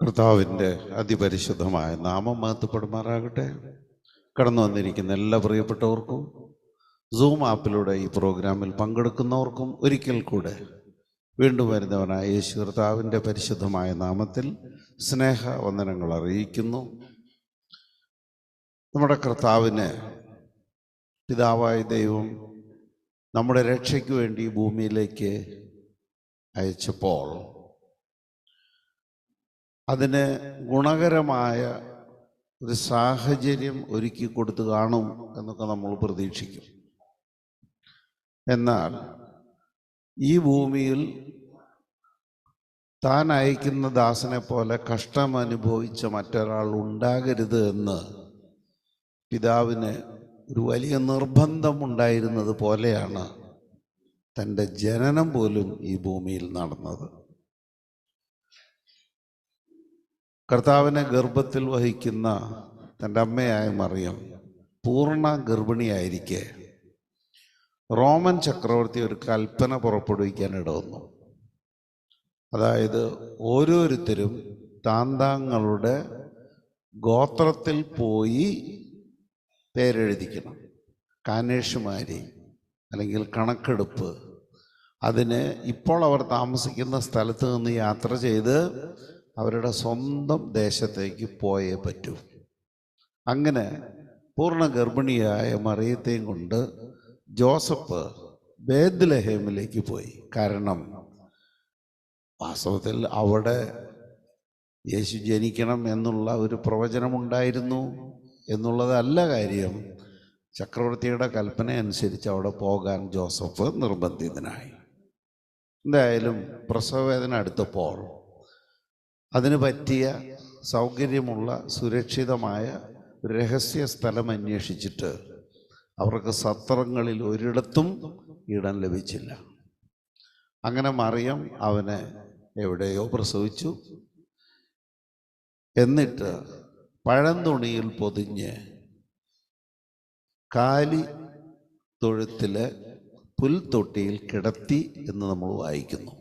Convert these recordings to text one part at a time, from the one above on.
കർത്താവിൻ്റെ അതിപരിശുദ്ധമായ നാമം മഹത്വപ്പെടുമാറാകട്ടെ. കടന്നു വന്നിരിക്കുന്ന എല്ലാ പ്രിയപ്പെട്ടവർക്കും സൂം ആപ്പിലൂടെ ഈ പ്രോഗ്രാമിൽ പങ്കെടുക്കുന്നവർക്കും ഒരിക്കൽ കൂടെ വീണ്ടും വരുന്നവനായ യേശു കർത്താവിൻ്റെ പരിശുദ്ധമായ നാമത്തിൽ സ്നേഹവന്ദനങ്ങൾ അറിയിക്കുന്നു. നമ്മുടെ കർത്താവിനെ പിതാവായ ദൈവം നമ്മുടെ രക്ഷയ്ക്ക് വേണ്ടി ഭൂമിയിലേക്ക് അയച്ചപ്പോൾ അതിന് ഗുണകരമായ ഒരു സാഹചര്യം ഒരുക്കി കൊടുത്തു കാണും എന്നൊക്കെ നമ്മൾ പ്രതീക്ഷിക്കും. എന്നാൽ ഈ ഭൂമിയിൽ താൻ അയക്കുന്ന ദാസനെ പോലെ കഷ്ടം അനുഭവിച്ച മറ്റൊരാൾ ഉണ്ടാകരുത് എന്ന് പിതാവിന് ഒരു വലിയ നിർബന്ധമുണ്ടായിരുന്നത് പോലെയാണ് തൻ്റെ ജനനം പോലും ഈ ഭൂമിയിൽ നടന്നത്. കർത്താവിനെ ഗർഭത്തിൽ വഹിക്കുന്ന തൻ്റെ അമ്മയായ മറിയം പൂർണ്ണ ഗർഭിണിയായിരിക്കെ റോമൻ ചക്രവർത്തി ഒരു കൽപ്പന പുറപ്പെടുവിക്കാൻ ഇടവന്നു. അതായത് ഓരോരുത്തരും താന്താങ്ങളുടെ ഗോത്രത്തിൽ പോയി പേരെഴുതിക്കണം. കാനേഷുമാരി അല്ലെങ്കിൽ കണക്കെടുപ്പ്, അതിന് ഇപ്പോൾ അവർ താമസിക്കുന്ന സ്ഥലത്ത് നിന്ന് യാത്ര ചെയ്ത് അവരുടെ സ്വന്തം ദേശത്തേക്ക് പോയേ പറ്റൂ. അങ്ങനെ പൂർണ്ണ ഗർഭിണിയായ മറിയത്തെയും കൊണ്ട് ജോസഫ് ബേത്ലഹേമിലേക്ക് പോയി. കാരണം വാസ്തവത്തിൽ അവിടെ യേശു ജനിക്കണം എന്നുള്ള ഒരു പ്രവചനമുണ്ടായിരുന്നു എന്നുള്ളതല്ല കാര്യം. ചക്രവർത്തിയുടെ കൽപ്പന അനുസരിച്ച് അവിടെ പോകാൻ ജോസഫ് നിർബന്ധിതനായി. എന്തായാലും പ്രസവവേദന അടുത്തപ്പോൾ അതിന് പറ്റിയ സൗകര്യമുള്ള സുരക്ഷിതമായ ഒരു രഹസ്യ സ്ഥലം അന്വേഷിച്ചിട്ട് അവർക്ക് സത്രങ്ങളിൽ ഒരിടത്തും ഇടം ലഭിച്ചില്ല. അങ്ങനെ മറിയം അവനെ എവിടെയോ പ്രസവിച്ചു. എന്നിട്ട് പഴന്തുണിയിൽ പൊതിഞ്ഞ് കാലി തൊഴുത്തിലെ പുൽത്തൊട്ടിയിൽ കിടത്തി എന്ന് നമ്മൾ വായിക്കുന്നു.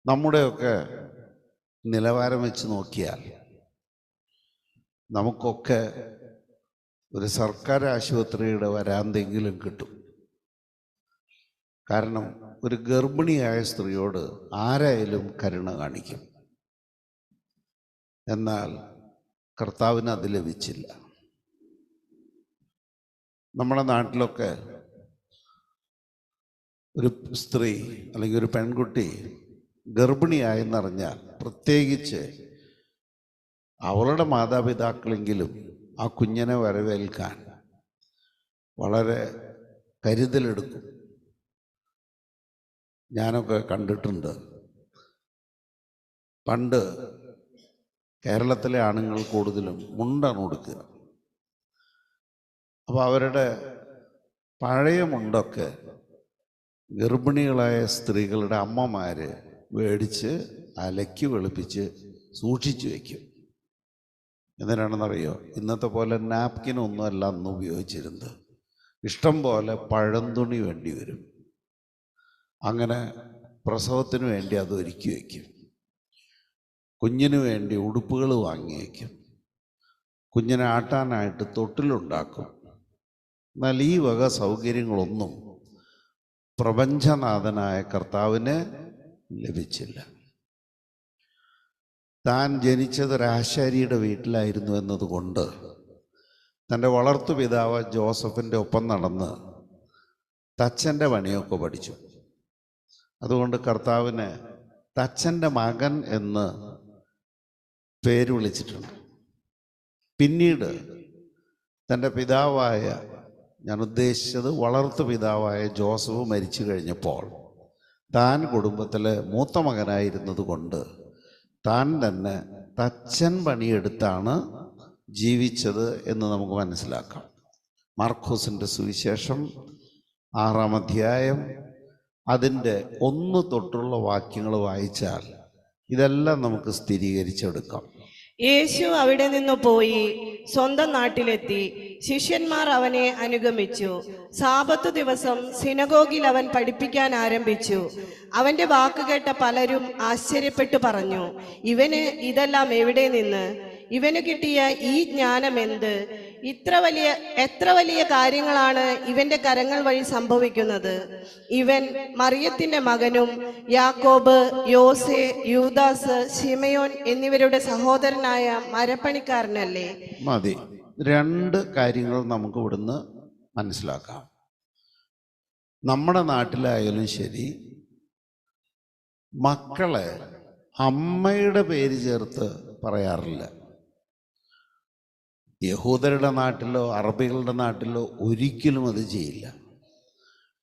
നമ്മുടെയൊക്കെ നിലവാരം വെച്ച് നോക്കിയാൽ നമുക്കൊക്കെ ഒരു സർക്കാർ ആശുപത്രിയുടെ വരാന്തെങ്കിലും കിട്ടും. കാരണം ഒരു ഗർഭിണിയായ സ്ത്രീയോട് ആരായാലും കരുണ കാണിക്കും. എന്നാൽ കർത്താവിന് അത് ലഭിച്ചില്ല. നമ്മുടെ നാട്ടിലൊക്കെ ഒരു സ്ത്രീ അല്ലെങ്കിൽ ഒരു പെൺകുട്ടി ഗർഭിണിയായെന്നറിഞ്ഞാൽ പ്രത്യേകിച്ച് അവളുടെ മാതാപിതാക്കളെങ്കിലും ആ കുഞ്ഞിനെ വരവേൽക്കാൻ വളരെ കരുതലെടുക്കും. ഞാനൊക്കെ കണ്ടിട്ടുണ്ട്. പണ്ട് കേരളത്തിലെ ആണുങ്ങൾ കൂടുതലും മുണ്ടാണ് ഉടുക്കുക. അപ്പോൾ അവരുടെ പഴയ മുണ്ടൊക്കെ ഗർഭിണികളായ സ്ത്രീകളുടെ അമ്മമാർ മേടിച്ച് അലക്കി വെളുപ്പിച്ച് സൂക്ഷിച്ചു വയ്ക്കും. എന്തിനാണെന്നറിയോ? ഇന്നത്തെ പോലെ നാപ്കിനൊന്നും അല്ല അന്ന് ഉപയോഗിച്ചിരുന്നത്. ഇഷ്ടം പോലെ പഴന്തുണി വേണ്ടി വരും. അങ്ങനെ പ്രസവത്തിന് വേണ്ടി അത് ഒരുക്കി വയ്ക്കും. കുഞ്ഞിന് വേണ്ടി ഉടുപ്പുകൾ വാങ്ങി വയ്ക്കും. കുഞ്ഞിനെ ആട്ടാനായിട്ട് തൊട്ടിലുണ്ടാക്കും. എന്നാൽ ഈ വക സൗകര്യങ്ങളൊന്നും പ്രപഞ്ചനാഥനായ കർത്താവിന് ലഭിച്ചില്ല. താൻ ജനിച്ചത് ഒരാശാരിയുടെ വീട്ടിലായിരുന്നു എന്നതുകൊണ്ട് തൻ്റെ വളർത്തു പിതാവ് ജോസഫിൻ്റെ ഒപ്പം നടന്ന് തച്ചൻ്റെ പണിയൊക്കെ പഠിച്ചു. അതുകൊണ്ട് കർത്താവിന് തച്ചൻ്റെ മകൻ എന്ന് പേര് വിളിച്ചിട്ടുണ്ട്. പിന്നീട് തൻ്റെ പിതാവായ, ഞാൻ ഉദ്ദേശിച്ചത് വളർത്തു പിതാവായ ജോസഫ് മരിച്ചു കഴിഞ്ഞപ്പോൾ താൻ കുടുംബത്തിലെ മൂത്ത മകനായിരുന്നത് കൊണ്ട് താൻ തന്നെ തച്ചൻ പണിയെടുത്താണ് ജീവിച്ചത് എന്ന് നമുക്ക് മനസ്സിലാക്കാം. മാർക്കോസിൻ്റെ സുവിശേഷം 6-ാം അധ്യായം അതിൻ്റെ 1 തൊട്ടുള്ള വാക്യങ്ങൾ വായിച്ചാൽ ഇതെല്ലാം നമുക്ക് സ്ഥിരീകരിച്ചെടുക്കാം. യേശു അവിടെ നിന്ന് പോയി സ്വന്തം നാട്ടിലെത്തി. ശിഷ്യന്മാർ അവനെ അനുഗമിച്ചു. സാബത്ത് ദിവസം സിനഗോഗിൽ അവൻ പഠിപ്പിക്കാൻ ആരംഭിച്ചു. അവന്റെ വാക്കുകേട്ട പലരും ആശ്ചര്യപ്പെട്ടു പറഞ്ഞു, ഇവന് ഇതെല്ലാം എവിടെ നിന്ന്? ഇവന് കിട്ടിയ ഈ ജ്ഞാനം എന്ത്? എത്ര വലിയ കാര്യങ്ങളാണ് ഇവന്റെ കരങ്ങൾ വഴി സംഭവിക്കുന്നത്. ഇവൻ മറിയത്തിന്റെ മകനും യാക്കോബ്, യോസെ, യൂദാസ്, ശിമയോൻ എന്നിവരുടെ സഹോദരനായ മരപ്പണിക്കാരനല്ലേ? മതി. രണ്ട് കാര്യങ്ങൾ നമുക്ക് ഇവിടുന്ന് മനസ്സിലാക്കാം. നമ്മുടെ നാട്ടിലായാലും ശരി, മക്കളെ അമ്മയുടെ പേര് ചേർത്ത് പറയാറില്ല. യഹൂദരുടെ നാട്ടിലോ അറബികളുടെ നാട്ടിലോ ഒരിക്കലും അത് ചെയ്യില്ല.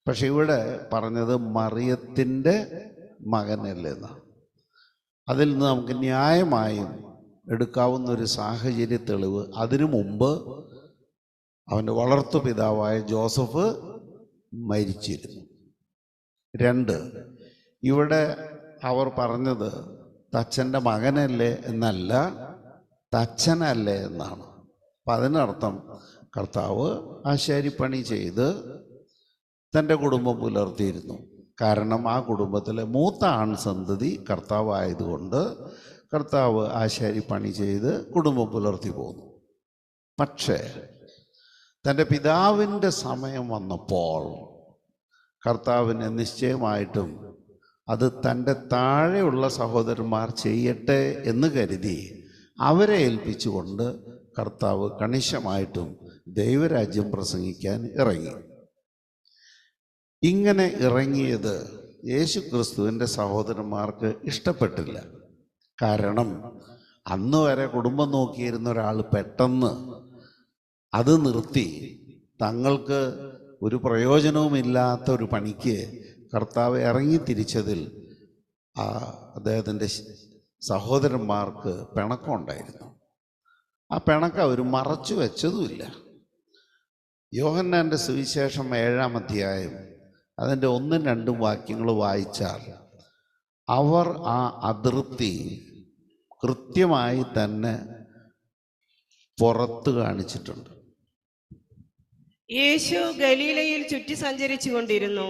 പക്ഷെ ഇവിടെ പറഞ്ഞത് മറിയത്തിൻ്റെ മകനല്ലെന്നാണ്. അതിൽ നിന്ന് നമുക്ക് ന്യായമായും എടുക്കാവുന്ന ഒരു സാഹചര്യ തെളിവ്, അതിനു മുമ്പ് അവൻ്റെ വളർത്തു പിതാവായ ജോസഫ് മരിച്ചിരുന്നു. രണ്ട്, ഇവിടെ അവർ പറഞ്ഞത് തച്ചൻ്റെ മകനല്ലേ എന്നല്ല, തച്ചനല്ലേ എന്നാണ്. അപ്പം അതിനർത്ഥം കർത്താവ് ആശാരിപ്പണി ചെയ്ത് തൻ്റെ കുടുംബം പുലർത്തിയിരുന്നു. കാരണം ആ കുടുംബത്തിലെ മൂത്ത ആൺസന്തതി കർത്താവ് ആയതുകൊണ്ട് കർത്താവ് ആശാരിപ്പണി ചെയ്ത് കുടുംബം പുലർത്തി പോന്നു. പക്ഷേ തൻ്റെ പിതാവിൻ്റെ സമയം വന്നപ്പോൾ കർത്താവിന് നിശ്ചയമായിട്ടും അത് തൻ്റെ താഴെയുള്ള സഹോദരന്മാർ ചെയ്യട്ടെ എന്ന് കരുതി അവരെ ഏൽപ്പിച്ചുകൊണ്ട് കർത്താവ് കണിശമായിട്ടും ദൈവരാജ്യം പ്രസംഗിക്കാൻ ഇറങ്ങി. ഇങ്ങനെ ഇറങ്ങിയത് യേശു ക്രിസ്തുവിൻ്റെ സഹോദരന്മാർക്ക് ഇഷ്ടപ്പെട്ടില്ല. കാരണം അന്ന് വരെ കുടുംബം നോക്കിയിരുന്ന ഒരാൾ പെട്ടെന്ന് അത് നിർത്തി തങ്ങൾക്ക് ഒരു പ്രയോജനവുമില്ലാത്ത ഒരു പണിക്ക് കർത്താവ് ഇറങ്ങി തിരിച്ചതിൽ അദ്ദേഹത്തിൻ്റെ സഹോദരന്മാർക്ക് പിണക്കമുണ്ടായിരുന്നു. ആ പിണക്കം അവർ മറച്ചു വെച്ചതുമില്ല. യോഹന്നാൻ്റെ സുവിശേഷം 7-ാം അധ്യായം അതിൻ്റെ 1-2 വാക്യങ്ങൾ വായിച്ചാൽ അവർ ആ അതൃപ്തി കൃത്യമായി തന്നെ പുറത്ത് കാണിച്ചിട്ടുണ്ട്. യേശു ഗലീലയിൽ ചുറ്റി സഞ്ചരിച്ചു കൊണ്ടിരുന്നു.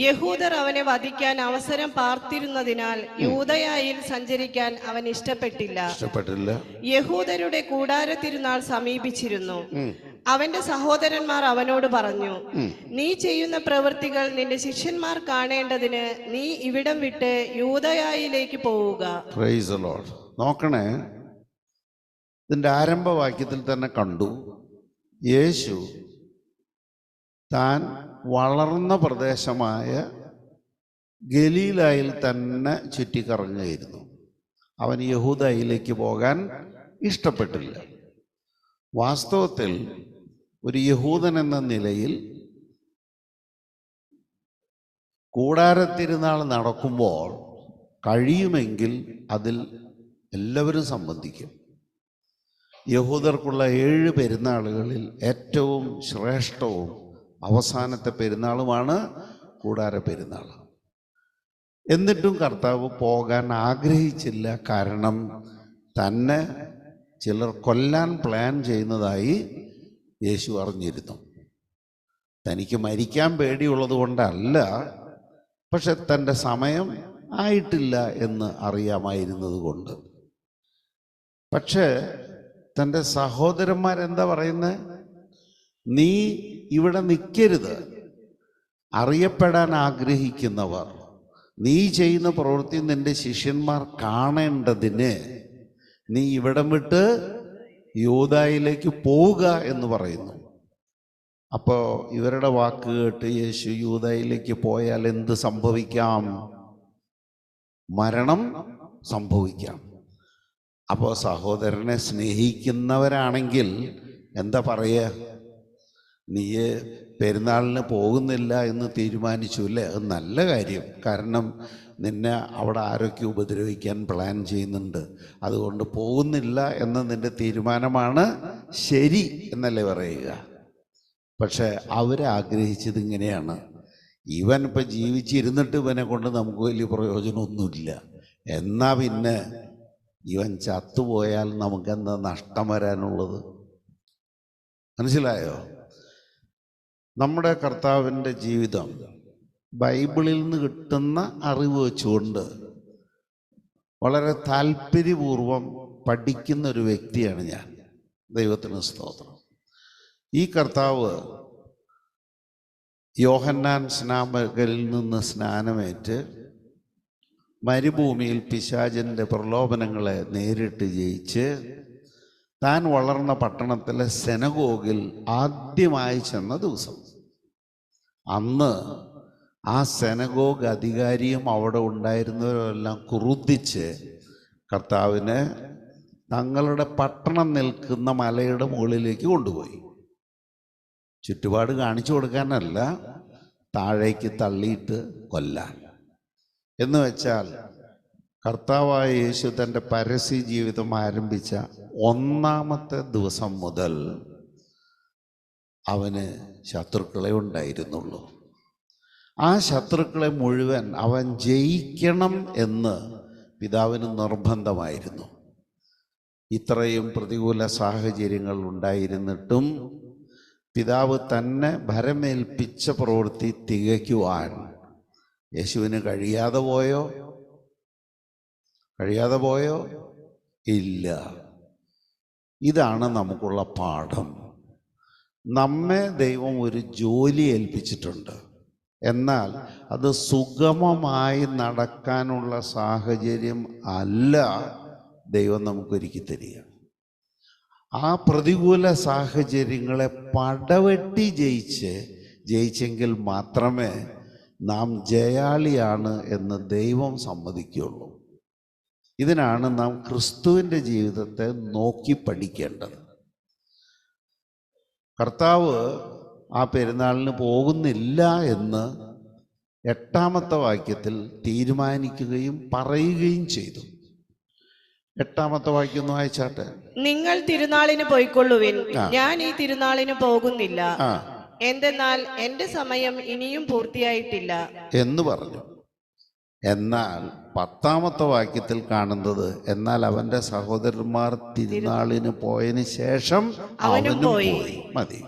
യഹൂദർ അവനെ വധിക്കാൻ അവസരം പാർത്തിരുന്നതിനാൽ യൂദയായിൽ സഞ്ചരിക്കാൻ അവൻ ഇഷ്ടപ്പെട്ടില്ല. യഹൂദരുടെ കൂടാരത്തിരുന്നാൾ സമീപിച്ചിരുന്നു. അവന്റെ സഹോദരന്മാർ അവനോട് പറഞ്ഞു, നീ ചെയ്യുന്ന പ്രവൃത്തികൾ നിന്റെ ശിഷ്യന്മാർ കാണേണ്ടതിന് നീ ഇവിടം വിട്ട് യൂദയായിലേക്ക് പോവുക. Praise the Lord. നോക്കണേ, ഇതിൻ്റെ ആരംഭവാക്യത്തിൽ തന്നെ കണ്ടു, യേശു താൻ വളർന്ന പ്രദേശമായ ഗലീലായിൽ തന്നെ ചുറ്റിക്കറങ്ങുകയായിരുന്നു. അവൻ യഹൂദയിലേക്ക് പോകാൻ ഇഷ്ടപ്പെട്ടില്ല. വാസ്തവത്തിൽ ഒരു യഹൂദൻ എന്ന നിലയിൽ കൂടാരത്തിരുന്നാൾ നടക്കുമ്പോൾ കഴിയുമെങ്കിൽ അതിൽ എല്ലാവരും സംബന്ധിക്കും. യഹൂദർക്കുള്ള 7 പെരുന്നാളുകളിൽ ഏറ്റവും ശ്രേഷ്ഠവും അവസാനത്തെ പെരുന്നാളുമാണ് കൂടാര പെരുന്നാൾ. എന്നിട്ടും കർത്താവ് പോകാൻ ആഗ്രഹിച്ചില്ല. കാരണം തന്നെ ചിലർ കൊല്ലാൻ പ്ലാൻ ചെയ്യുന്നതായി യേശു അറിഞ്ഞിരുന്നു. തനിക്ക് മരിക്കാൻ പേടിയുള്ളത് കൊണ്ടല്ല, പക്ഷെ തൻ്റെ സമയം ആയിട്ടില്ല എന്ന് അറിയാമായിരുന്നത് കൊണ്ട്. പക്ഷേ തൻ്റെ സഹോദരന്മാരെന്താ പറയുന്നത്? നീ ഇവിടെ നിൽക്കരുത്. അറിയപ്പെടാൻ ആഗ്രഹിക്കുന്നവർ, നീ ചെയ്യുന്ന പ്രവൃത്തി നിന്റെ ശിഷ്യന്മാർ കാണേണ്ടതിന് നീ ഇവിടം വിട്ട് യൂദായിലേക്ക് പോവുക എന്ന് പറയുന്നു. അപ്പോൾ ഇവരുടെ വാക്ക് കേട്ട് യേശു യൂദായിലേക്ക് പോയാൽ എന്ത് സംഭവിക്കാം? മരണം സംഭവിക്കാം. അപ്പോൾ സഹോദരനെ സ്നേഹിക്കുന്നവരാണെങ്കിൽ എന്താ പറയുക? നീ പെരുന്നാളിന് പോകുന്നില്ല എന്ന് തീരുമാനിച്ചു അല്ലേ? അത് നല്ല കാര്യം. കാരണം നിന്നെ അവിടെ ആരൊക്കെ ഉപദ്രവിക്കാൻ പ്ലാൻ ചെയ്യുന്നുണ്ട്. അതുകൊണ്ട് പോകുന്നില്ല എന്ന നിന്റെ തീരുമാനമാണ് ശരി എന്നല്ലേ പറയുക. പക്ഷെ അവരാഗ്രഹിച്ചത് ഇങ്ങനെയാണ്. ഇവൻ ഇപ്പം ജീവിച്ചിരുന്നിട്ട് ഇവനെ കൊണ്ട് നമുക്ക് വലിയ പ്രയോജനമൊന്നുമില്ല. എന്നാ പിന്നെ ഇവൻ ചത്തുപോയാൽ നമുക്കെന്താ നഷ്ടം വരാനുള്ളത്? മനസ്സിലായോ? നമ്മുടെ കർത്താവിൻ്റെ ജീവിതം ബൈബിളിൽ നിന്ന് കിട്ടുന്ന അറിവ് വെച്ചുകൊണ്ട് വളരെ താല്പര്യപൂർവം പഠിക്കുന്ന ഒരു വ്യക്തിയാണ് ഞാൻ. ദൈവത്തിന് സ്തോത്രം. ഈ കർത്താവ് യോഹന്നാൻ സ്നാപകരിൽ നിന്ന് സ്നാനമേറ്റ് മരുഭൂമിയിൽ പിശാചിൻ്റെ പ്രലോഭനങ്ങളെ നേരിട്ട് ജയിച്ച് താൻ വളർന്ന പട്ടണത്തിലെ സെനഗോഗിൽ ആദ്യമായി ചെന്ന ദിവസം, അന്ന് ആ സെനഗോഗ് അധികാരിയും അവിടെ ഉണ്ടായിരുന്നവരെല്ലാം ക്രുദ്ധിച്ച് കർത്താവിനെ തങ്ങളുടെ പട്ടണം നിൽക്കുന്ന മലയുടെ മുകളിലേക്ക് കൊണ്ടുപോയി. ചുറ്റുപാട് കാണിച്ചു കൊടുക്കാനല്ല, താഴേക്ക് തള്ളിയിട്ട് കൊല്ലാൻ. എന്ന് വെച്ചാൽ കർത്താവായ യേശു തൻ്റെ പരസ്യ ജീവിതം ആരംഭിച്ച ഒന്നാമത്തെ ദിവസം മുതൽ അവന് ശത്രുക്കളെ ഉണ്ടായിരുന്നുള്ളൂ. ആ ശത്രുക്കളെ മുഴുവൻ അവൻ ജയിക്കണം എന്ന് പിതാവിന് നിർബന്ധമായിരുന്നു. ഇത്രയും പ്രതികൂല സാഹചര്യങ്ങൾ ഉണ്ടായിരുന്നിട്ടും പിതാവ് തന്നെ ഭരമേൽപ്പിച്ച പ്രവൃത്തി തികയ്ക്കുവാൻ യേശുവിന് കഴിയാതെ പോയോ? ഇല്ല. ഇതാണ് നമുക്കുള്ള പാഠം. നമ്മെ ദൈവം ഒരു ജോലി ഏൽപ്പിച്ചിട്ടുണ്ട്. എന്നാൽ അത് സുഗമമായി നടക്കാനുള്ള സാഹചര്യം അല്ല ദൈവം നമുക്കൊരുക്കി തരിക. ആ പ്രതികൂല സാഹചര്യങ്ങളെ പടവെട്ടി ജയിച്ചെങ്കിൽ മാത്രമേ നാം ജയാളിയാണ് എന്ന് ദൈവം സമ്മതിക്കുകയുള്ളൂ. ഇതിനാണ് നാം ക്രിസ്തുവിൻ്റെ ജീവിതത്തെ നോക്കി പഠിക്കേണ്ടത്. കർത്താവ് ആ പെരുന്നാളിന് പോകുന്നില്ല എന്ന് 8-ാമത്തെ വാക്യത്തിൽ തീരുമാനിക്കുകയും പറയുകയും ചെയ്തു. 8-ാമത്തെ വാക്യം ഒന്ന് വായിച്ചാട്ടെ. നിങ്ങൾ തിരുനാളിന് പോയിക്കൊള്ളുവിൻ, ഞാൻ ഈ തിരുനാളിന് പോകുന്നില്ല, എന്തെന്നാൽ എന്റെ സമയം ഇനിയും പൂർത്തിയായിട്ടില്ല എന്ന് പറഞ്ഞു. എന്നാൽ 10-ാമത്തെ വാക്യത്തിൽ കാണുന്നത്, എന്നാൽ അവന്റെ സഹോദരന്മാർ തിരുനാളിന് പോയതിന് ശേഷം അവനും പോയി. മതി.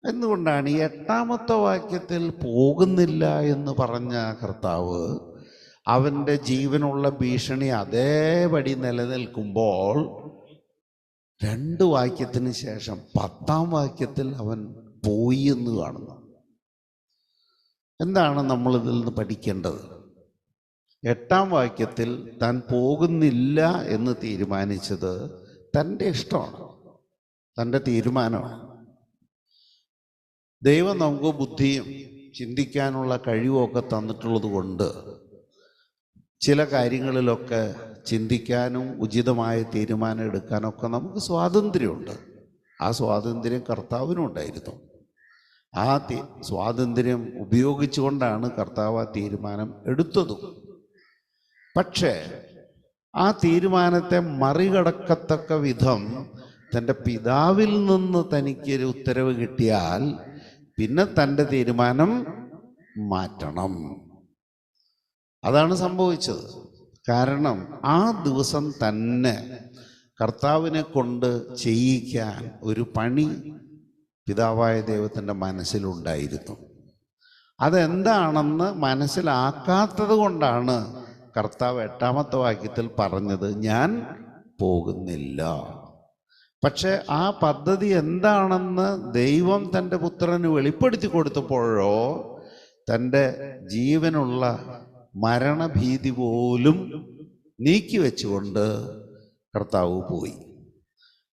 എന്തുകൊണ്ടാണ് ഈ 8-ാമത്തെ വാക്യത്തിൽ പോകുന്നില്ല എന്ന് പറഞ്ഞ കർത്താവ് അവൻ്റെ ജീവനുള്ള ഭീഷണി അതേപടി നിലനിൽക്കുമ്പോൾ 2 വാക്യത്തിന് ശേഷം 10-ാം വാക്യത്തിൽ അവൻ പോയി എന്ന് കാണുന്നു? എന്താണ് നമ്മൾ ഇതിൽ നിന്ന് പഠിക്കേണ്ടത്? 8-ാം വാക്യത്തിൽ താൻ പോകുന്നില്ല എന്ന് തീരുമാനിച്ചത് തൻ്റെ ഇഷ്ടമാണ്, തൻ്റെ തീരുമാനമാണ്. ദൈവം നമുക്ക് ബുദ്ധിയും ചിന്തിക്കാനുള്ള കഴിവുമൊക്കെ തന്നിട്ടുള്ളത് കൊണ്ട് ചില കാര്യങ്ങളിലൊക്കെ ചിന്തിക്കാനും ഉചിതമായ തീരുമാനം എടുക്കാനൊക്കെ നമുക്ക് സ്വാതന്ത്ര്യമുണ്ട്. ആ സ്വാതന്ത്ര്യം കർത്താവിനും ഉണ്ടായിരുന്നു. ആ സ്വാതന്ത്ര്യം ഉപയോഗിച്ചുകൊണ്ടാണ് കർത്താവ് ആ തീരുമാനം എടുത്തതും. പക്ഷേ ആ തീരുമാനത്തെ മറികടക്കത്തക്ക വിധം തൻ്റെ പിതാവിൽ നിന്ന് തനിക്കൊരു ഉത്തരവ് കിട്ടിയാൽ പിന്നെ തൻ്റെ തീരുമാനം മാറ്റണം. അതാണ് സംഭവിച്ചത്. കാരണം ആ ദിവസം തന്നെ കർത്താവിനെ കൊണ്ട് ചെയ്യിക്കാൻ ഒരു പണി പിതാവായ ദൈവത്തിൻ്റെ മനസ്സിലുണ്ടായിരുന്നു. അതെന്താണെന്ന് മനസ്സിലാക്കാത്തത് കൊണ്ടാണ് കർത്താവ് 8-ാമത്തെ വാക്യത്തിൽ പറഞ്ഞത്, ഞാൻ പോകുന്നില്ല. പക്ഷെ ആ പദ്ധതി എന്താണെന്ന് ദൈവം തൻ്റെ പുത്രന് വെളിപ്പെടുത്തി കൊടുത്തപ്പോഴോ തൻ്റെ ജീവനുള്ള മരണഭീതി പോലും നീക്കി വെച്ചുകൊണ്ട് കർത്താവ് പോയി.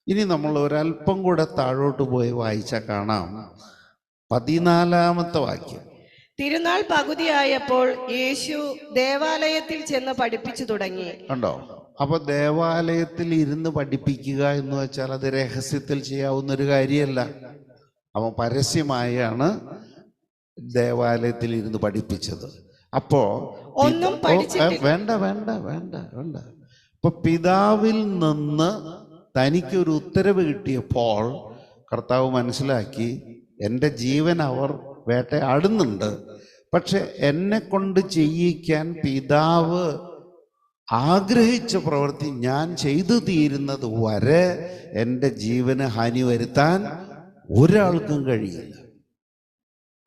ഇനി നമ്മൾ ഒരല്പം കൂടെ താഴോട്ട് പോയി വായിച്ചാൽ കാണാം 14-ാമത്തെ വാക്യം. തിരുനാൾ പകുതിയായപ്പോൾ യേശു ദേവാലയത്തിൽ ചെന്ന് പഠിപ്പിച്ചു തുടങ്ങി. കണ്ടോ? അപ്പൊ ദേവാലയത്തിൽ ഇരുന്ന് പഠിപ്പിക്കുക എന്ന് വെച്ചാൽ അത് രഹസ്യത്തിൽ ചെയ്യാവുന്ന ഒരു കാര്യമല്ല. അവൻ പരസ്യമായാണ് ദേവാലയത്തിൽ ഇരുന്ന് പഠിപ്പിച്ചത്. അപ്പോ ഒന്നും വേണ്ട വേണ്ട വേണ്ട വേണ്ട ഇപ്പൊ പിതാവിൽ നിന്ന് തനിക്കൊരു ഉത്തരവ് കിട്ടിയപ്പോൾ കർത്താവ് മനസ്സിലാക്കി, എൻ്റെ ജീവൻ അവർ വേട്ടയാടുന്നുണ്ട്, പക്ഷെ എന്നെ കൊണ്ട് ചെയ്യിക്കാൻ പിതാവ് ആഗ്രഹിച്ച പ്രവൃത്തി ഞാൻ ചെയ്തു തീരുന്നത് വരെ എൻ്റെ ജീവന് ഹാനി വരുത്താൻ ഒരാൾക്കും കഴിയില്ല.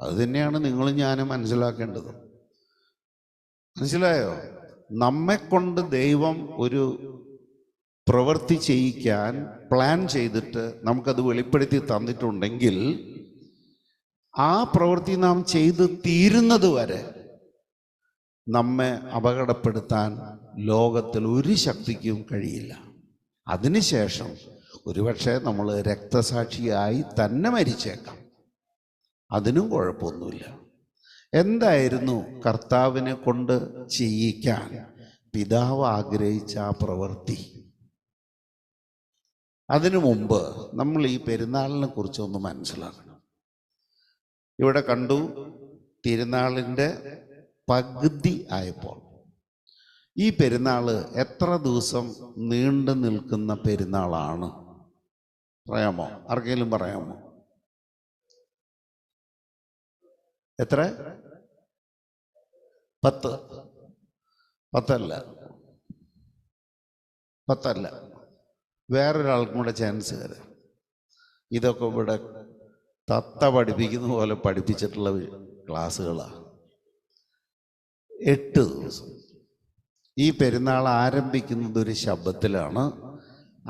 അത് തന്നെയാണ് നിങ്ങളും ഞാനും മനസ്സിലാക്കേണ്ടത്. മനസ്സിലായോ? നമ്മെ കൊണ്ട് ദൈവം ഒരു പ്രവൃത്തി ചെയ്യിക്കാൻ പ്ലാൻ ചെയ്തിട്ട് നമുക്കത് വെളിപ്പെടുത്തി തന്നിട്ടുണ്ടെങ്കിൽ ആ പ്രവൃത്തി നാം ചെയ്ത് തീരുന്നത് വരെ നമ്മെ അപകടപ്പെടുത്താൻ ലോകത്തിൽ ഒരു ശക്തിക്കും കഴിയില്ല. അതിനുശേഷം ഒരുപക്ഷെ നമ്മൾ രക്തസാക്ഷിയായി തന്നെ മരിച്ചേക്കാം, അതിനും കുഴപ്പമൊന്നുമില്ല. എന്തായിരുന്നു കർത്താവിനെ കൊണ്ട് ചെയ്യിക്കാൻ പിതാവ് ആഗ്രഹിച്ച ആ പ്രവൃത്തി? അതിനു മുമ്പ് നമ്മൾ ഈ പെരുന്നാളിനെ കുറിച്ചൊന്ന് മനസ്സിലാക്കണം. ഇവിടെ കണ്ടു, തിരുനാളിൻ്റെ പകുതി ആയപ്പോൾ. ഈ പെരുന്നാള് എത്ര ദിവസം നീണ്ടു നിൽക്കുന്ന പെരുന്നാളാണ്? പറയാമോ? ആർക്കെങ്കിലും പറയാമോ? എത്ര? 10? 10 വേറൊരാൾക്കും കൂടെ ചാൻസ് തരാം. ഇതൊക്കെ ഇവിടെ തത്ത പഠിപ്പിക്കുന്ന പോലെ പഠിപ്പിച്ചിട്ടുള്ള ക്ലാസ്സുകളാണ്. 8 ദിവസം. ഈ പെരുന്നാൾ ആരംഭിക്കുന്നത് ഒരു ശബ്ബത്തിലാണ്,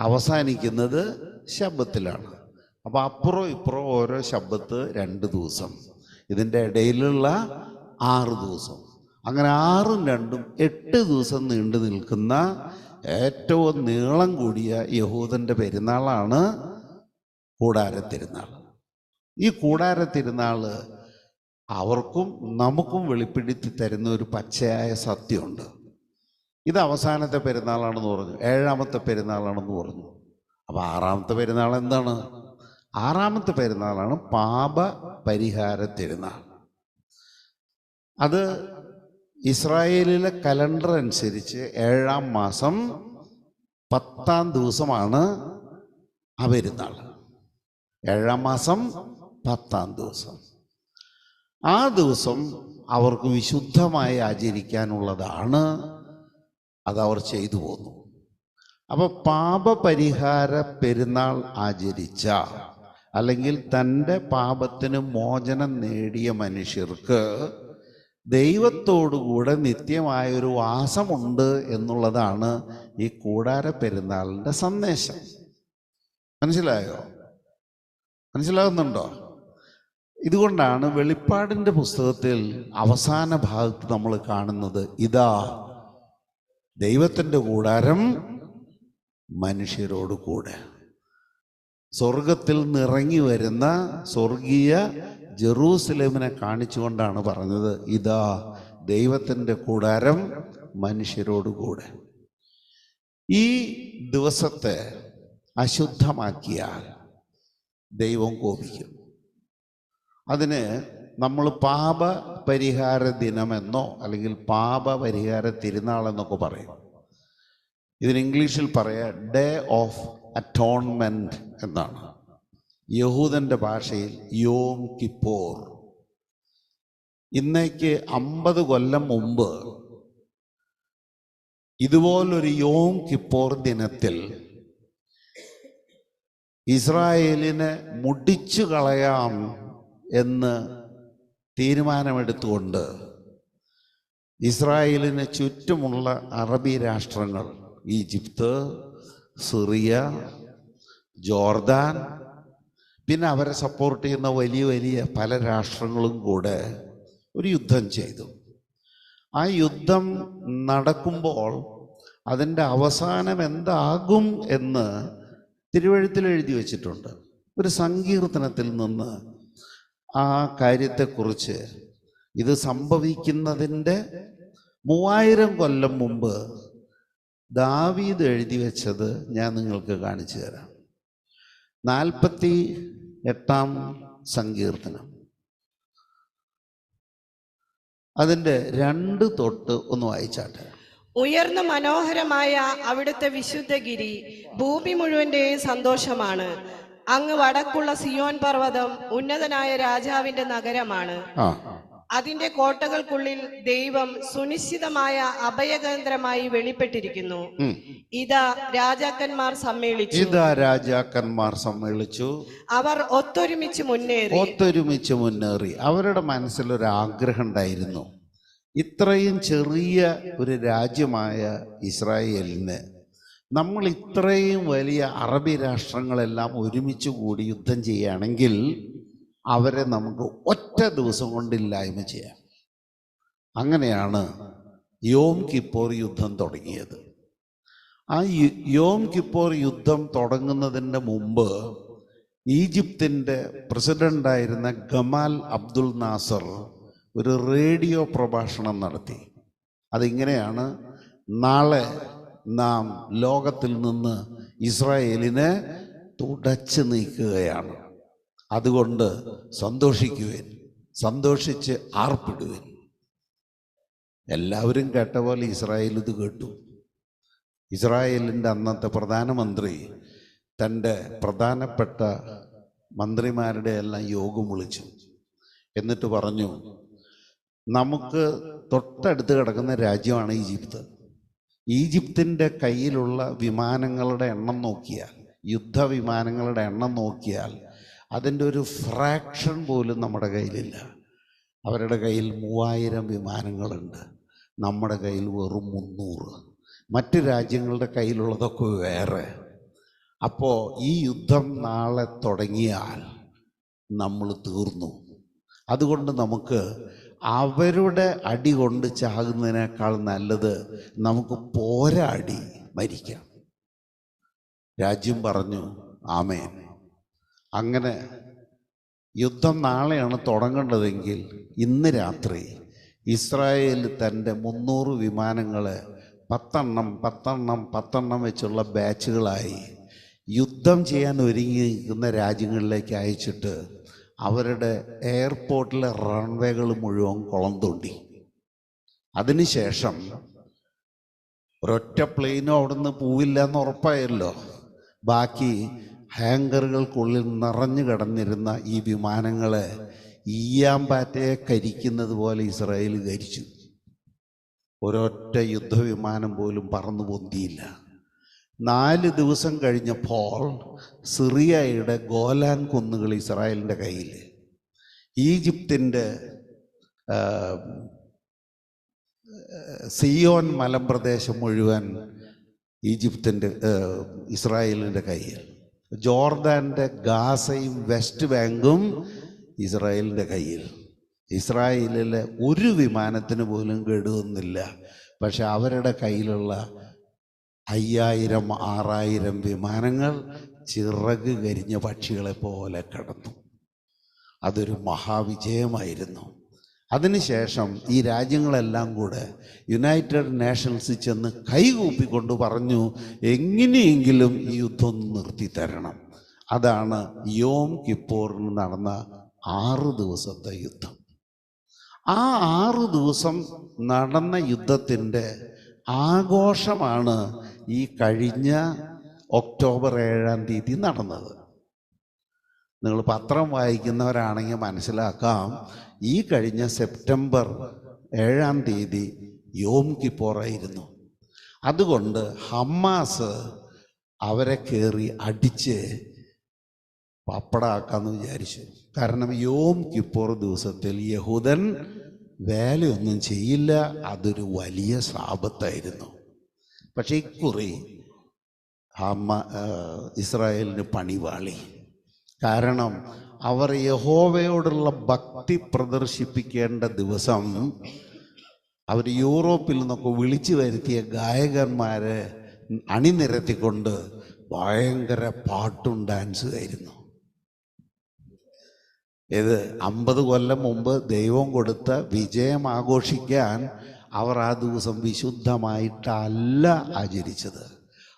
അവസാനിക്കുന്നത് ശബ്ബത്തിലാണ്. അപ്പോൾ അപ്പുറം ഇപ്പുറം ഓരോ ശബ്ബത്ത് 2 ദിവസം, ഇതിൻ്റെ ഇടയിലുള്ള 6 ദിവസം. അങ്ങനെ 6ഉം 2ഉം 8 ദിവസം നീണ്ടു നിൽക്കുന്ന ഏറ്റവും നീളം കൂടിയ യഹൂദൻ്റെ പെരുന്നാളാണ് കൂടാരത്തിരുന്നാൾ. ഈ കൂടാരത്തിരുന്നാൾ അവർക്കും നമുക്കും വെളിപ്പെടുത്തി തരുന്ന ഒരു പച്ചയായ സത്യമുണ്ട്. ഇത് അവസാനത്തെ പെരുന്നാളാണെന്ന് പറഞ്ഞു, 7ാമത്തെ പെരുന്നാളാണെന്ന് പറഞ്ഞു. അപ്പോൾ 6ാമത്തെ പെരുന്നാൾ എന്താണ്? 6ാമത്തെ പെരുന്നാളാണ് പാപ പരിഹാര തിരുനാൾ. അത് ഇസ്രായേലിലെ കലണ്ടർ അനുസരിച്ച് 7ാം മാസം 10ാം ദിവസമാണ് ആ പെരുന്നാൾ. 7ാം മാസം 10ാം ദിവസം. ആ ദിവസം അവർക്ക് വിശുദ്ധമായി ആചരിക്കാനുള്ളതാണ്. അതവർ ചെയ്തു പോന്നു. അപ്പോൾ പാപപരിഹാര പെരുന്നാൾ ആചരിച്ച, അല്ലെങ്കിൽ തൻ്റെ പാപത്തിന് മോചനം നേടിയ മനുഷ്യർക്ക് ദൈവത്തോടുകൂടെ നിത്യമായൊരു വാസമുണ്ട് എന്നുള്ളതാണ് ഈ കൂടാര പെരുന്നാളിൻ്റെ സന്ദേശം. മനസ്സിലായോ? മനസ്സിലാകുന്നുണ്ടോ? ഇതുകൊണ്ടാണ് വെളിപ്പാടിൻ്റെ പുസ്തകത്തിൽ അവസാന ഭാഗത്ത് നമ്മൾ കാണുന്നത്, ഇതാ ദൈവത്തിൻ്റെ കൂടാരം മനുഷ്യരോട് കൂടെ. സ്വർഗത്തിൽ നിറങ്ങി വരുന്ന സ്വർഗീയ ജെറൂസലേമിനെ കാണിച്ചുകൊണ്ടാണ് പറഞ്ഞത്, ഇതാ ദൈവത്തിൻ്റെ കൂടാരം മനുഷ്യരോട് കൂടെ. ഈ ദിവസത്തെ അശുദ്ധമാക്കിയാൽ ദൈവം കോപിക്കും. അതിന് നമ്മൾ പാപ പരിഹാര ദിനമെന്നോ അല്ലെങ്കിൽ പാപ പരിഹാര തിരുനാളെന്നൊക്കെ പറയും. ഇതിന് ഇംഗ്ലീഷിൽ പറയാ ഡേ ഓഫ് അറ്റോൺമെന്റ് എന്നാണ്. യഹൂദന്റെ ഭാഷയിൽ യോം കിപ്പോർ. ഇന്നേക്ക് 50 കൊല്ലം മുമ്പ് ഇതുപോലൊരു യോം കിപ്പോർ ദിനത്തിൽ ഇസ്രായേലിനെ മുടിച്ചു കളയാം എന്ന് തീരുമാനമെടുത്തുകൊണ്ട് ഇസ്രായേലിന് ചുറ്റുമുള്ള അറബി രാഷ്ട്രങ്ങൾ, ഈജിപ്ത്, സിറിയ, ജോർദാൻ, പിന്നെ അവരെ സപ്പോർട്ട് ചെയ്യുന്ന വലിയ വലിയ പല രാഷ്ട്രങ്ങളും കൂടെ ഒരു യുദ്ധം ചെയ്തു. ആ യുദ്ധം നടക്കുമ്പോൾ അതിൻ്റെ അവസാനം എന്താകും എന്ന് തിരുവെഴുത്തിൽ എഴുതി വച്ചിട്ടുണ്ട്. ഒരു സങ്കീർത്തനത്തിൽ നിന്ന് ആ കാര്യത്തെക്കുറിച്ച്, ഇത് സംഭവിക്കുന്നതിൻ്റെ 3000 കൊല്ലം മുമ്പ് ദാവീദ് എഴുതി വെച്ചത് ഞാൻ നിങ്ങൾക്ക് കാണിച്ചു തരാം. 48ാം സങ്കീർത്തനം, അതിൻ്റെ 2 തൊട്ട് ഒന്ന് വായിച്ചാട്ടെ. ഉയർന്ന മനോഹരമായ അവിടുത്തെ വിശുദ്ധഗിരി ഭൂമി മുഴുവന്റെയും സന്തോഷമാണ്. അങ്ങ് വടക്കുള്ള സിയോൻ പർവ്വതം ഉന്നതനായ രാജാവിന്റെ നഗരമാണ്. അതിന്റെ കോട്ടകൾക്കുള്ളിൽ ദൈവം സുനിശ്ചിതമായ അഭയകേന്ദ്രമായി വെളിപ്പെട്ടിരിക്കുന്നു. ഇതാ രാജാക്കന്മാർ സമ്മേളിച്ചു. അവർ ഒത്തൊരുമിച്ച് മുന്നേറി. അവരുടെ മനസ്സിലൊരു ആഗ്രഹം ഉണ്ടായിരുന്നു. ഇത്രയും ചെറിയ ഒരു രാജ്യമായ ഇസ്രായേലിന് നമ്മൾ ഇത്രയും വലിയ അറബി രാഷ്ട്രങ്ങളെല്ലാം ഒരുമിച്ച് കൂടി യുദ്ധം ചെയ്യുകയാണെങ്കിൽ അവരെ നമുക്ക് ഒറ്റ ദിവസം കൊണ്ട് ഇല്ലായ്മ ചെയ്യാം. അങ്ങനെയാണ് യോം കിപ്പോർ യുദ്ധം തുടങ്ങിയത്. ആ യോം കിപ്പോർ യുദ്ധം തുടങ്ങുന്നതിൻ്റെ മുമ്പ് ഈജിപ്തിൻ്റെ പ്രസിഡൻ്റായിരുന്ന ഗമാൽ അബ്ദുൽ നാസർ ഒരു റേഡിയോ പ്രഭാഷണം നടത്തി. അതിങ്ങനെയാണ്: നാളെ നാം ലോകത്തിൽ നിന്ന് ഇസ്രായേലിനെ തുടച്ചു നീക്കുകയാണ്. അതുകൊണ്ട് സന്തോഷിക്കുവേൻ, സന്തോഷിച്ച് ആർപ്പിടുവേൻ. എല്ലാവരും കേട്ട പോലെ ഇസ്രായേൽ ഇത് കേട്ടു. ഇസ്രായേലിൻ്റെ അന്നത്തെ പ്രധാനമന്ത്രി തൻ്റെ പ്രധാനപ്പെട്ട മന്ത്രിമാരുടെ എല്ലാം യോഗം വിളിച്ചു. എന്നിട്ട് പറഞ്ഞു, നമുക്ക് തൊട്ടടുത്ത് കിടക്കുന്ന രാജ്യമാണ് ഈജിപ്ത്. ഈജിപ്തിൻ്റെ കയ്യിലുള്ള വിമാനങ്ങളുടെ എണ്ണം നോക്കിയാൽ, യുദ്ധവിമാനങ്ങളുടെ എണ്ണം നോക്കിയാൽ അതിൻ്റെ ഒരു ഫ്രാക്ഷൻ പോലും നമ്മുടെ കയ്യിലില്ല. അവരുടെ കയ്യിൽ 3000 വിമാനങ്ങളുണ്ട്, നമ്മുടെ കയ്യിൽ വെറും 300. മറ്റ് രാജ്യങ്ങളുടെ കയ്യിലുള്ളതൊക്കെ വേറെ. അപ്പോൾ ഈ യുദ്ധം നാളെ തുടങ്ങിയാൽ നമ്മൾ തീർന്നു. അതുകൊണ്ട് നമുക്ക് അവരുടെ അടി കൊണ്ട് ചാകുന്നതിനേക്കാൾ നല്ലത് നമുക്ക് പോരാടി മരിക്കാം. രാജ്യം പറഞ്ഞു ആമേൻ. അങ്ങനെ യുദ്ധം നാളെയാണ് തുടങ്ങേണ്ടതെങ്കിൽ ഇന്ന് രാത്രി ഇസ്രായേൽ തൻ്റെ 300 വിമാനങ്ങളെ 10 വെച്ചുള്ള ബാച്ചുകളായി യുദ്ധം ചെയ്യാൻ ഒരുങ്ങി നിൽക്കുന്ന രാജ്യങ്ങളിലേക്ക് അയച്ചിട്ട് അവരുടെ എയർപോർട്ടിലെ റൺവേകൾ മുഴുവൻ കുളം തോണ്ടി. അതിനുശേഷം ഒരൊറ്റ പ്ലെയിനും അവിടുന്ന് പോവില്ല എന്ന് ഉറപ്പായല്ലോ. ബാക്കി ഹാങ്കറുകൾക്കുള്ളിൽ നിറഞ്ഞു കിടന്നിരുന്ന ഈ വിമാനങ്ങളെ ഈയാമ്പാറ്റയെ കരിക്കുന്നത് പോലെ ഇസ്രായേൽ കരിച്ചു. ഒരൊറ്റ യുദ്ധവിമാനം പോലും പറന്നു പൊന്തിയില്ല. 4 ദിവസം കഴിഞ്ഞപ്പോൾ സിറിയയുടെ ഗോലാൻ കുന്നുകൾ ഇസ്രായേലിൻ്റെ കയ്യിൽ, ഈജിപ്തിൻ്റെ സിയോൻ മലമ്പ്രദേശം മുഴുവൻ ഇസ്രായേലിൻ്റെ കയ്യിൽ, ജോർദാൻ്റെ ഗാസയും വെസ്റ്റ് ബാങ്കും ഇസ്രായേലിൻ്റെ കയ്യിൽ. ഇസ്രായേലിലെ ഒരു വിമാനത്തിന് പോലും കേടുവന്നില്ല. പക്ഷെ അവരുടെ കയ്യിലുള്ള 5000-6000 വിമാനങ്ങൾ ചിറക് കരിഞ്ഞ പക്ഷികളെ പോലെ കിടന്നു. അതൊരു മഹാവിജയമായിരുന്നു. അതിനുശേഷം ഈ രാജ്യങ്ങളെല്ലാം കൂടെ യുണൈറ്റഡ് നേഷൻസിൽ ചെന്ന് കൈകൂപ്പിക്കൊണ്ട് പറഞ്ഞു, എങ്ങനെയെങ്കിലും ഈ യുദ്ധം നിർത്തിത്തരണം. അതാണ് യോം കിപ്പോറിൽ നടന്ന 6 ദിവസത്തെ യുദ്ധം. ആ 6 ദിവസം നടന്ന യുദ്ധത്തിൻ്റെ ആഘോഷമാണ് ഈ കഴിഞ്ഞ ഒക്ടോബർ 7-ാം തീയതി നടന്നത്. നിങ്ങൾ പത്രം വായിക്കുന്നവരാണെങ്കിൽ മനസ്സിലാക്കാം, ഈ കഴിഞ്ഞ സെപ്റ്റംബർ 7-ാം തീയതി യോം കിപ്പോറായിരുന്നു. അതുകൊണ്ട് ഹമാസ് അവരെ കയറി അടിച്ച് പപ്പടാക്കാമെന്ന് വിചാരിച്ചു. കാരണം യോം കിപ്പോർ ദിവസത്തിൽ യഹൂദൻ വേലയൊന്നും ചെയ്യില്ല, അതൊരു വലിയ ശാപത്തായിരുന്നു. പക്ഷേ ഇക്കുറി ഇസ്രായേലിന് പണിവാളി. കാരണം അവർ യഹോവയോടുള്ള ഭക്തി പ്രദർശിപ്പിക്കേണ്ട ദിവസം അവർ യൂറോപ്പിൽ നിന്നൊക്കെ വിളിച്ചു വരുത്തിയ ഗായകന്മാരെ അണിനിരത്തിക്കൊണ്ട് ഭയങ്കര പാട്ടും ഡാൻസും ആയിരുന്നു. ഇത് 50 കൊല്ലം മുമ്പ് ദൈവം കൊടുത്ത വിജയം ആഘോഷിക്കാൻ അവർ ആ ദിവസം വിശുദ്ധമായിട്ടല്ല ആചരിച്ചത്.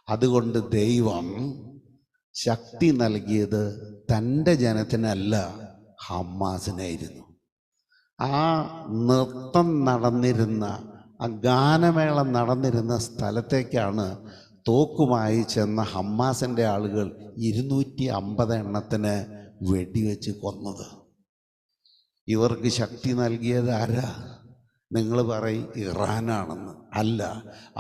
അതുകൊണ്ട് ദൈവം ശക്തി നൽകിയത് തൻ്റെ ജനത്തിനല്ല, ഹമാസിനായിരുന്നു. ആ നൃത്തം നടന്നിരുന്ന, ആ ഗാനമേളം നടന്നിരുന്ന സ്ഥലത്തേക്കാണ് തോക്കുമായി ചെന്ന ഹമാസിൻ്റെ ആളുകൾ 250 എണ്ണത്തിന് വെടിവെച്ച് കൊന്നത്. ഇവർക്ക് ശക്തി നൽകിയത് ആരാ? നിങ്ങൾ പറയും ഇറാനാണെന്ന്. അല്ല,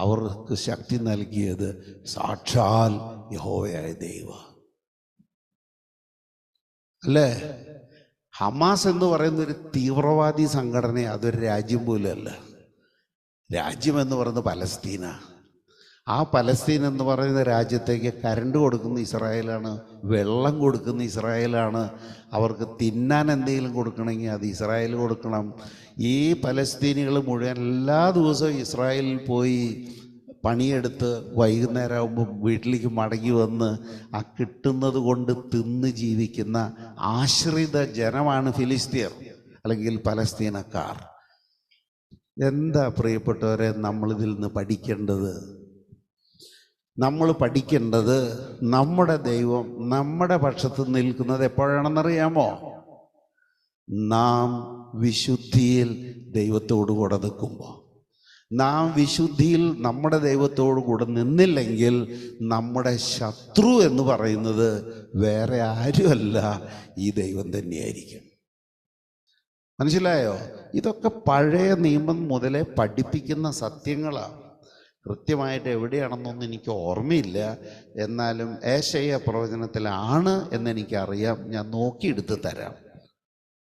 അവർക്ക് ശക്തി നൽകിയത് സാക്ഷാൽ യഹോവയായ ദൈവം അല്ലേ? ഹമാസ് എന്ന് പറയുന്ന ഒരു തീവ്രവാദി സംഘടന, അതൊരു രാജ്യം പോലും അല്ല. രാജ്യം എന്ന് പറയുന്നത് പലസ്തീന. ആ പലസ്തീൻ എന്ന് പറയുന്ന രാജ്യത്തേക്ക് കരണ്ട് കൊടുക്കുന്ന ഇസ്രായേലാണ്, വെള്ളം കൊടുക്കുന്ന ഇസ്രായേലാണ്. അവർക്ക് തിന്നാൻ എന്തെങ്കിലും കൊടുക്കണമെങ്കിൽ അത് ഇസ്രായേൽ കൊടുക്കണം. ഈ പലസ്തീനികൾ മുഴുവൻ എല്ലാ ദിവസവും ഇസ്രായേലിൽ പോയി പണിയെടുത്ത് വൈകുന്നേരം ആകുമ്പോൾ വീട്ടിലേക്ക് മടങ്ങി വന്ന് ആ കിട്ടുന്നത് കൊണ്ട് തിന്ന് ജീവിക്കുന്ന ആശ്രിത ജനമാണ് ഫിലിസ്തീർ അല്ലെങ്കിൽ പലസ്തീനക്കാർ. എന്താ പ്രിയപ്പെട്ടവരെ നമ്മളിതിൽ നിന്ന് പഠിക്കേണ്ടത്? നമ്മൾ പഠിക്കേണ്ടത് നമ്മുടെ ദൈവം നമ്മുടെ പക്ഷത്ത് നിൽക്കുന്നത് എപ്പോഴാണെന്നറിയാമോ? നാം വിശുദ്ധിയിൽ ദൈവത്തോടു കൂടെ നിൽക്കുമ്പോൾ. നാം വിശുദ്ധിയിൽ നമ്മുടെ ദൈവത്തോടു കൂടെ നിന്നില്ലെങ്കിൽ നമ്മുടെ ശത്രു എന്ന് പറയുന്നത് വേറെ ആരുമല്ല, ഈ ദൈവം തന്നെയായിരിക്കും. മനസ്സിലായോ? ഇതൊക്കെ പഴയ നിയമം മുതലേ പഠിപ്പിക്കുന്ന സത്യങ്ങളാണ്. കൃത്യമായിട്ട് എവിടെയാണെന്നൊന്നും എനിക്ക് ഓർമ്മയില്ല, എന്നാലും ഏശയ്യാ പ്രവചനത്തിലാണ് എന്നെനിക്കറിയാം. ഞാൻ നോക്കിയെടുത്ത് തരാം.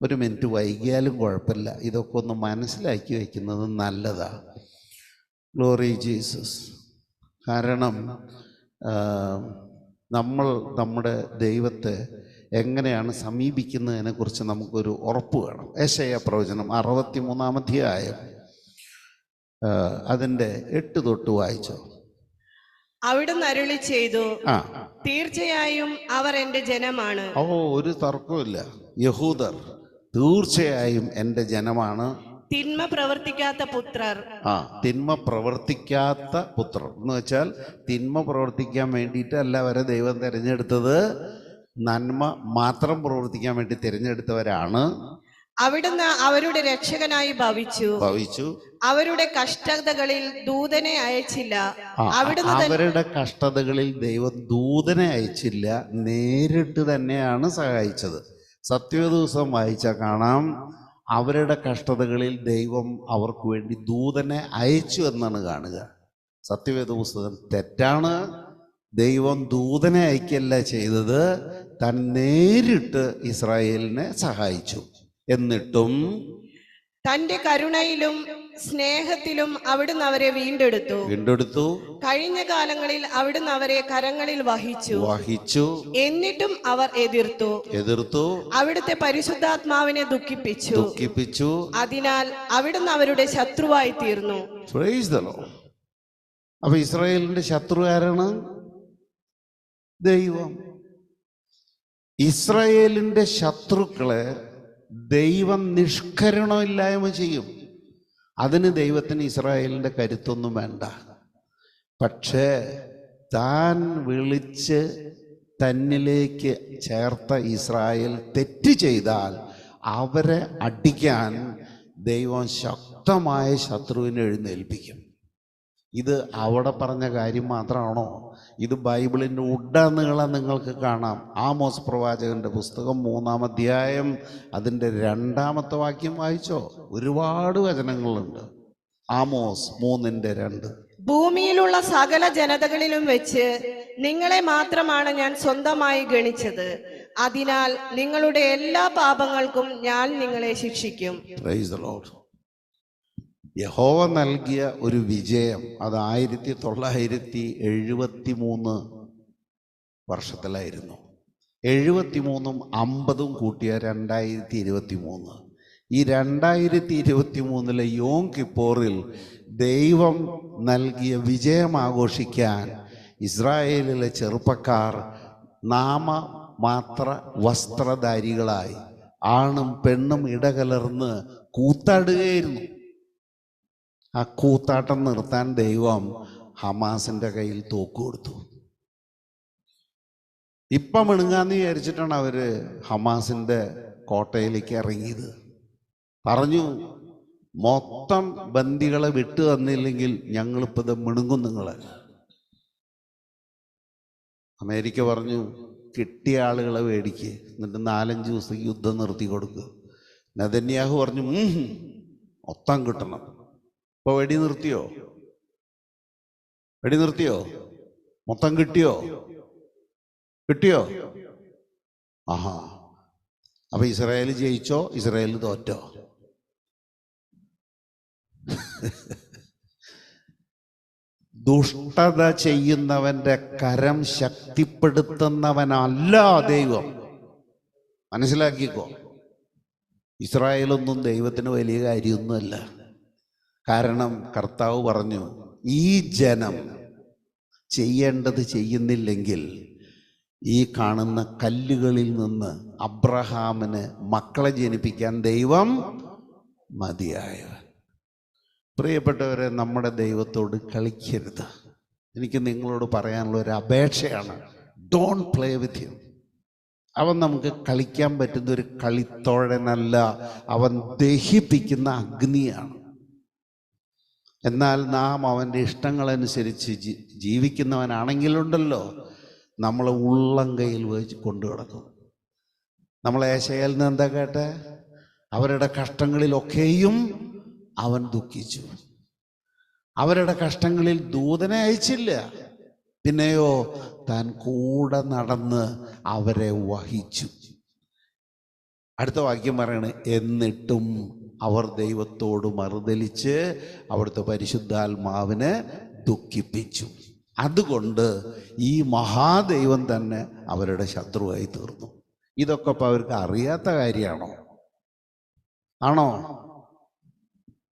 ഒരു മിനിറ്റ് വൈകിയാലും കുഴപ്പമില്ല. ഇതൊക്കെ ഒന്ന് മനസ്സിലാക്കി വയ്ക്കുന്നത് നല്ലതാണ്. Glory Jesus. കാരണം നമ്മൾ നമ്മുടെ ദൈവത്തെ എങ്ങനെയാണ് സമീപിക്കുന്നതിനെക്കുറിച്ച് നമുക്കൊരു ഉറപ്പ് വേണം. ഏശയ്യാ പ്രവചനം 63-ാം അധ്യായം അതിൻ്റെ 8 തൊട്ട് വായിച്ചോ. അവിടുന്ന് അരുളി ചെയ്തു, തീർച്ചയായും അവർ എൻ്റെ ജനമാണ്. ഒരു തർക്കമില്ല. യഹൂദർ തീർച്ചയായും എൻ്റെ ജനമാണ്. തിന്മ പ്രവർത്തിക്കാത്ത പുത്രർ. തിന്മ പ്രവർത്തിക്കാത്ത പുത്രർ എന്ന് വെച്ചാൽ തിന്മ പ്രവർത്തിക്കാൻ വേണ്ടിയിട്ടല്ല അവരെ ദൈവം തിരഞ്ഞെടുത്തത്, നന്മ മാത്രം പ്രവർത്തിക്കാൻ വേണ്ടി തിരഞ്ഞെടുത്തവരാണ്. അവിടുന്ന് അവരുടെ രക്ഷകനായി ഭവിച്ചു. അവരുടെ കഷ്ടതകളിൽ ദൂതനെ അയച്ചില്ല. അവരുടെ കഷ്ടതകളിൽ ദൈവം ദൂതനെ അയച്ചില്ല, നേരിട്ട് തന്നെയാണ് സഹായിച്ചത്. സത്യവേദപുസ്തകം വായിച്ചാൽ കാണാം, അവരുടെ കഷ്ടതകളിൽ ദൈവം അവർക്ക് വേണ്ടി ദൂതനെ അയച്ചു എന്നാണ് കാണുക. സത്യവേദപുസ്തകം തെറ്റാണ്. ദൈവം ദൂതനെ അയക്കല്ല ചെയ്തത്, താൻ നേരിട്ട് ഇസ്രായേലിനെ സഹായിച്ചു. എന്നിട്ടും തന്റെ കരുണയിലും സ്നേഹത്തിലും അവിടുന്ന് അവരെ വീണ്ടെടുത്തു. കഴിഞ്ഞ കാലങ്ങളിൽ അവിടുന്ന് അവരെ കരങ്ങളിൽ വഹിച്ചു. എന്നിട്ടും അവർ എതിർത്തു. അവിടുത്തെ പരിശുദ്ധാത്മാവിനെ ദുഃഖിപ്പിച്ചു. അതിനാൽ അവിടുന്ന് അവരുടെ ശത്രുവായി തീർന്നു. അപ്പൊ ഇസ്രായേലിന്റെ ശത്രു ആരാണ്? ദൈവം. ഇസ്രായേലിന്റെ ശത്രുക്കളെ ദൈവം നിഷ്കരുണമില്ലായ്മ ചെയ്യും. അതിന് ദൈവത്തിന് ഇസ്രായേലിൻ്റെ കരുത്തൊന്നും വേണ്ട. പക്ഷേ താൻ വിളിച്ച് തന്നിലേക്ക് ചേർത്ത ഇസ്രായേൽ തെറ്റ് ചെയ്താൽ അവരെ അടിക്കാൻ ദൈവം ശക്തമായ ശത്രുവിനെ എഴുന്നേൽപ്പിക്കും. ഇത് അവിടെ പറഞ്ഞ കാര്യം മാത്രമാണോ? ഇത് ബൈബിളിൻ്റെ ഉടനീളം നിങ്ങൾക്ക് കാണാം. ആമോസ് പ്രവാചകന്റെ പുസ്തകം 3-ാം അധ്യായം അതിൻ്റെ 2-ാമത്തെ വാക്യം വായിച്ചോ. ഒരുപാട് വചനങ്ങളുണ്ട്. ആമോസ് 3:2. ഭൂമിയിലുള്ള സകല ജനതകളിലും വെച്ച് നിങ്ങളെ മാത്രമാണ് ഞാൻ സ്വന്തമായി ഗണിച്ചത്. അതിനാൽ നിങ്ങളുടെ എല്ലാ പാപങ്ങൾക്കും ഞാൻ നിങ്ങളെ ശിക്ഷിക്കും. Praise the Lord. യഹോവ നൽകിയ ഒരു വിജയം അത് 1973 വർഷത്തിലായിരുന്നു. 73-ഉം 50-ഉം കൂട്ടിയ 2023. ഈ 2023 യോം കിപ്പോറിൽ ദൈവം നൽകിയ വിജയം ആഘോഷിക്കാൻ ഇസ്രായേലിലെ ചെറുപ്പക്കാർ നാമമാത്ര വസ്ത്രധാരികളായി ആണും പെണ്ണും ഇടകലർന്ന് കൂത്താടുകയായിരുന്നു. ആ കൂത്താട്ടം നിർത്താൻ ദൈവം ഹമാസിന്റെ കയ്യിൽ തോക്ക് കൊടുത്തു. ഇപ്പം മിണുങ്ങാന്ന് വിചാരിച്ചിട്ടാണ് അവര് ഹമാസിന്റെ കോട്ടയിലേക്ക് ഇറങ്ങിയത്. പറഞ്ഞു, മൊത്തം ബന്ദികളെ വിട്ടു തന്നില്ലെങ്കിൽ ഞങ്ങളിപ്പോൾ ഇത് മിണുങ്ങും നിങ്ങളെ. അമേരിക്ക പറഞ്ഞു, കിട്ടിയ ആളുകളെ മേടിക്ക്, എന്നിട്ട് 4-5 ദിവസത്തേക്ക് യുദ്ധം നിർത്തി കൊടുക്കുക. നെതന്യാഹു പറഞ്ഞു മൊത്തം കിട്ടണം. ഇപ്പൊ വെടി നിർത്തിയോ? മൊത്തം കിട്ടിയോ? ആഹാ. അപ്പൊ ഇസ്രായേൽ ജയിച്ചോ? ഇസ്രായേൽ തോറ്റോ? ദുഷ്ടത ചെയ്യുന്നവന്റെ കരം ശക്തിപ്പെടുത്തുന്നവനല്ല ദൈവം. മനസ്സിലാക്കിക്കോ. ഇസ്രായേലൊന്നും ദൈവത്തിന് വലിയ കാര്യമൊന്നുമല്ല. കാരണം കർത്താവ് പറഞ്ഞു, ഈ ജനം ചെയ്യേണ്ടത് ചെയ്യുന്നില്ലെങ്കിൽ ഈ കാണുന്ന കല്ലുകളിൽ നിന്ന് അബ്രഹാമിന് മക്കളെ ജനിപ്പിക്കാൻ ദൈവം മതിയായവൻ. പ്രിയപ്പെട്ടവരെ, നമ്മുടെ ദൈവത്തോട് കളിക്കരുത്. എനിക്ക് നിങ്ങളോട് പറയാനുള്ള ഒരു അപേക്ഷയാണ്, ഡോണ്ട് പ്ലേ വിത്ത് ഹിം. അവൻ നമുക്ക് കളിക്കാൻ പറ്റുന്ന ഒരു കളിത്തോഴനല്ല, അവൻ ദഹിപ്പിക്കുന്ന അഗ്നിയാണ്. എന്നാൽ നാം അവൻ്റെ ഇഷ്ടങ്ങളനുസരിച്ച് ജീവിക്കുന്നവനാണെങ്കിലുണ്ടല്ലോ, നമ്മളെ ഉള്ളം കയ്യിൽ വെച്ച് കൊണ്ടു കിടക്കും. നമ്മളെ ഏശയ്യായിൽ നിന്ന് എന്താ കേട്ടെ? അവരുടെ കഷ്ടങ്ങളിലൊക്കെയും അവൻ ദുഃഖിച്ചു. അവരുടെ കഷ്ടങ്ങളിൽ ദൂതനെ അയച്ചില്ല, പിന്നെയോ താൻ കൂടെ നടന്ന് അവരെ വഹിച്ചു. അടുത്ത വാക്യം പറയണേ, എന്നിട്ടും അവർ ദൈവത്തോട് മറുതലിച്ച് അവിടുത്തെ പരിശുദ്ധാത്മാവിനെ ദുഃഖിപ്പിച്ചു. അതുകൊണ്ട് ഈ മഹാദൈവം തന്നെ അവരുടെ ശത്രുവായി തീർന്നു. ഇതൊക്കെ ഇപ്പം അവർക്ക് അറിയാത്ത കാര്യമാണോ? ആണോ?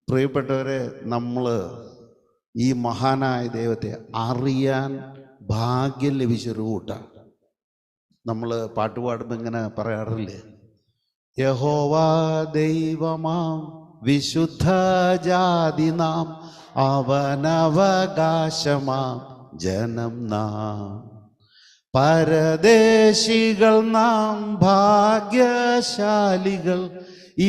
പ്രിയപ്പെട്ടവരെ, നമ്മൾ ഈ മഹാനായ ദൈവത്തെ അറിയാൻ ഭാഗ്യം ലഭിച്ചൊരു കൂട്ടാണ്. നമ്മൾ പാട്ട് പാടുമ്പോൾ ഇങ്ങനെ പറയാറില്ലേ, യഹോവ ദൈവമാം വിശുദ്ധ ജാതി നാം, അവനവകാശമാം ജനം നാം, പരദേശികൾ നാം ഭാഗ്യശാലികൾ,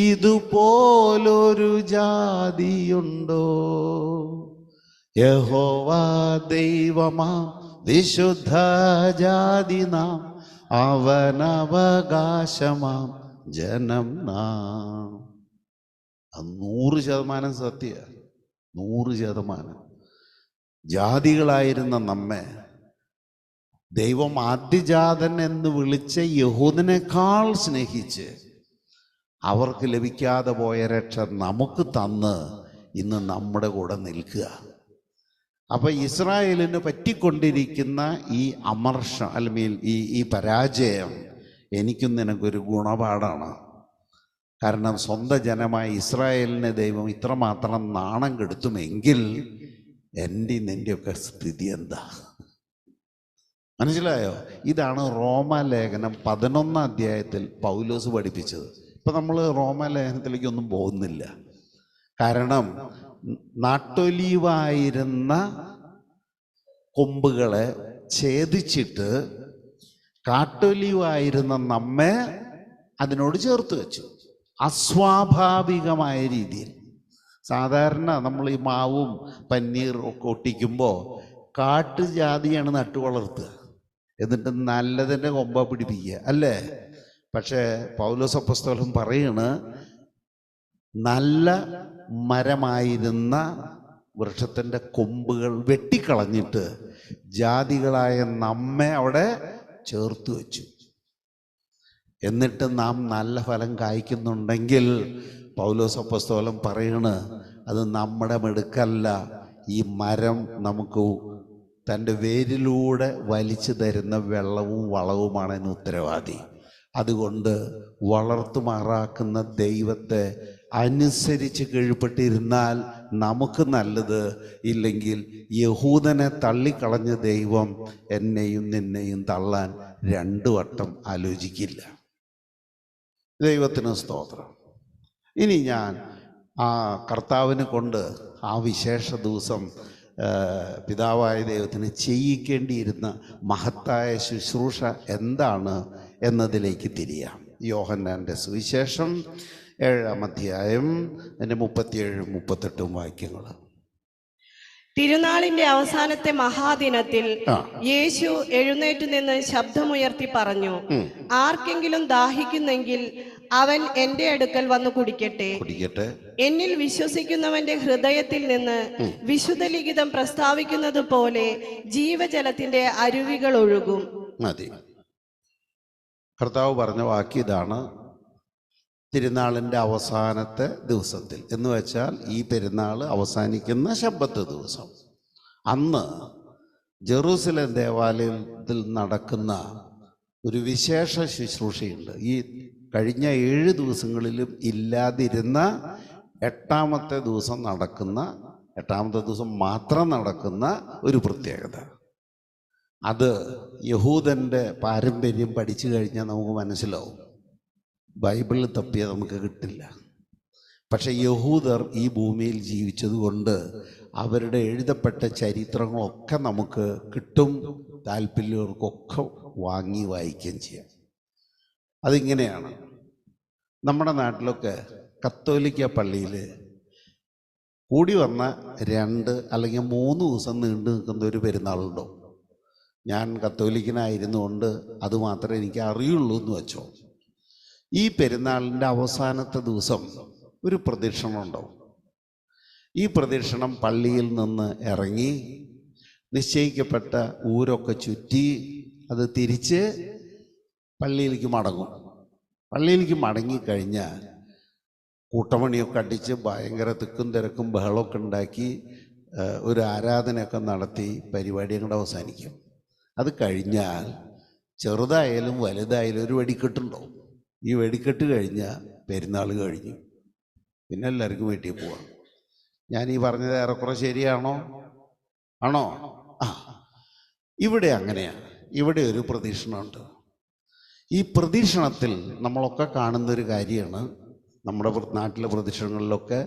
ഇതുപോലൊരു ജാതിയുണ്ടോ? യഹോവ ദൈവമാം വിശുദ്ധ ജാതി നാം, അവനവകാശമാം ജനം നാം. 100% സത്യ, 100%. ജാതികളായിരുന്ന നമ്മെ ദൈവം ആദ്യജാതൻ എന്ന് വിളിച്ച യഹൂദനേക്കാൾ സ്നേഹിച്ച് അവർക്ക് ലഭിക്കാതെ പോയ രക്ഷ നമുക്ക് തന്ന് ഇന്ന് നമ്മുടെ കൂടെ നിൽക്കുക. അപ്പം ഇസ്രായേലിന് പറ്റിക്കൊണ്ടിരിക്കുന്ന ഈ അമർഷം അല്ലെങ്കിൽ ഈ പരാജയം എനിക്കും നിനക്കൊരു ഗുണപാഠമാണ്. കാരണം സ്വന്തം ജനമായ ഇസ്രായേലിനെ ദൈവം ഇത്രമാത്രം നാണം കെടുത്തുമെങ്കിൽ നിൻ്റെയൊക്കെ സ്ഥിതി എന്താ? മനസ്സിലായോ? ഇതാണ് റോമാലേഖനം 11 അധ്യായത്തിൽ പൗലോസ് പഠിപ്പിച്ചത്. ഇപ്പം നമ്മൾ റോമാലേഖനത്തിലേക്കൊന്നും പോകുന്നില്ല. കാരണം നാട്ടൊലീവായിരുന്ന കൊമ്പുകളെ ഛേദിച്ചിട്ട് കാട്ടൊലീവായിരുന്ന നമ്മെ അതിനോട് ചേർത്ത് വെച്ചു. അസ്വാഭാവികമായ രീതിയിൽ. സാധാരണ നമ്മൾ ഈ മാവും പന്നീറും ഒക്കെ ഒട്ടിക്കുമ്പോൾ കാട്ടുജാതിയാണ് നട്ടു വളർത്തുക, എന്നിട്ട് നല്ലതിൻ്റെ കൊമ്പ പിടിപ്പിക്കുക, അല്ലേ? പക്ഷേ പൗലോസ് അപ്പോസ്തലൻ പറയാണ്, നല്ല മരമായിരുന്ന വൃക്ഷത്തിൻ്റെ കൊമ്പുകൾ വെട്ടിക്കളഞ്ഞിട്ട് ജാതികളായ നമ്മെ അവിടെ ചേർത്ത് വെച്ചു. എന്നിട്ട് നാം നല്ല ഫലം കായ്ക്കുന്നുണ്ടെങ്കിൽ പൗലോസ് അപ്പോസ്തലൻ പറയണ്, അത് നമ്മുടെ മിടുക്കല്ല, ഈ മരം നമുക്ക് തൻ്റെ വേരിലൂടെ വലിച്ചു തരുന്ന വെള്ളവും വളവുമാണ് അതിന് ഉത്തരവാദി. അതുകൊണ്ട് വളർത്തുമാറാക്കുന്ന ദൈവത്തെ അനുസരിച്ച് കീഴ്പ്പെട്ടിരുന്നാൽ നമുക്ക് നല്ലത്. ഇല്ലെങ്കിൽ യഹൂദനെ തള്ളിക്കളഞ്ഞ ദൈവം എന്നെയും നിന്നെയും തള്ളാൻ 2 വട്ടം ആലോചിക്കില്ല. ദൈവത്തിന് സ്തോത്രം. ഇനി ഞാൻ ആ കർത്താവിനെ കൊണ്ട് ആ വിശേഷ ദിവസം പിതാവായ ദൈവത്തിന് ചെയ്യിക്കേണ്ടിയിരുന്ന മഹത്തായ ശുശ്രൂഷ എന്താണ് എന്നതിലേക്ക് തിരിയാം. യോഹന്നാൻ്റെ സുവിശേഷം 7-ാം അധ്യായം 37-38 വാക്യങ്ങൾ. തിരുനാളിന്റെ അവസാനത്തെ മഹാദിനത്തിൽ യേശു എഴുന്നേറ്റ് നിന്ന് ശബ്ദമുയർത്തി പറഞ്ഞു, ആർക്കെങ്കിലും ദാഹിക്കുന്നെങ്കിൽ അവൻ എന്റെ അടുക്കൽ വന്നു കുടിക്കട്ടെ. കുടിക്കട്ടെ. എന്നിൽ വിശ്വസിക്കുന്നവന്റെ ഹൃദയത്തിൽ നിന്ന് വിശുദ്ധ ലിഖിതം പ്രസ്താവിക്കുന്നത് പോലെ ജീവജലത്തിന്റെ അരുവികൾ ഒഴുകും. മതി. കർത്താവ് പറഞ്ഞ വാക്ക് ഇതാണ്. തിരുനാളിൻ്റെ അവസാനത്തെ ദിവസത്തിൽ എന്ന് വെച്ചാൽ ഈ പെരുന്നാൾ അവസാനിക്കുന്ന ശബ്ബത്ത് ദിവസം, അന്ന് ജെറൂസലേം ദേവാലയത്തിൽ നടക്കുന്ന ഒരു വിശേഷ ശുശ്രൂഷയുണ്ട്. ഈ കഴിഞ്ഞ 7 ദിവസങ്ങളിലും ഇല്ലാതിരുന്ന 8ാമത്തെ ദിവസം നടക്കുന്ന, 8ാമത്തെ ദിവസം മാത്രം നടക്കുന്ന ഒരു പ്രത്യേകത. അത് യഹൂദൻ്റെ പാരമ്പര്യം പഠിച്ചു കഴിഞ്ഞാൽ നമുക്ക് മനസ്സിലാവും. ബൈബിളിൽ തപ്പിയാൽ നമുക്ക് കിട്ടില്ല. പക്ഷെ യഹൂദർ ഈ ഭൂമിയിൽ ജീവിച്ചതുകൊണ്ട് അവരുടെ എഴുതപ്പെട്ട ചരിത്രങ്ങളൊക്കെ നമുക്ക് കിട്ടും. താല്പര്യവർക്കൊക്കെ വാങ്ങി വായിക്കുകയും ചെയ്യാം. അതിങ്ങനെയാണ്. നമ്മുടെ നാട്ടിലൊക്കെ കത്തോലിക്ക പള്ളിയിൽ കൂടി വന്ന 2 അല്ലെങ്കിൽ 3 ദിവസം നീണ്ടു നിൽക്കുന്ന ഒരു പെരുന്നാളുണ്ടോ. ഞാൻ കത്തോലിക്കനായിരുന്നുകൊണ്ട് അതുമാത്രമേ എനിക്ക് അറിയുള്ളൂ എന്ന് വെച്ചോ. ഈ പെരുന്നാളിൻ്റെ അവസാനത്തെ ദിവസം ഒരു പ്രദക്ഷിണം ഉണ്ടാവും. ഈ പ്രദക്ഷിണം പള്ളിയിൽ നിന്ന് ഇറങ്ങി നിശ്ചയിക്കപ്പെട്ട ഊരൊക്കെ ചുറ്റി അത് തിരിച്ച് പള്ളിയിലേക്ക് മടങ്ങും. പള്ളിയിലേക്ക് മടങ്ങിക്കഴിഞ്ഞാൽ കൂട്ടമണിയൊക്കെ അടിച്ച് ഭയങ്കര തിക്കും തിരക്കും ബഹളമൊക്കെ ഉണ്ടാക്കി ഒരു ആരാധനയൊക്കെ നടത്തി പരിപാടി അങ്ങോട്ട് അവസാനിക്കും. അത് കഴിഞ്ഞാൽ ചെറുതായാലും വലുതായാലും ഒരു വെടിക്കെട്ടുണ്ടാവും. ഈ വെടിക്കെട്ട് കഴിഞ്ഞാൽ പെരുന്നാൾ കഴിഞ്ഞു. പിന്നെ എല്ലാവർക്കും വീട്ടിൽ പോവാം. ഞാൻ ഈ പറഞ്ഞത് ഏറെക്കുറെ ശരിയാണോ? ആണോ? ആ, ഇവിടെ അങ്ങനെയാണ്. ഇവിടെ ഒരു പ്രദക്ഷിണമുണ്ട്. ഈ പ്രദക്ഷിണത്തിൽ നമ്മളൊക്കെ കാണുന്നൊരു കാര്യമാണ്. നമ്മുടെ നാട്ടിലെ പ്രദക്ഷിണങ്ങളിലൊക്കെ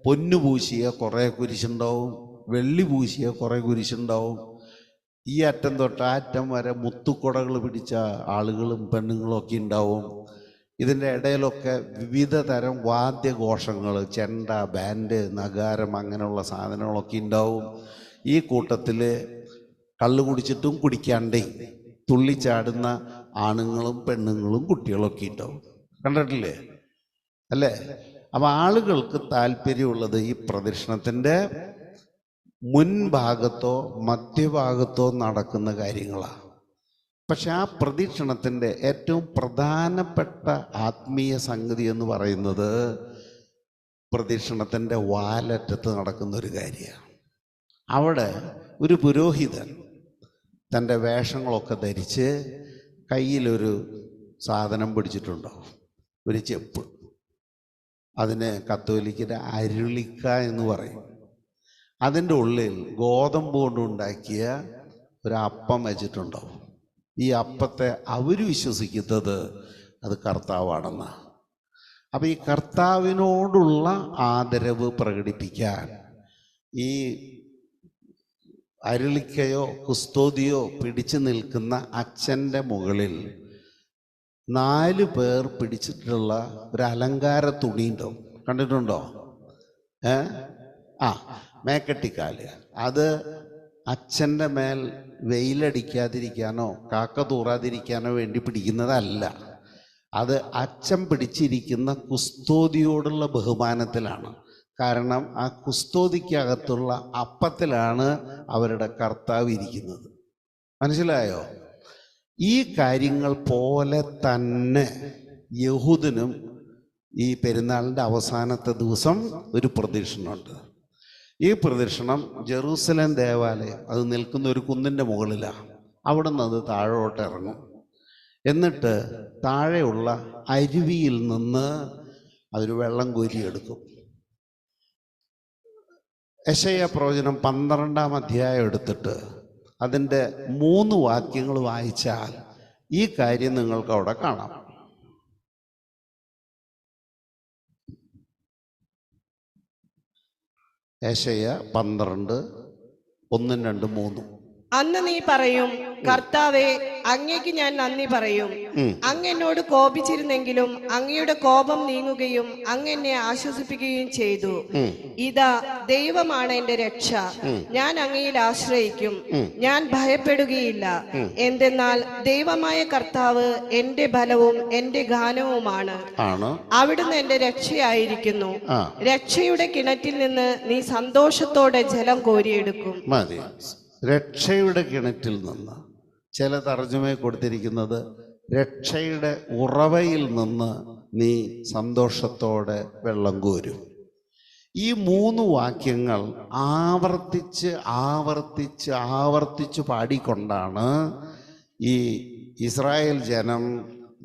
പൊന്നു പൂശിയ കുറേ കുരിശുണ്ടാവും, വെള്ളി പൂശിയ കുറേ കുരിശുണ്ടാവും. ഈ അറ്റം തൊട്ട് ആ അറ്റം വരെ മുത്തുക്കുടകൾ പിടിച്ച ആളുകളും പെണ്ണുങ്ങളും ഒക്കെ ഉണ്ടാവും. ഇതിൻ്റെ ഇടയിലൊക്കെ വിവിധ തരം വാദ്യഘോഷങ്ങൾ, ചെണ്ട, ബാൻഡ്, നഗാരം, അങ്ങനെയുള്ള സാധനങ്ങളൊക്കെ ഉണ്ടാവും. ഈ കൂട്ടത്തിൽ കള്ളു കുടിച്ചിട്ടും കുടിക്കാണ്ടേ തുള്ളിച്ചാടുന്ന ആണുങ്ങളും പെണ്ണുങ്ങളും കുട്ടികളൊക്കെ ഉണ്ടാവും. കണ്ടിട്ടില്ലേ? അല്ലേ? അപ്പം ആളുകൾക്ക് താല്പര്യമുള്ളത് ഈ പ്രദക്ഷിണത്തിൻ്റെ മുൻഭാഗത്തോ മധ്യഭാഗത്തോ നടക്കുന്ന കാര്യങ്ങളാണ്. പക്ഷെ ആ പ്രദക്ഷിണത്തിൻ്റെ ഏറ്റവും പ്രധാനപ്പെട്ട ആത്മീയ സംഗതി എന്ന് പറയുന്നത് പ്രദക്ഷിണത്തിൻ്റെ വാലറ്റത്ത് നടക്കുന്ന ഒരു കാര്യമാണ്. അവിടെ ഒരു പുരോഹിതൻ തൻ്റെ വേഷങ്ങളൊക്കെ ധരിച്ച് കയ്യിലൊരു സാധനം പിടിച്ചിട്ടുണ്ടാവും, ഒരു ചെപ്പ്. അതിന് കത്തോലിക്കൻ്റെ അരുളിക്ക എന്ന് പറയും. അതിൻ്റെ ഉള്ളിൽ ഗോതമ്പ് കൊണ്ടുണ്ടാക്കിയ ഒരു അപ്പം വെച്ചിട്ടുണ്ടാവും. ഈ അപ്പത്തെ അവർ വിശ്വസിക്കുന്നത് അത് കർത്താവാണെന്നാണ്. അപ്പം ഈ കർത്താവിനോടുള്ള ആദരവ് പ്രകടിപ്പിക്കാൻ ഈ അരുളിക്കയോ കുസ്തോതിയോ പിടിച്ചു നിൽക്കുന്ന അച്ഛൻ്റെ മുകളിൽ 4 പേർ പിടിച്ചിട്ടുള്ള ഒരു അലങ്കാര തുണിയുണ്ടോ, കണ്ടിട്ടുണ്ടോ? മേക്കട്ടിക്കാല്. അത് അച്ഛൻ്റെ മേൽ വെയിലടിക്കാതിരിക്കാനോ കാക്ക തൂറാതിരിക്കാനോ വേണ്ടി പിടിക്കുന്നതല്ല. അത് അച്ഛൻ പിടിച്ചിരിക്കുന്ന കുസ്തോതിയോടുള്ള ബഹുമാനത്തിലാണ്. കാരണം ആ കുസ്തോതിക്കകത്തുള്ള അപ്പത്തിലാണ് അവരുടെ കർത്താവ് ഇരിക്കുന്നത്. മനസ്സിലായോ? ഈ കാര്യങ്ങൾ പോലെ തന്നെ യഹൂദനും ഈ പെരുന്നാളിൻ്റെ അവസാനത്തെ ദിവസം ഒരു പ്രദക്ഷിണമുണ്ട്. ഈ പ്രദക്ഷിണം ജെറൂസലേം ദേവാലയം അത് നിൽക്കുന്ന ഒരു കുന്നിൻ്റെ മുകളിലാണ്. അവിടെ നിന്ന് അത് താഴോട്ട് ഇറങ്ങും. എന്നിട്ട് താഴെയുള്ള അരുവിയിൽ നിന്ന് അതൊരു വെള്ളം കോരിയെടുക്കും. യെശയ്യാ പ്രവചനം 12-ാം അധ്യായം എടുത്തിട്ട് അതിൻ്റെ 3 വാക്യങ്ങൾ വായിച്ചാൽ ഈ കാര്യം നിങ്ങൾക്ക് അവിടെ കാണാം. യെശയ്യാ 12, 1, 2, 3. അന്ന് നീ പറയും, കർത്താവേ, അങ്ങേക്ക് ഞാൻ നന്ദി പറയും. അങ്ങ് എന്നോട് കോപിച്ചിരുന്നെങ്കിലും അങ്ങയുടെ കോപം നീങ്ങുകയും അങ്ങ് എന്നെ ആശ്വസിപ്പിക്കുകയും ചെയ്തു. ഇതാ ദൈവമാണ് എന്റെ രക്ഷ. ഞാൻ അങ്ങയിൽ ആശ്രയിക്കും. ഞാൻ ഭയപ്പെടുകയില്ല. എന്തെന്നാൽ ദൈവമായ കർത്താവ് എന്റെ ബലവും എന്റെ ഗാനവുമാണ്. അവിടുന്ന് എന്റെ രക്ഷയായിരിക്കുന്നു. രക്ഷയുടെ കിണറ്റിൽ നിന്ന് നീ സന്തോഷത്തോടെ ജലം കോരിയെടുക്കും. രക്ഷയുടെ കിണറ്റിൽ നിന്ന്, ചില തർജ്ജമയെ കൊടുത്തിരിക്കുന്നത് രക്ഷയുടെ ഉറവയിൽ നിന്ന് നീ സന്തോഷത്തോടെ വെള്ളം കോരും. ഈ 3 വാക്യങ്ങൾ ആവർത്തിച്ച് ആവർത്തിച്ച് ആവർത്തിച്ച് പാടിക്കൊണ്ടാണ് ഈ ഇസ്രായേൽ ജനം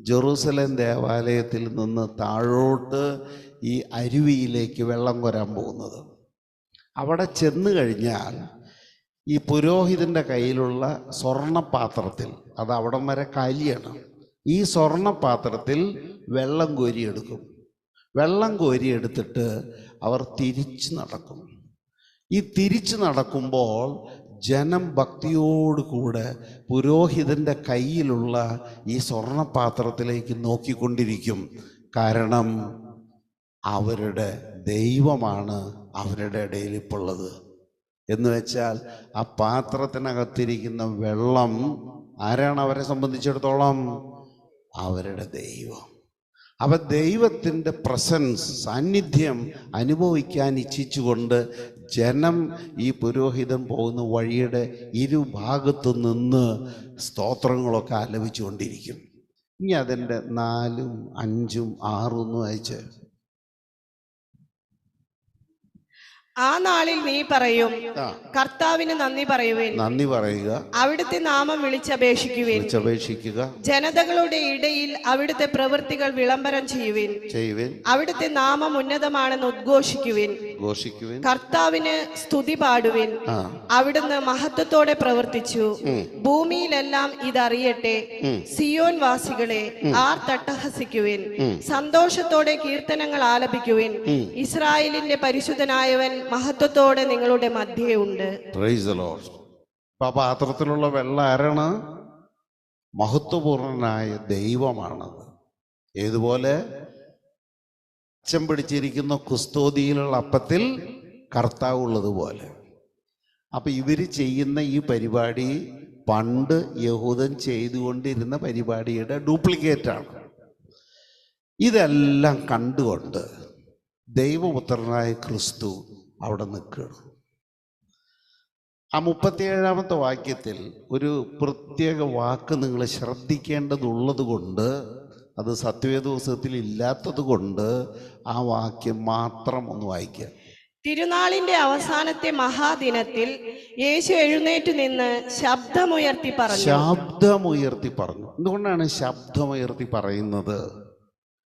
ജെറൂസലേം ദേവാലയത്തിൽ നിന്ന് താഴോട്ട് ഈ അരുവിയിലേക്ക് വെള്ളം കോരാൻ പോകുന്നത്. അവിടെ ചെന്ന് കഴിഞ്ഞാൽ ഈ പുരോഹിതൻ്റെ കയ്യിലുള്ള സ്വർണ്ണപാത്രത്തിൽ, അത് അവിടം വരെ കാലിയാണ്, ഈ സ്വർണ്ണപാത്രത്തിൽ വെള്ളം കോരിയെടുക്കും. വെള്ളം കോരിയെടുത്തിട്ട് അവർ തിരിച്ചു നടക്കും. ഈ തിരിച്ചു നടക്കുമ്പോൾ ജനം ഭക്തിയോടുകൂടെ പുരോഹിതൻ്റെ കയ്യിലുള്ള ഈ സ്വർണ്ണപാത്രത്തിലേക്ക് നോക്കിക്കൊണ്ടിരിക്കും. കാരണം അവരുടെ ദൈവമാണ് അവരുടെ ഇടയിൽ ഇപ്പോൾ ഉള്ളത്. എന്ന് വെച്ചാൽ ആ പാത്രത്തിനകത്തിരിക്കുന്ന വെള്ളം ആരാണ് അവരെ സംബന്ധിച്ചിടത്തോളം? അവരുടെ ദൈവം. അപ്പം ദൈവത്തിൻ്റെ പ്രസൻസ്, സാന്നിധ്യം അനുഭവിക്കാൻ ഇച്ഛിച്ചുകൊണ്ട് ജനം ഈ പുരോഹിതൻ പോകുന്ന വഴിയുടെ ഇരുഭാഗത്തു നിന്ന് സ്തോത്രങ്ങളൊക്കെ ആലപിച്ചുകൊണ്ടിരിക്കും. ഇനി അതിൻ്റെ 4, 5, 6 വായിച്ച്. ആ നാളിൽ നീ പറയും, കർത്താവിന് നന്ദി പറയുവിൻ. നന്ദി പറയുക. അവിടുത്തെ നാമം വിളിച്ചപേക്ഷിക്കുവിൻ. ജനതകളുടെ ഇടയിൽ അവിടുത്തെ പ്രവൃത്തികൾ വിളംബരം ചെയ്യുവിൻ. അവിടുത്തെ നാമം ഉന്നതമാണെന്ന് ഉദ്ഘോഷിക്കുവിൻ. കർത്താവിന് സ്തുതി പാടുവിൻ. അവിടുന്ന് മഹത്വത്തോടെ പ്രവർത്തിച്ചു. ഭൂമിയിലെല്ലാം ഇതറിയട്ടെ. സിയോൻ വാസികളെ ആർത്തട്ടഹസിക്കുവിൻ. സന്തോഷത്തോടെ കീർത്തനങ്ങൾ ആലപിക്കുവിൻ. ഇസ്രായേലിന്റെ പരിശുദ്ധനായവൻ മഹത്വത്തോടെ നിങ്ങളുടെ മധ്യേ ഉണ്ട്. Praise the Lord. ആ പാത്രത്തിലുള്ള വെള്ളം ആരാണ്? മഹത്വപൂർണനായ ദൈവമാണത്. ഏതുപോലെ അച്ഛൻ പിടിച്ചിരിക്കുന്ന കുസ്തോതിയിലുള്ള അപ്പത്തിൽ കർത്താവ് ഉള്ളതുപോലെ. അപ്പൊ ഇവര് ചെയ്യുന്ന ഈ പരിപാടി പണ്ട് യഹൂദൻ ചെയ്തുകൊണ്ടിരുന്ന പരിപാടിയുടെ ഡ്യൂപ്ലിക്കേറ്റാണ്. ഇതെല്ലാം കണ്ടുകൊണ്ട് ദൈവപുത്രനായ ക്രിസ്തു അവിടെ നിൽക്കുകയാണ്. ആ 37-ാമത്തെ വാക്യത്തിൽ ഒരു പ്രത്യേക വാക്ക് നിങ്ങൾ ശ്രദ്ധിക്കേണ്ടതുള്ളത് കൊണ്ട്, അത് സത്യവേദപുസ്തകത്തിൽ ഇല്ലാത്തത് കൊണ്ട് ആ വാക്യം മാത്രം ഒന്ന് വായിക്കാം. തിരുനാളിന്റെ അവസാനത്തെ മഹാദിനത്തിൽ യേശു എഴുന്നേറ്റ് നിന്ന് ശബ്ദമുയർത്തി പറഞ്ഞു. എന്തുകൊണ്ടാണ് ശബ്ദമുയർത്തി പറയുന്നത്?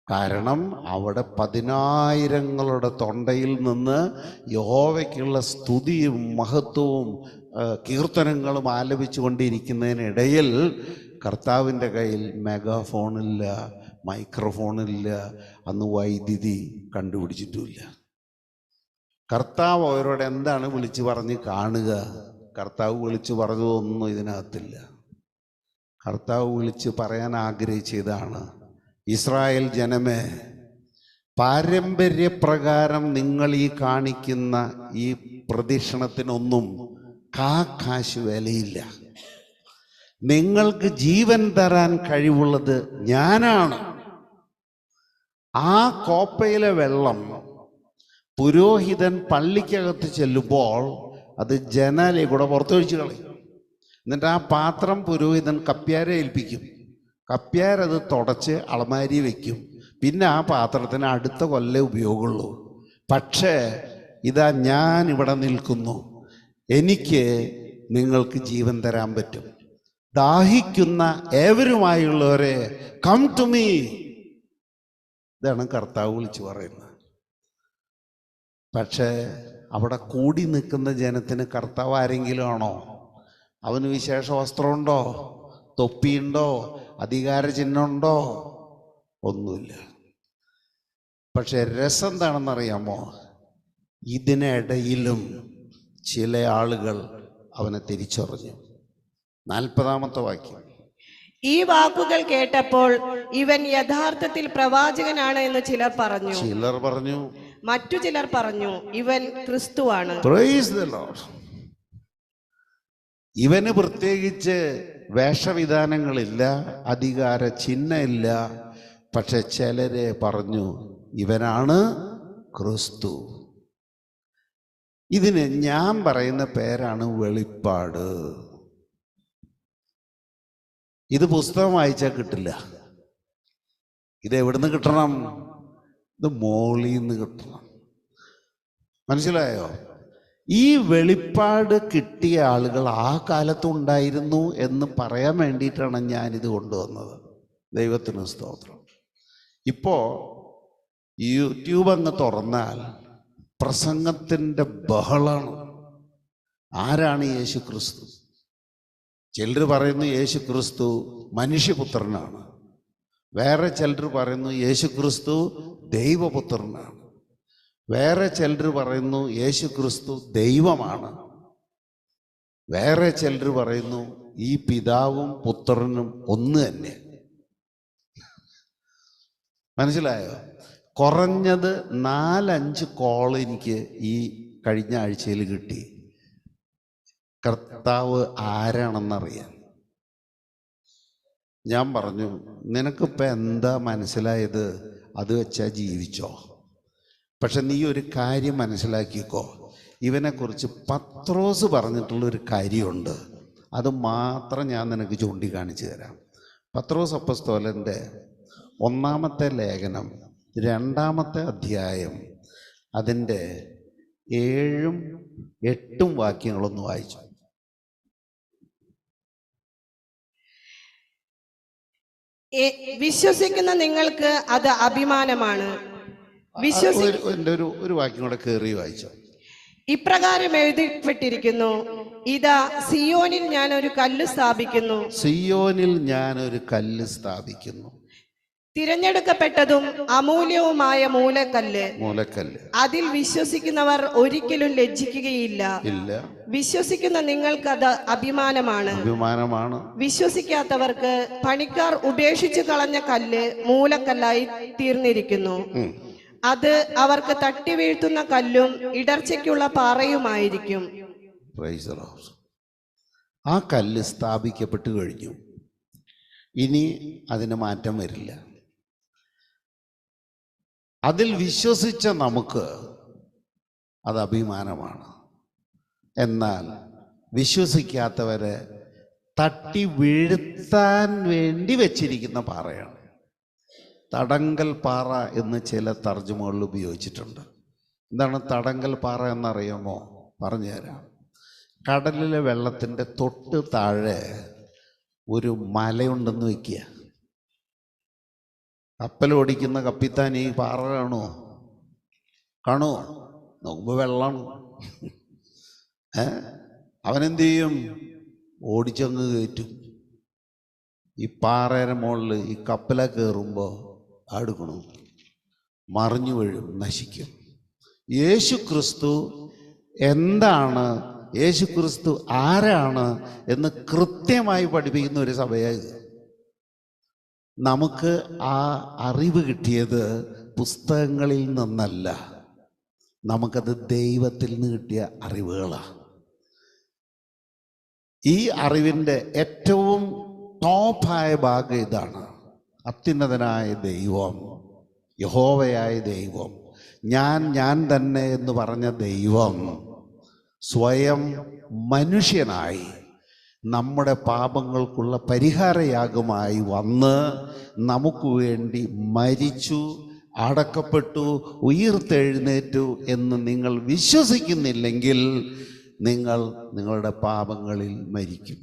കാരണം അവിടെ 10,000ങ്ങളുടെ തൊണ്ടയിൽ നിന്ന് യഹോവയ്ക്കുള്ള സ്തുതിയും മഹത്വവും കീർത്തനങ്ങളും ആലപിച്ചു കൊണ്ടിരിക്കുന്നതിനിടയിൽ കർത്താവിൻ്റെ കയ്യിൽ മെഗാഫോണില്ല, മൈക്രോഫോണില്ല, അന്ന് വൈദ്യുതി കണ്ടുപിടിച്ചിട്ടുമില്ല. കർത്താവ് അവരോട് എന്താണ് വിളിച്ചു പറഞ്ഞ് കാണുക? കർത്താവ് വിളിച്ചു പറഞ്ഞതൊന്നും ഇതിനകത്തില്ല. കർത്താവ് വിളിച്ച് പറയാൻ ആഗ്രഹിച്ചതാണ്, ഇസ്രായേൽ ജനമേ, പാരമ്പര്യപ്രകാരം നിങ്ങൾ ഈ കാണിക്കുന്ന ഈ പ്രദക്ഷിണത്തിനൊന്നും കാശ് വിലയില്ല. നിങ്ങൾക്ക് ജീവൻ തരാൻ കഴിവുള്ളത് ഞാനാണ്. ആ കോപ്പയിലെ വെള്ളം പുരോഹിതൻ പള്ളിക്കകത്ത് ചെല്ലുമ്പോൾ അത് ജനാലയെ കൂടെ പുറത്തൊഴിച്ച് കളയും. എന്നിട്ട് ആ പാത്രം പുരോഹിതൻ കപ്പ്യാരെ ഏൽപ്പിക്കും. കപ്പ്യാരത് തുടച്ച് അളമാരി വയ്ക്കും. പിന്നെ ആ പാത്രത്തിന് അടുത്ത കൊല്ലം ഉപയോഗമുള്ളൂ. പക്ഷേ ഇതാ ഞാൻ ഇവിടെ നിൽക്കുന്നു, എനിക്ക് നിങ്ങൾക്ക് ജീവൻ തരാൻ പറ്റും. ദാഹിക്കുന്ന ഏവരുമായുള്ളവരെ കം ടു മീ. ഇതാണ് കർത്താവ് വിളിച്ചു പറയുന്നത്. പക്ഷേ അവിടെ കൂടി നിൽക്കുന്ന ജനത്തിന് കർത്താവ് ആരെങ്കിലും ആണോ? അവന് വിശേഷ വസ്ത്രമുണ്ടോ? തൊപ്പിയുണ്ടോ? അധികാര ചിഹ്നമുണ്ടോ? ഒന്നുമില്ല. പക്ഷെ രസം എന്താണെന്നറിയാമോ? ഇതിനിടയിലും ചില ആളുകൾ അവനെ തിരിച്ചറിഞ്ഞു. 40-ാമത്തെ വാക്യം. ഈ വാക്കുകൾ കേട്ടപ്പോൾ ഇവൻ യഥാർത്ഥത്തിൽ പ്രവാചകനാണ് എന്ന് ചിലർ പറഞ്ഞു. ചിലർ പറഞ്ഞു, മറ്റു ചിലർ പറഞ്ഞു ഇവൻ ക്രിസ്തുവാണ്. Praise the Lord. ഇവന് പ്രത്യേകിച്ച് വേഷവിധാനങ്ങളില്ല, അധികാര ചിഹ്നമില്ല. പക്ഷെ ചിലരെ പറഞ്ഞു ഇവനാണ് ക്രിസ്തു. ഇതിന് ഞാൻ പറയുന്ന പേരാണ് വെളിപ്പാട്. ഇത് പുസ്തകം വായിച്ചാൽ കിട്ടില്ല. ഇത് എവിടുന്ന് കിട്ടണം? ഇത് മോളിന്ന് കിട്ടണം. മനസ്സിലായോ? ഈ വെളിപ്പാട് കിട്ടിയ ആളുകൾ ആ കാലത്തുണ്ടായിരുന്നു എന്ന് പറയാൻ വേണ്ടിയിട്ടാണ് ഞാനിത് കൊണ്ടുവന്നത്. ദൈവത്തിന് സ്തോത്രം. ഇപ്പോൾ യൂട്യൂബ് അങ്ങ് തുറന്നാൽ പ്രസംഗത്തിൻ്റെ ബഹളാണ്. ആരാണ് യേശു ക്രിസ്തു? ചിലർ പറയുന്നു യേശു ക്രിസ്തു മനുഷ്യപുത്രനാണ്. വേറെ ചിലർ പറയുന്നു യേശു ക്രിസ്തു ദൈവപുത്രനാണ്. വേറെ ചിലർ പറയുന്നു യേശു ക്രിസ്തു ദൈവമാണ്. വേറെ ചിലർ പറയുന്നു ഈ പിതാവും പുത്രനും ഒന്ന് തന്നെ. മനസ്സിലായോ? കുറഞ്ഞത് 4-5 കോൾ എനിക്ക് ഈ കഴിഞ്ഞ ആഴ്ചയിൽ കിട്ടി. കർത്താവ് ആരാണെന്നറിയാൻ. ഞാൻ പറഞ്ഞു, നിനക്കിപ്പോൾ എന്താ മനസ്സിലായത്? അത് വെച്ചാൽ ജീവിച്ചോ. പക്ഷെ നീ ഒരു കാര്യം മനസ്സിലാക്കിക്കോ, ഇവനെക്കുറിച്ച് പത്രോസ് പറഞ്ഞിട്ടുള്ളൊരു കാര്യമുണ്ട്. അത് മാത്രം ഞാൻ നിനക്ക് ചൂണ്ടിക്കാണിച്ചു തരാം. പത്രോസ് അപ്പോസ്തലൻ്റെ 1-ാമത്തെ ലേഖനം 2-ാമത്തെ അധ്യായം അതിൻ്റെ 7ഉം 8ഉം വാക്യങ്ങളൊന്ന് വായിച്ചു. വിശ്വസിക്കുന്ന നിങ്ങൾക്ക് അത് അഭിമാനമാണ്. എൻ്റെ ഒരു വാക്യം കൂടെ കയറി വായിച്ചു. ഇപ്രകാരം എഴുതിപ്പെട്ടിരിക്കുന്നു, ഇതാ സിയോനിൽ ഞാൻ ഒരു കല്ല് സ്ഥാപിക്കുന്നു. സിയോനിൽ ഞാൻ ഒരു കല്ല് സ്ഥാപിക്കുന്നു. തിരഞ്ഞെടുക്കപ്പെട്ടതും അമൂല്യവുമായ മൂലക്കല്ല്. അതിൽ വിശ്വസിക്കുന്നവർ ഒരിക്കലും ലജ്ജിക്കുകയില്ല. വിശ്വസിക്കുന്ന നിങ്ങൾക്കത് അഭിമാനമാണ്. വിശ്വസിക്കാത്തവർക്ക് പണിക്കാർ ഉപേക്ഷിച്ചു കളഞ്ഞ കല്ല് മൂലക്കല്ലായി തീർന്നിരിക്കുന്നു. അത് അവർക്ക് തട്ടി വീഴ്ത്തുന്ന കല്ലും ഇടർച്ചയ്ക്കുള്ള പാറയുമായിരിക്കും. ആ കല്ല് സ്ഥാപിക്കപ്പെട്ടു കഴിഞ്ഞു. ഇനി അതിന് മാറ്റം വരില്ല. അതിൽ വിശ്വസിച്ച നമുക്ക് അത് അഭിമാനമാണ്. എന്നാൽ വിശ്വസിക്കാത്തവരെ തട്ടി വീഴ്ത്താൻ വേണ്ടി വെച്ചിരിക്കുന്ന പാറയാണ്. തടങ്കൽ പാറ എന്ന് ചില തർജ്ജമകളിൽ ഉപയോഗിച്ചിട്ടുണ്ട്. എന്താണ് തടങ്കൽ പാറ എന്നറിയാമോ? പറഞ്ഞുതരാം. കടലിലെ വെള്ളത്തിൻ്റെ തൊട്ട് താഴെ ഒരു മലയുണ്ടെന്ന് വയ്ക്കുക. കപ്പലോടിക്കുന്ന കപ്പിത്താൻ ഈ പാറ കാണുമോ? നോക്കുമ്പോൾ വെള്ളമാണ്. അവനെന്ത് ചെയ്യും? ഓടിച്ചങ്ങ് കയറ്റും. ഈ പാറയുടെ മുകളിൽ ഈ കപ്പല കയറുമ്പോൾ അടുക്കണം, മറിഞ്ഞു വീഴും, നശിക്കും. യേശു ക്രിസ്തു എന്താണ്, യേശു ക്രിസ്തു ആരാണ് എന്ന് കൃത്യമായി പഠിപ്പിക്കുന്ന ഒരു സഭയായത്. നമുക്ക് ആ അറിവ് കിട്ടിയത് പുസ്തകങ്ങളിൽ നിന്നല്ല, നമുക്കത് ദൈവത്തിൽ നിന്ന് കിട്ടിയ അറിവുകളാണ്. ഈ അറിവിൻ്റെ ഏറ്റവും ടോപ്പായ ഭാഗം ഇതാണ്. അത്യുന്നതനായ ദൈവം, യഹോവയായ ദൈവം, ഞാൻ തന്നെ എന്ന് പറഞ്ഞ ദൈവം സ്വയം മനുഷ്യനായി നമ്മുടെ പാപങ്ങൾക്കുള്ള പരിഹാരയാഗമായി വന്ന് നമുക്ക് വേണ്ടി മരിച്ചു, അടക്കപ്പെട്ടു, ഉയിർത്തെഴുന്നേറ്റു എന്ന് നിങ്ങൾ വിശ്വസിക്കുന്നില്ലെങ്കിൽ നിങ്ങൾ നിങ്ങളുടെ പാപങ്ങളിൽ മരിക്കും.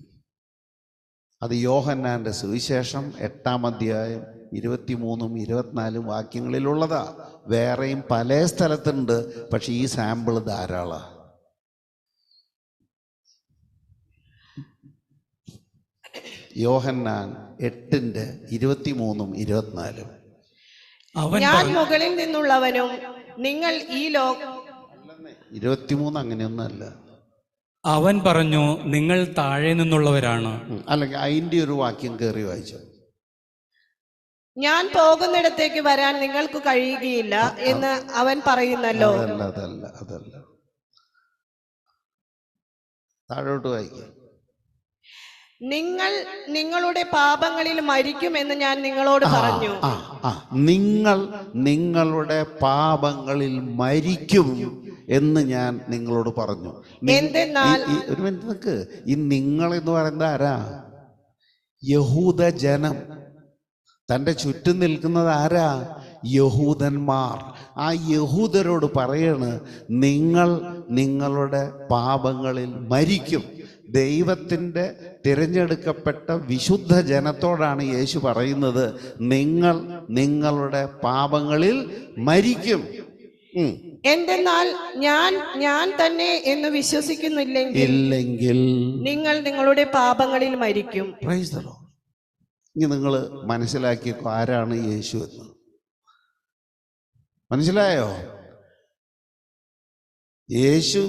അത് യോഹന്നാൻ്റെ സുവിശേഷം 8-ാം അധ്യായം 23-ഉം 24-ഉം വാക്യങ്ങളിലുള്ളതാ. വേറെയും പല സ്ഥലത്തുണ്ട്, പക്ഷെ ഈ സാമ്പിൾ ധാരാളമാണ്. യോഹന്നാൻ 8:23-ഉം 24-ഉം. ഞാൻ മുകളിൽ നിന്നുള്ളവനും നിങ്ങൾ ഈ 23 അങ്ങനെയൊന്നല്ല. അവൻ പറഞ്ഞു, നിങ്ങൾ താഴെ നിന്നുള്ളവരാണ്. അല്ലെങ്കിൽ അതിൻ്റെ ഒരു വാക്യം കയറി വായിച്ചു. ഞാൻ പോകുന്നിടത്തേക്ക് വരാൻ നിങ്ങൾക്ക് കഴിയുകയില്ല എന്ന് അവൻ പറയുന്നല്ലോ. അതല്ല താഴോട്ട് വായിക്കാം. നിങ്ങൾ നിങ്ങളുടെ പാപങ്ങളിൽ മരിക്കുമെന്ന് ഞാൻ നിങ്ങളോട് പറഞ്ഞു. നിങ്ങൾ നിങ്ങളുടെ പാപങ്ങളിൽ മരിക്കും എന്ന് ഞാൻ നിങ്ങളോട് പറഞ്ഞു. എന്തെന്നാൽ ഒരു മിനിറ്റ് നിൽക്ക്. ഈ നിങ്ങൾ എന്ന് പറയുന്നത് ആരാ? യഹൂദ ജനം. തൻ്റെ ചുറ്റും നിൽക്കുന്നത് ആരാ? യഹൂദന്മാർ. ആ യഹൂദരോട് പറയാണ്, നിങ്ങൾ നിങ്ങളുടെ പാപങ്ങളിൽ മരിക്കും. ദൈവത്തിൻ്റെ തിരഞ്ഞെടുക്കപ്പെട്ട വിശുദ്ധ ജനത്തോടാണ് യേശു പറയുന്നത്, നിങ്ങൾ നിങ്ങളുടെ പാപങ്ങളിൽ മരിക്കും. എന്തെന്നാൽ ഞാൻ തന്നെ എന്ന് വിശ്വസിക്കുന്നില്ലെങ്കിൽ നിങ്ങൾ നിങ്ങളുടെ പാപങ്ങളിൽ മരിക്കും. ഇനി നിങ്ങൾ മനസ്സിലാക്കിക്കോ ആരാണ് യേശു എന്ന്. മനസ്സിലായോ? യേശു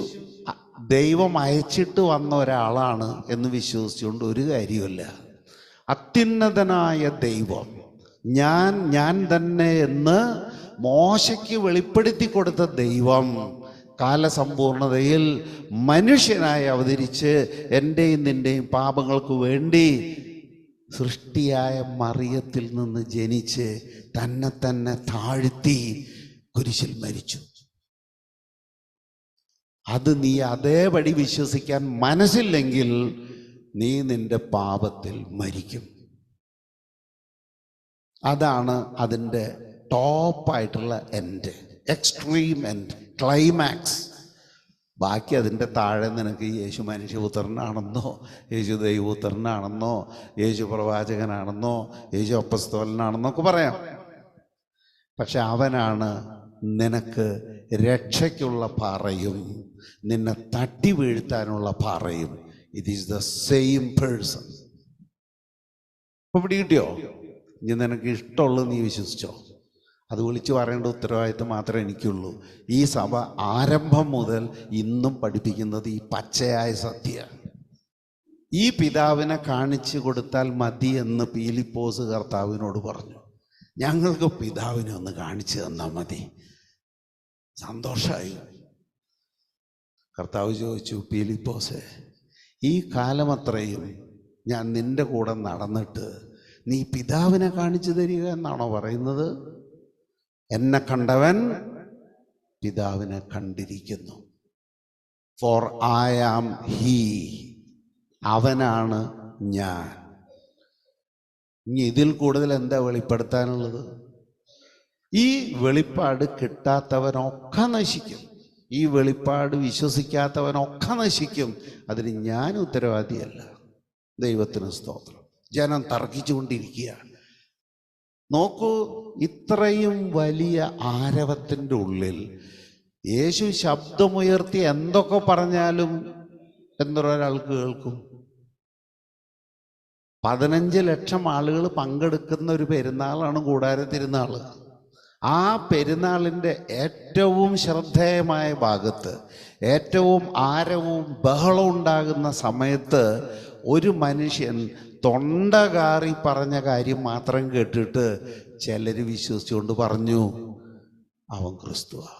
ദൈവം അയച്ചിട്ട് വന്ന ഒരാളാണ് എന്ന് വിശ്വസിച്ചുകൊണ്ട് ഒരു കാര്യമില്ല. അത്യുന്നതനായ ദൈവം ഞാൻ തന്നെ എന്ന് മോശയ്ക്ക് വെളിപ്പെടുത്തി കൊടുത്ത ദൈവം കാലസമ്പൂർണതയിൽ മനുഷ്യനായി അവതരിച്ച് എൻ്റെയും നിൻ്റെയും പാപങ്ങൾക്ക് വേണ്ടി സൃഷ്ടിയായ മറിയത്തിൽ നിന്ന് ജനിച്ച് തന്നെ താഴ്ത്തി കുരിശിൽ മരിച്ചു. അത് നീ അതേപടി വിശ്വസിക്കാൻ മനസ്സില്ലെങ്കിൽ നീ നിന്റെ പാപത്തിൽ മരിക്കും. അതാണ് അതിൻ്റെ ടോപ്പായിട്ടുള്ള എൻഡ്, എക്സ്ട്രീം എൻഡ്, ക്ലൈമാക്സ്. ബാക്കി അതിൻ്റെ താഴെ നിനക്ക് യേശു മനുഷ്യപുത്രനാണെന്നോ, യേശു ദൈവപുത്രനാണെന്നോ, യേശു പ്രവാചകനാണെന്നോ, യേശു അപ്പസ്തോലനാണെന്നോ ഒക്കെ പറയാം. പക്ഷെ അവനാണ് നിനക്ക് രക്ഷയ്ക്കുള്ള പാറയും നിന്നെ തട്ടി വീഴ്ത്താനുള്ള പാറയും. It is the same person. ഇപ്പൊ ഇവിടെ കിട്ടിയോ? ഇനി നിനക്ക് ഇഷ്ടമുള്ളത് നീ വിശ്വസിച്ചോ. അത് വിളിച്ചു പറയേണ്ട ഉത്തരവാദിത്വം മാത്രമേ എനിക്കുള്ളൂ. ഈ സഭ ആരംഭം മുതൽ ഇന്നും പഠിപ്പിക്കുന്നത് ഈ പച്ചയായ സത്യമാണ്. ഈ പിതാവിനെ കാണിച്ചു കൊടുത്താൽ മതി എന്ന് പീലിപ്പോസ് കർത്താവിനോട് പറഞ്ഞു. ഞങ്ങൾക്ക് പിതാവിനെ ഒന്ന് കാണിച്ചു തന്നാൽ മതി. സന്തോഷമായി. കർത്താവ് ചോദിച്ചു, പീലിപ്പോസേ, ഈ കാലമത്രയും ഞാൻ നിന്റെ കൂടെ നടന്നിട്ട് നീ പിതാവിനെ കാണിച്ചു തരിക എന്നാണോ പറയുന്നത്? എന്നെ കണ്ടവൻ പിതാവിനെ കണ്ടിരിക്കുന്നു. ഫോർ ഐ ആം ഹീ, അവനാണ് ഞാൻ. ഇനി ഇതിൽ കൂടുതൽ എന്താ വെളിപ്പെടുത്താനുള്ളത്? ഈ വെളിപ്പാട് കിട്ടാത്തവനൊക്കെ നശിക്കും. ഈ വെളിപ്പാട് വിശ്വസിക്കാത്തവനൊക്കെ നശിക്കും. അതിന് ഞാൻ ഉത്തരവാദിയല്ല. ദൈവത്തിന് സ്തോത്രം. ജനം തർക്കിച്ചുകൊണ്ടിരിക്കുകയാണ്. നോക്കൂ, ഇത്രയും വലിയ ആരവത്തിൻ്റെ ഉള്ളിൽ യേശു ശബ്ദമുയർത്തി എന്തൊക്കെ പറഞ്ഞാലും എന്തൊരാൾക്ക് കേൾക്കും? 15 ലക്ഷം ആളുകൾ പങ്കെടുക്കുന്ന ഒരു പെരുന്നാളാണ് കൂടാര തിരുനാൾ. ആ പെരുന്നാളിൻ്റെ ഏറ്റവും ശ്രദ്ധേയമായ ഭാഗത്ത്, ഏറ്റവും ആരവും ബഹളവും ഉണ്ടാകുന്ന സമയത്ത് ഒരു മനുഷ്യൻ തൊണ്ട കാറി പറഞ്ഞ കാര്യം മാത്രം കേട്ടിട്ട് ചിലർ വിശ്വസിച്ചുകൊണ്ട് പറഞ്ഞു, അവൻ ക്രിസ്തുവാ.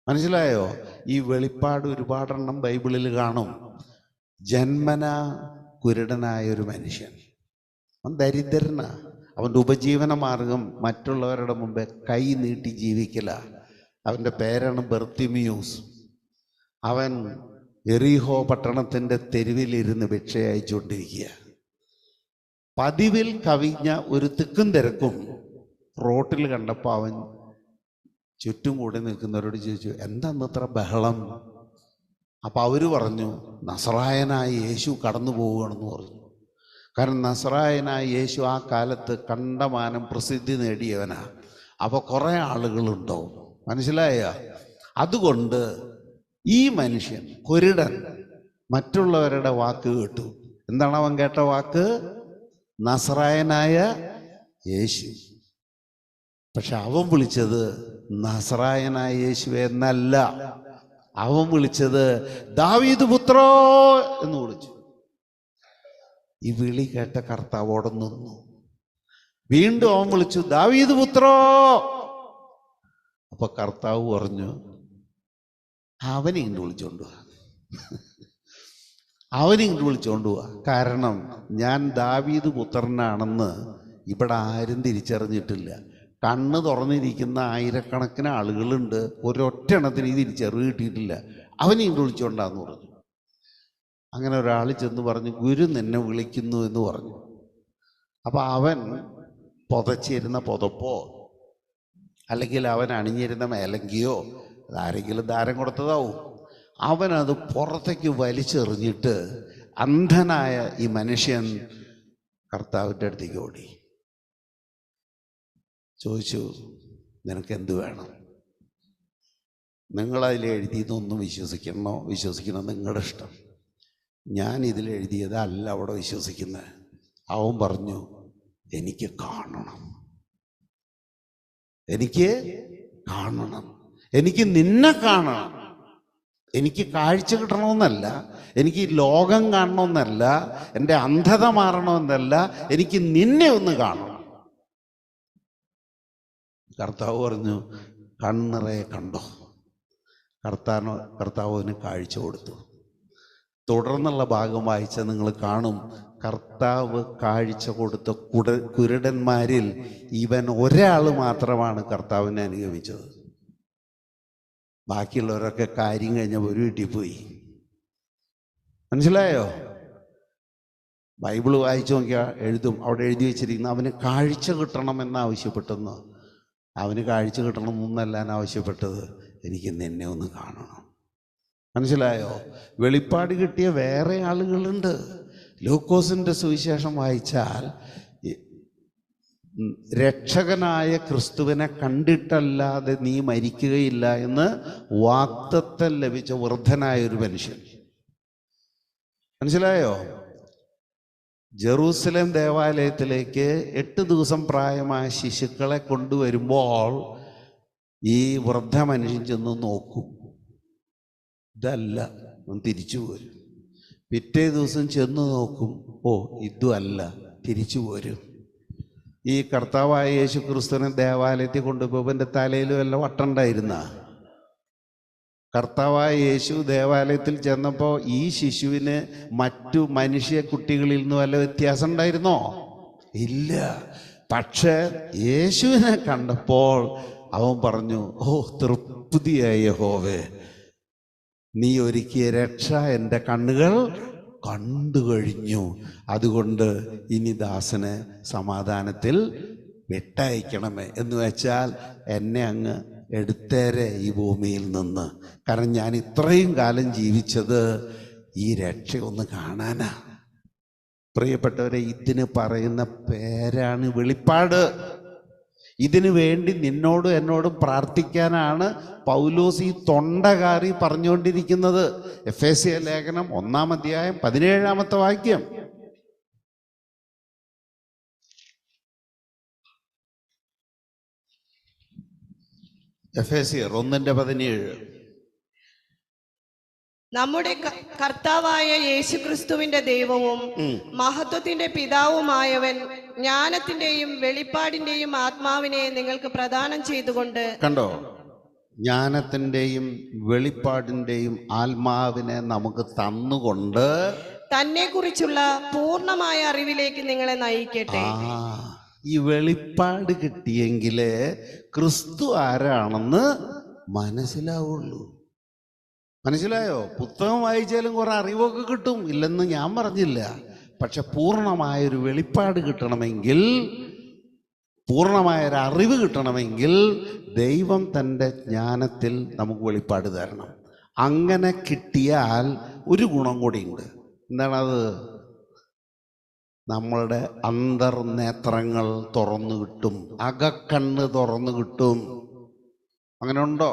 മനസ്സിലായോ? ഈ വെളിപ്പാട് ഒരുപാടെണ്ണം ബൈബിളിൽ കാണും. ജന്മന കുരുടനായ ഒരു മനുഷ്യൻ, അവൻ ദരിദ്രനാ. അവൻ്റെ ഉപജീവന മാർഗം മറ്റുള്ളവരുടെ മുമ്പേ കൈ നീട്ടി ജീവിക്കല. അവൻ്റെ പേരാണ് ബർത്തിമിയൂസ്. അവൻ എറിഹോ പട്ടണത്തിൻ്റെ തെരുവിലിരുന്ന് ഭിക്ഷ അയച്ചുകൊണ്ടിരിക്കുക. പതിവിൽ കവിഞ്ഞ ഒരു തിക്കും തിരക്കും റോട്ടിൽ കണ്ടപ്പോൾ അവൻ ചുറ്റും കൂടി നിൽക്കുന്നവരോട് ചോദിച്ചു, എന്താന്ന് ഇത്ര ബഹളം? അപ്പം അവർ പറഞ്ഞു, നസറായനായ യേശു കടന്നു പോവുകയാണെന്ന് പറഞ്ഞു. കാരണം നസറായനായ യേശു ആ കാലത്ത് കണ്ടമാനം പ്രസിദ്ധി നേടിയവനാ. അപ്പോൾ കുറേ ആളുകളുണ്ടാവും. മനസ്സിലായ? അതുകൊണ്ട് ഈ മനുഷ്യൻ കുരുടൻ മറ്റുള്ളവരുടെ വാക്ക് കേട്ടു. എന്താണ് അവൻ കേട്ട വാക്ക്? നസറായനായ യേശു. പക്ഷെ അവൻ വിളിച്ചത് നസറായനായ യേശു എന്നല്ല, അവൻ വിളിച്ചത് ദാവീദ് പുത്രോ എന്ന് വിളിച്ചു. ഈ വിളി കേട്ട കർത്താവ് അവിടെ നിന്നു. വീണ്ടും അവൻ വിളിച്ചു ദാവീദ് പുത്രോ. അപ്പൊ കർത്താവ് പറഞ്ഞു അവനെ ഇങ്ങോട്ട് വിളിച്ചോണ്ട് പോവാ, അവനെ ഇങ്ങോട്ട് വിളിച്ചോണ്ട് പോവാ. കാരണം ഞാൻ ദാവീദ് പുത്രനാണെന്ന് ഇവിടെ ആരും തിരിച്ചറിഞ്ഞിട്ടില്ല. കണ്ണ് തുറന്നിരിക്കുന്ന ആയിരക്കണക്കിന് ആളുകളുണ്ട്, ഒരൊറ്റ എണ്ണത്തിന് ഈ തിരിച്ചറിവ് കിട്ടിയിട്ടില്ല. അവനെ ഇങ്ങോട്ട് വിളിച്ചോണ്ടാന്ന് പറഞ്ഞു. അങ്ങനെ ഒരാൾ ചെന്ന് പറഞ്ഞു ഗുരു നിന്നെ വിളിക്കുന്നു എന്ന് പറഞ്ഞു. അപ്പൊ അവൻ പുതച്ചിരുന്ന പുതപ്പോ അല്ലെങ്കിൽ അവൻ അണിഞ്ഞിരുന്ന മേലങ്കിയോ അതാരെങ്കിലും ദാരം കൊടുത്തതാവും. അവനത് പുറത്തേക്ക് വലിച്ചെറിഞ്ഞിട്ട് അന്ധനായ ഈ മനുഷ്യൻ കർത്താവിൻ്റെ അടുത്തേക്ക് ഓടി. ചോദിച്ചു നിനക്ക് എന്ത് വേണം? നിങ്ങളതിൽ എഴുതിയതൊന്നും വിശ്വസിക്കണം നിങ്ങളുടെ ഇഷ്ടം. ഞാൻ ഇതിൽ എഴുതിയതല്ല അവിടെ വിശ്വസിക്കുന്നത്. അവൻ പറഞ്ഞു എനിക്ക് കാണണം, എനിക്ക് കാണണം, എനിക്ക് നിന്നെ കാണണം. എനിക്ക് കാഴ്ച കിട്ടണമെന്നല്ല, എനിക്ക് ലോകം കാണണമെന്നല്ല, എൻ്റെ അന്ധത മാറണമെന്നല്ല, എനിക്ക് നിന്നെ ഒന്ന് കാണണം. കർത്താവ് പറഞ്ഞു കണ്ണിറയെ കണ്ടോ. കർത്താവിന് കാഴ്ച കൊടുത്തു. തുടർന്നുള്ള ഭാഗം വായിച്ചാൽ നിങ്ങൾ കാണും കർത്താവ് കാഴ്ച കൊടുത്ത കുരുടന്മാരിൽ ഇവൻ ഒരാൾ മാത്രമാണ് കർത്താവിനെ അനുഗമിച്ചത്. ബാക്കിയുള്ളവരൊക്കെ കാര്യം കഴിഞ്ഞപ്പോൾ ഒരു വീട്ടിൽ പോയി. മനസ്സിലായോ? ബൈബിള് വായിച്ചു നോക്കിയാൽ എഴുതും, അവിടെ എഴുതി വെച്ചിരിക്കുന്ന അവന് കാഴ്ച കിട്ടണമെന്ന് ആവശ്യപ്പെട്ടെന്ന്. അവന് കാഴ്ച കിട്ടണമെന്നല്ല ആവശ്യപ്പെട്ടത്, എനിക്ക് നിന്നെ ഒന്ന് കാണണം. മനസ്സിലായോ? വെളിപ്പാട് കിട്ടിയ വേറെ ആളുകളുണ്ട്. ലൂക്കോസിൻ്റെ സുവിശേഷം വായിച്ചാൽ രക്ഷകനായ ക്രിസ്തുവിനെ കണ്ടിട്ടല്ലാതെ നീ മരിക്കുകയില്ല എന്ന് വാഗ്ദത്തം ലഭിച്ച വൃദ്ധനായ ഒരു മനുഷ്യൻ. മനസ്സിലായോ? ജെറൂസലേം ദേവാലയത്തിലേക്ക് 8 ദിവസം പ്രായമായ ശിശുക്കളെ കൊണ്ടുവരുമ്പോൾ ഈ വൃദ്ധ മനുഷ്യൻ ചെന്ന് നോക്കും, ഇതല്ല, തിരിച്ചു പോരും. പിറ്റേ ദിവസം ചെന്ന് നോക്കും, ഓ ഇതും അല്ല, തിരിച്ചു പോരും. ഈ കർത്താവായ യേശു ക്രിസ്തുവിനെ ദേവാലയത്തിൽ കൊണ്ടുപോകുമ്പോൾ എൻ്റെ തലയിൽ വല്ല വട്ടുണ്ടായിരുന്ന? കർത്താവായ യേശു ദേവാലയത്തിൽ ചെന്നപ്പോൾ ഈ ശിശുവിന് മറ്റു മനുഷ്യ കുട്ടികളിൽ നിന്ന് വല്ല വ്യത്യാസം ഉണ്ടായിരുന്നോ? ഇല്ല. പക്ഷേ യേശുവിനെ കണ്ടപ്പോൾ അവൻ പറഞ്ഞു, ഓ തൃപ്തിയായ യഹോവേ, നീ ഒരുക്കിയ രക്ഷ എൻ്റെ കണ്ണുകൾ കണ്ടു കഴിഞ്ഞു. അതുകൊണ്ട് ഇനി ദാസനെ സമാധാനത്തിൽ വിട്ടയക്കണമേ. എന്ന് വെച്ചാൽ എന്നെ അങ്ങ് എടുത്തേരെ ഈ ഭൂമിയിൽ നിന്ന്. കാരണം ഞാൻ ഇത്രയും കാലം ജീവിച്ചത് ഈ രക്ഷ ഒന്ന് കാണാനാ. പ്രിയപ്പെട്ടവരെ, ഇതിന് പറയുന്ന പേരാണ് വെളിപ്പാട്. ഇതിനു വേണ്ടി നിന്നോടും എന്നോടും പ്രാർത്ഥിക്കാനാണ് പൗലോസ് ഈ തൊണ്ടകാരി പറഞ്ഞുകൊണ്ടിരിക്കുന്നത്. എഫേസ്യ ലേഖനം 1-ാം അധ്യായം 17-ാമത്തെ വാക്യം. എഫേസ്യർ 1:17. നമ്മുടെ കർത്താവായ യേശുക്രിസ്തുവിന്റെ ദൈവവും മഹത്വത്തിന്റെ പിതാവുമായവൻ ജ്ഞാനത്തിന്റെയും വെളിപ്പാടിന്റെയും ആത്മാവിനെ നിങ്ങൾക്ക് പ്രദാനം ചെയ്തുകൊണ്ട്. കണ്ടോ? ജ്ഞാനത്തിന്റെയും വെളിപ്പാടിന്റെയും ആത്മാവിനെ നമുക്ക് തന്നുകൊണ്ട് തന്നെ കുറിച്ചുള്ള പൂർണ്ണമായ അറിവിലേക്ക് നിങ്ങളെ നയിക്കട്ടെ. ഈ വെളിപ്പാട് കിട്ടിയെങ്കിലേ ക്രിസ്തു ആരാണെന്ന് മനസ്സിലാവുള്ളൂ. മനസ്സിലായോ? പുസ്തകം വായിച്ചാലും കുറെ അറിവൊക്കെ കിട്ടും, ഇല്ലെന്ന് ഞാൻ പറഞ്ഞില്ല. പക്ഷെ പൂർണ്ണമായൊരു വെളിപ്പാട് കിട്ടണമെങ്കിൽ, പൂർണ്ണമായൊരു അറിവ് കിട്ടണമെങ്കിൽ ദൈവം തൻ്റെ ജ്ഞാനത്തിൽ നമുക്ക് വെളിപ്പാട് തരണം. അങ്ങനെ കിട്ടിയാൽ ഒരു ഗുണം കൂടിയുണ്ട്. എന്താണത്? നമ്മളുടെ അന്തർനേത്രങ്ങൾ തുറന്നു കിട്ടും, അകക്കണ്ണ് തുറന്നു കിട്ടും. അങ്ങനെ ഉണ്ടോ?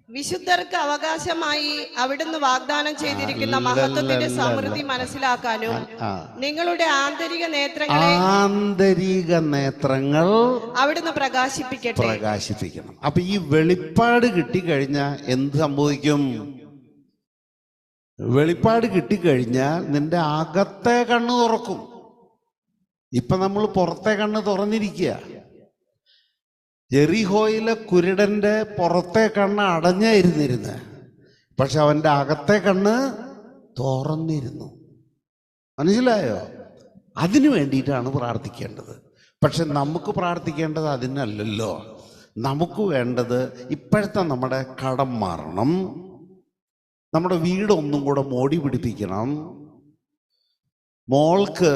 വിശുദ്ധർക്ക് അവകാശമായി അവിടുന്ന് വാഗ്ദാനം ചെയ്തിരിക്കുന്ന മഹത്വത്തിന്റെ സമൃദ്ധി മനസ്സിലാക്കാനും നിങ്ങളുടെ ആന്തരിക നേത്രങ്ങൾ അവിടുന്ന് പ്രകാശിപ്പിക്കണം. അപ്പൊ ഈ വെളിപ്പാട് കിട്ടിക്കഴിഞ്ഞാൽ എന്ത് സംഭവിക്കും? വെളിപ്പാട് കിട്ടിക്കഴിഞ്ഞാൽ നിന്റെ അകത്തെ കണ്ണ് തുറക്കും. ഇപ്പൊ നമ്മൾ പുറത്തെ കണ്ണ് തുറന്നിരിക്കുക. ജെറിഹോയിലെ കുരുടന്റെ പുറത്തെ കണ്ണ് അടഞ്ഞായിരുന്നിരുന്ന്, പക്ഷെ അവന്റെ അകത്തെ കണ്ണ് തുറന്നിരുന്നു. മനസ്സിലായോ? അതിനു വേണ്ടിയിട്ടാണ് പ്രാർത്ഥിക്കേണ്ടത്. പക്ഷെ നമുക്ക് പ്രാർത്ഥിക്കേണ്ടത് അതിനല്ലല്ലോ. നമുക്ക് വേണ്ടത് ഇപ്പോഴത്തെ നമ്മുടെ കടം മാറണം, നമ്മുടെ വീട് ഒന്നും കൂടെ മോടി പിടിപ്പിക്കണം, മോൾക്ക്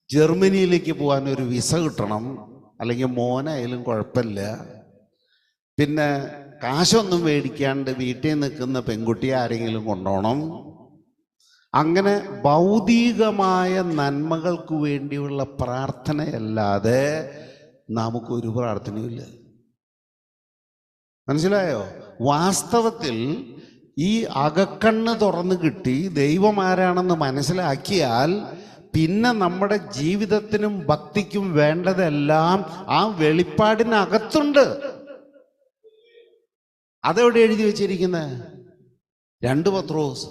ജർമ്മനിയിലേക്ക് പോകാൻ ഒരു വിസ കിട്ടണം, അല്ലെങ്കിൽ മോനായാലും കുഴപ്പമില്ല, പിന്നെ കാശൊന്നും മേടിക്കാണ്ട് വീട്ടിൽ നിൽക്കുന്ന പെൺകുട്ടിയെ ആരെങ്കിലും കൊണ്ടുപോകണം. അങ്ങനെ ഭൗതികമായ നന്മകൾക്ക് വേണ്ടിയുള്ള പ്രാർത്ഥനയല്ലാതെ നമുക്കൊരു പ്രാർത്ഥനയുമില്ല. മനസ്സിലായോ? വാസ്തവത്തിൽ ഈ അകക്കണ്ണ് തുറന്നു കിട്ടി ദൈവം ആരാണെന്ന് മനസ്സിലാക്കിയാൽ പിന്നെ നമ്മുടെ ജീവിതത്തിനും ഭക്തിക്കും വേണ്ടതെല്ലാം ആ വെളിപ്പാടിനകത്തുണ്ട്. അതെവിടെ എഴുതി വെച്ചിരിക്കുന്നത്? 2 പത്രോസ്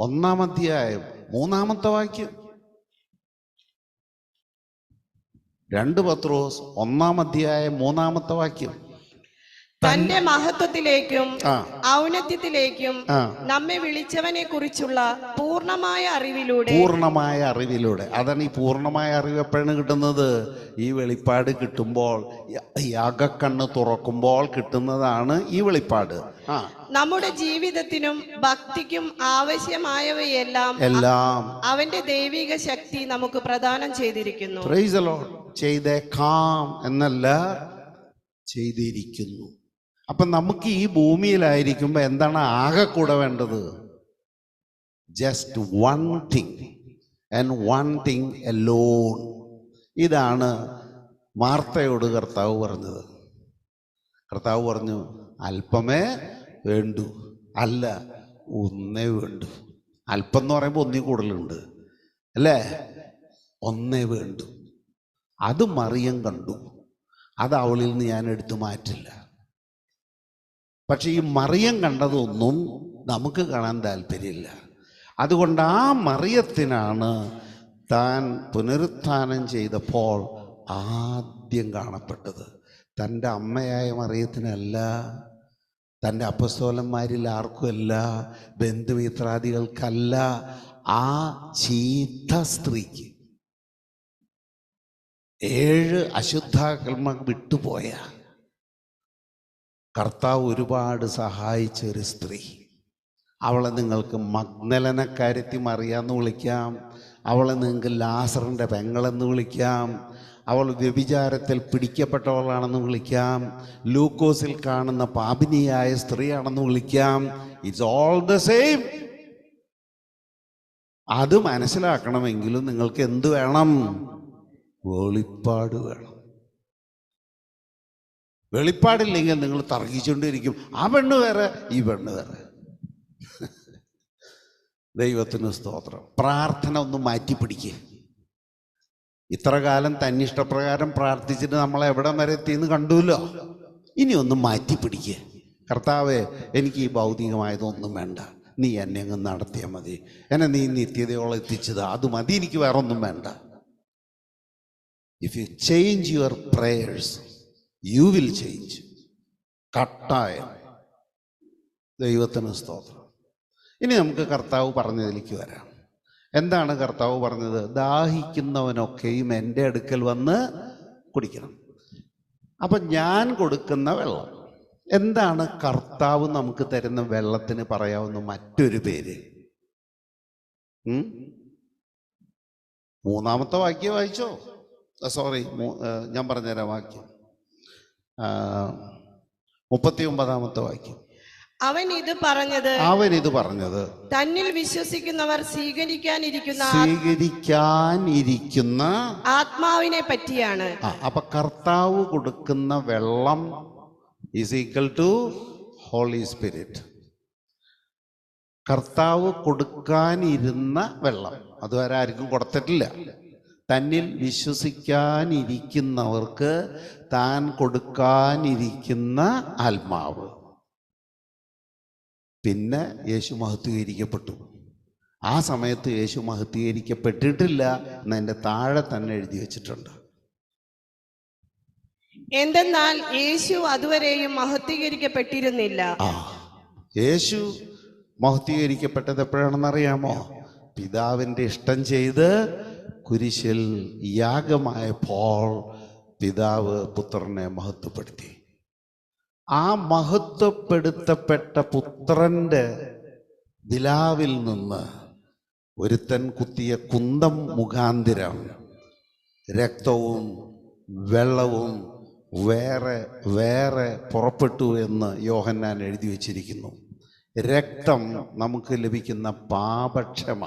1-ാം അധ്യായം 3-ാമത്തെ വാക്യം. 2 പത്രോസ് 1-ാം അധ്യായം 3-ാമത്തെ വാക്യം. തന്റെ മഹത്വത്തിലേക്കും ഔന്നത്യത്തിലേക്കും നമ്മെ വിളിച്ചവനെ കുറിച്ചുള്ള പൂർണ്ണമായ അറിവിലൂടെ. അതാണ് ഈ പൂർണ്ണമായ അറിവ് എപ്പോഴാണ് കിട്ടുന്നത്? ഈ വെളിപ്പാട് കിട്ടുമ്പോൾ, ഈ അകക്കണ്ണ് തുറക്കുമ്പോൾ കിട്ടുന്നതാണ് ഈ വെളിപ്പാട്. നമ്മുടെ ജീവിതത്തിനും ഭക്തിക്കും ആവശ്യമായവയെല്ലാം അവന്റെ ദൈവിക ശക്തി നമുക്ക് പ്രദാനം ചെയ്തിരിക്കുന്നു. Praise the Lord. ചെയ്തേക്കാം എന്നല്ല, ചെയ്തിരിക്കുന്നു. അപ്പൊ നമുക്ക് ഈ ഭൂമിയിലായിരിക്കുമ്പോ എന്താണ് ആകെ കൂടെ വേണ്ടത്? Just one thing and one thing alone. ഇതാണ് മാർത്തയോട് കർത്താവ് പറഞ്ഞത്. കർത്താവ് പറഞ്ഞു, അല്പമേ വേണ്ടു, അല്ല ഒന്നേ വേണ്ടു. അല്പം എന്ന് പറയുമ്പോൾ ഒന്നീ കൂടുതലുണ്ട് അല്ലേ? ഒന്നേ വേണ്ടു. അത് മറിയം കണ്ടു, അത് അവളിൽ നിന്ന് ഞാൻ എടുത്തു മാറ്റില്ല. പക്ഷെ ഈ മറിയം കണ്ടതൊന്നും നമുക്ക് കാണാൻ താല്പര്യമില്ല. അതുകൊണ്ട് ആ മറിയത്തിനാണ് താൻ പുനരുത്ഥാനം ചെയ്തപ്പോൾ ആദ്യം കാണപ്പെട്ടത്. തൻ്റെ അമ്മയായ മറിയത്തിനല്ല, തൻ്റെ അപ്പസ്തോലന്മാരിൽ ആർക്കുമല്ല, ബന്ധുമിത്രാദികൾക്കല്ല, ആ ചീത്ത സ്ത്രീക്ക്, 7 അശുദ്ധാത്മ വിട്ടുപോയ കർത്താവ് ഒരുപാട് സഹായിച്ച ഒരു സ്ത്രീ. അവളെ നിങ്ങൾക്ക് മഗ്ദലനക്കാരത്തി മറിയാന്ന് വിളിക്കാം, അവളെ നിങ്ങൾക്ക് ലാസറിൻ്റെ പെങ്ങളെന്ന് വിളിക്കാം, അവൾ വ്യഭിചാരത്തിൽ പിടിക്കപ്പെട്ടവളാണെന്ന് വിളിക്കാം, ലൂക്കോസിൽ കാണുന്ന പാപിനിയായ സ്ത്രീയാണെന്ന് വിളിക്കാം. It's all the same. അത് മനസ്സിലാക്കണമെങ്കിലും നിങ്ങൾക്ക് എന്ത് വേണം? വെളിപ്പാട് വേണം. വെളിപ്പാടില്ലെങ്കിൽ നിങ്ങൾ തർക്കിച്ചുകൊണ്ടിരിക്കും. ആ പെണ്ണ് വേറെ, ഈ പെണ്ണ് വേറെ. ദൈവത്തിന് സ്തോത്രം. പ്രാർത്ഥന ഒന്ന് മാറ്റിപ്പിടിക്കുക. ഇത്ര കാലം തന്നിഷ്ടപ്രകാരം പ്രാർത്ഥിച്ചിട്ട് നമ്മളെ എവിടെ വരെ എത്തിയെന്ന് കണ്ടുല്ലോ. ഇനി ഒന്ന് മാറ്റിപ്പിടിക്കുക. കർത്താവേ, എനിക്ക് ഈ ഭൗതികമായതൊന്നും വേണ്ട, നീ എന്നെ അങ്ങ് നടത്തിയാൽ മതി, എന്നെ നീ നിത്യതയോളം എത്തിച്ചത് അത് മതി, എനിക്ക് വേറെ ഒന്നും വേണ്ട. If you change your prayers, you will change. കട്ടായം. ദൈവത്തിന് സ്തോത്രം. ഇനി നമുക്ക് കർത്താവ് പറഞ്ഞതിലേക്ക് വരാം. എന്താണ് കർത്താവ് പറഞ്ഞത്? ദാഹിക്കുന്നവനൊക്കെയും എൻ്റെ അടുക്കൽ വന്ന് കുടിക്കണം. അപ്പം ഞാൻ കൊടുക്കുന്ന വെള്ളം എന്താണ്? കർത്താവ് നമുക്ക് തരുന്ന വെള്ളത്തിന് പറയാവുന്ന മറ്റൊരു പേര്. 3-ാമത്തെ വാക്യം വായിച്ചോ? സോറി, ഞാൻ പറഞ്ഞുതരാം വാക്യം. 39-ാമത്തെ വാക്യം. അവൻ ഇത് പറഞ്ഞത് തന്നിൽ വിശ്വസിക്കുന്നവർ സ്വീകരിക്കാനിരിക്കുന്ന ആത്മാവിനെ പറ്റിയാണ്. അപ്പൊ കർത്താവ് കൊടുക്കുന്ന വെള്ളം is equal to holy spirit. കർത്താവ് കൊടുക്കാനിരുന്ന വെള്ളം അതുവരെ ആർക്കും കൊടുത്തിട്ടില്ല. തന്നിൽ വിശ്വസിക്കാനിരിക്കുന്നവർക്ക് താൻ കൊടുക്കാനിരിക്കുന്ന ആത്മാവ്. പിന്നെ യേശു മഹത്വീകരിക്കപ്പെട്ടു. ആ സമയത്ത് യേശു മഹത്വീകരിക്കപ്പെട്ടിട്ടില്ല എന്നതിൻ്റെ താഴെ തന്നെ എഴുതി വെച്ചിട്ടുണ്ട്. എന്തെന്നാൽ യേശു അതുവരെയും മഹത്വീകരിക്കപ്പെട്ടിരുന്നില്ല. യേശു മഹത്വീകരിക്കപ്പെട്ടത് എപ്പോഴാണെന്നറിയാമോ? പിതാവിൻ്റെ ഇഷ്ടം ചെയ്ത് കുരിശിൽ യാഗമായപ്പോൾ പിതാവ് പുത്രനെ മഹത്വപ്പെടുത്തി. ആ മഹത്വപ്പെടുത്തപ്പെട്ട പുത്രന്റെ ദിലാവിൽ നിന്ന് ഒരുത്തൻ കുത്തിയ കുന്തം മുഖാന്തിരം രക്തവും വെള്ളവും വേറെ വേറെ പുറപ്പെട്ടു എന്ന് യോഹന്നാൻ എഴുതി വച്ചിരിക്കുന്നു. രക്തം നമുക്ക് ലഭിക്കുന്ന പാപക്ഷമ,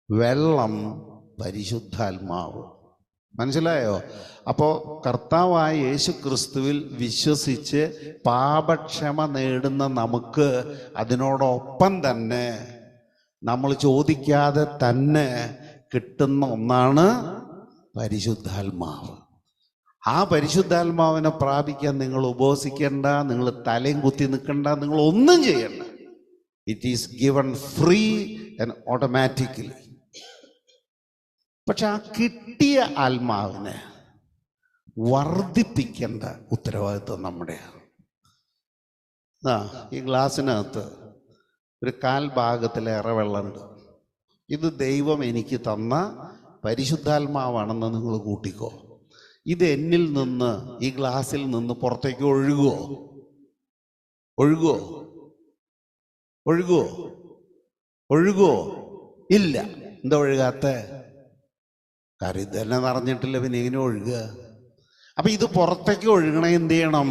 വെള്ളം പരിശുദ്ധാത്മാവ്. മനസ്സിലായോ? അപ്പോൾ കർത്താവായ യേശു ക്രിസ്തുവിൽ വിശ്വസിച്ച് പാപക്ഷമ നേടുന്ന നമുക്ക് അതിനോടൊപ്പം തന്നെ നമ്മൾ ചോദിക്കാതെ തന്നെ കിട്ടുന്ന ഒന്നാണ് പരിശുദ്ധാത്മാവ്. ആ പരിശുദ്ധാത്മാവിനെ പ്രാപിക്കാൻ നിങ്ങൾ ഉപവസിക്കേണ്ട, നിങ്ങൾ തലയും കുത്തി നിൽക്കണ്ട, നിങ്ങൾ ഒന്നും ചെയ്യണ്ട. It is given free and automatically. പക്ഷെ ആ കിട്ടിയ ആത്മാവിനെ വർദ്ധിപ്പിക്കേണ്ട ഉത്തരവാദിത്വം നമ്മുടെയാണ്. ഈ ഗ്ലാസ്സിനകത്ത് ഒരു 1/4 ഭാഗത്തിലേറെ വെള്ളമുണ്ട്. ഇത് ദൈവം എനിക്ക് തന്ന പരിശുദ്ധാത്മാവാണെന്ന് നിങ്ങൾ കൂട്ടിക്കോ. ഇത് എന്നിൽ നിന്ന്, ഈ ഗ്ലാസ്സിൽ നിന്ന് പുറത്തേക്ക് ഒഴുകുമോ? ഒഴുകുമോ? ഒഴുകുമോ? ഒഴുകുമോ? ഇല്ല. എന്താ ഒഴുകാത്ത? കാര്യം ഇത് തന്നെ നിറഞ്ഞിട്ടില്ല, പിന്നെ എങ്ങനെ ഒഴുകുക? അപ്പൊ ഇത് പുറത്തേക്ക് ഒഴുകണ എന്ത് ചെയ്യണം?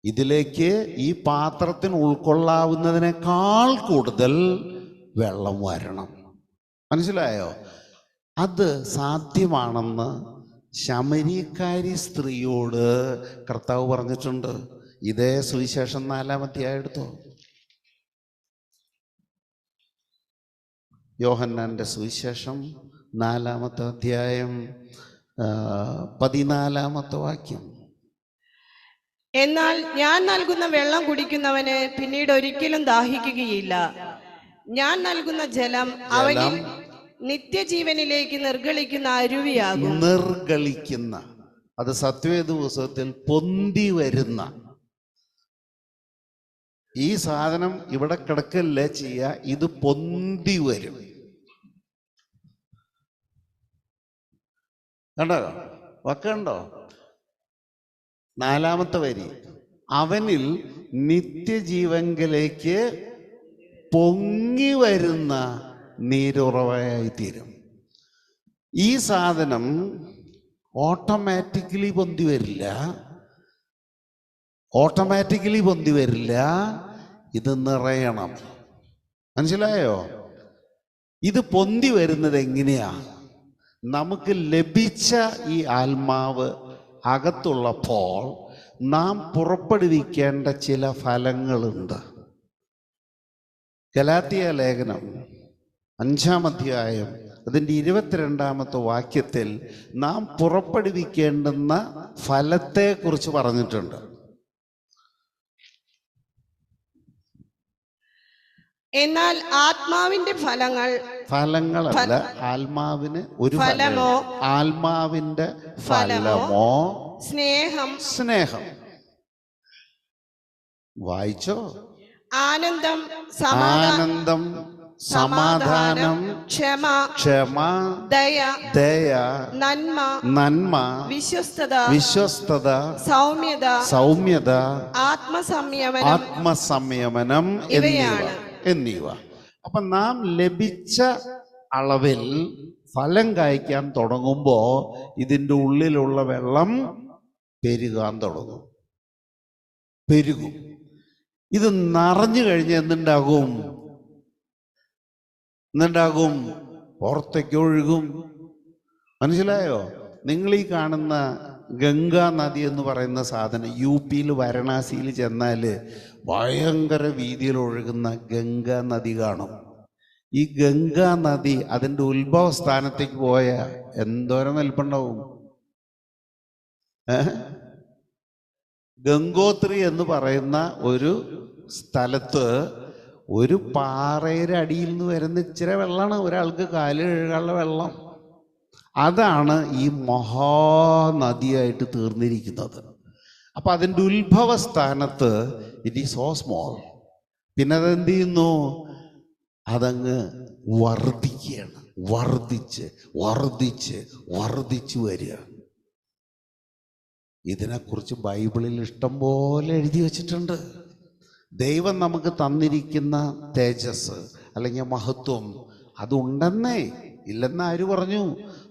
ഇതിലേക്ക് ഈ പാത്രത്തിന് ഉൾക്കൊള്ളാവുന്നതിനേക്കാൾ കൂടുതൽ വെള്ളം വരണം. മനസ്സിലായോ? അത് സാധ്യമാണെന്ന് ശമരിയക്കാരി സ്ത്രീയോട് കർത്താവ് പറഞ്ഞിട്ടുണ്ട്. ഇതേ സുവിശേഷം 4-ാം അധ്യായം എടുത്തോ. യോഹന്നാന്റെ സുവിശേഷം 4-ാമത്തെ അധ്യായം 14-ാമത്തെ വാക്യം. എന്നാൽ ഞാൻ നൽകുന്ന വെള്ളം കുടിക്കുന്നവന് പിന്നീട് ഒരിക്കലും ദാഹിക്കുകയില്ല. ഞാൻ നൽകുന്ന ജലം അവനിൽ നിത്യജീവനിലേക്ക് നിർഗളിക്കുന്ന അരുവിയാകും. നിർഗളിക്കുന്ന, അത് സത്വേദ പുസ്തകത്തിൽ പൊന്തി വരുന്ന. ഈ സാധനം ഇവിടെ കിടക്കല്ലേ ചെയ്യുക, ഇത് പൊന്തി വരും. കണ്ടോ? വക്കണ്ടോ? 4-ാമത്തെ വരി, അവനിൽ നിത്യജീവങ്കിലേക്ക് പൊങ്ങി വരുന്ന നീരുറവയായി തീരും. ഈ സാധനം ഓട്ടോമാറ്റിക്കലി പൊന്തി വരില്ല, ഓട്ടോമാറ്റിക്കലി പൊന്തി വരില്ല. ഇത് നിറയണം. മനസ്സിലായോ? ഇത് പൊന്തി വരുന്നത് എങ്ങനെയാ? നമുക്ക് ലഭിച്ച ഈ ആത്മാവ് അകത്തുള്ളപ്പോൾ നാം പുറപ്പെടുവിക്കേണ്ട ചില ഫലങ്ങളുണ്ട്. ഗലാത്യ ലേഖനം 5-ാം അധ്യായം അതിൻ്റെ 22-ാമത്തെ വാക്യത്തിൽ നാം പുറപ്പെടുവിക്കേണ്ടുന്ന ഫലത്തെക്കുറിച്ച് പറഞ്ഞിട്ടുണ്ട്. എന്നാൽ ആത്മാവിന്റെ ഫലങ്ങളല്ല, ആത്മാവിന് ഒരു ഫലമോ, ആത്മാവിന്റെ ഫലമോ സ്നേഹം. വായിച്ചോ? ആനന്ദം, സമാധാനം, ക്ഷമ, ദയ, നന്മ, വിശ്വസ്തത, സൗമ്യത, ആത്മസംയമനം എന്നിവ. അപ്പൊ നാം ലഭിച്ച അളവിൽ ഫലം കായ്ക്കാൻ തുടങ്ങുമ്പോ ഇതിൻ്റെ ഉള്ളിലുള്ള വെള്ളം പെരുകാൻ തുടങ്ങും. പെരുകും. ഇത് നിറഞ്ഞു കഴിഞ്ഞ് എന്തുണ്ടാകും? പുറത്തേക്ക് ഒഴുകും. മനസ്സിലായോ? നിങ്ങൾ ഈ കാണുന്ന ഗംഗാ നദി എന്ന് പറയുന്ന സാധനം യു പിയിൽ വാരണാസിയിൽ ചെന്നാൽ ഭയങ്കര വീതിയിൽ ഒഴുകുന്ന ഗംഗാ നദി കാണും. ഈ ഗംഗാ നദി അതിൻ്റെ ഉത്ഭവ സ്ഥാനത്തേക്ക് പോയ എന്തോരം വലിപ്പുണ്ടാവും? ഗംഗോത്രി എന്ന് പറയുന്ന ഒരു സ്ഥലത്ത് ഒരു പാറയുടെ അടിയിൽ നിന്ന് വരുന്ന ഇച്ചിരി വെള്ളമാണ് ഒരാൾക്ക് കാല് കഴുകാനുള്ള വെള്ളം. അതാണ് ഈ മഹാനദിയായിട്ട് തീർന്നിരിക്കുന്നത്. അപ്പം അതിൻ്റെ ഉത്ഭവ സ്ഥാനത്ത് ഇറ്റ് ഈസ് സോ സ്മോൾ. പിന്നെ അതെന്ത് ചെയ്യുന്നു? അതങ്ങ് വർദ്ധിക്കുകയാണ്. വർദ്ധിച്ച് വർദ്ധിച്ച് വർദ്ധിച്ചു വരിക. ഇതിനെക്കുറിച്ച് ബൈബിളിൽ ഇഷ്ടം പോലെ എഴുതി വച്ചിട്ടുണ്ട്. ദൈവം നമുക്ക് തന്നിരിക്കുന്ന തേജസ് അല്ലെങ്കിൽ മഹത്വം അതുണ്ടെന്നേ, ഇല്ലെന്ന് ആര് പറഞ്ഞു?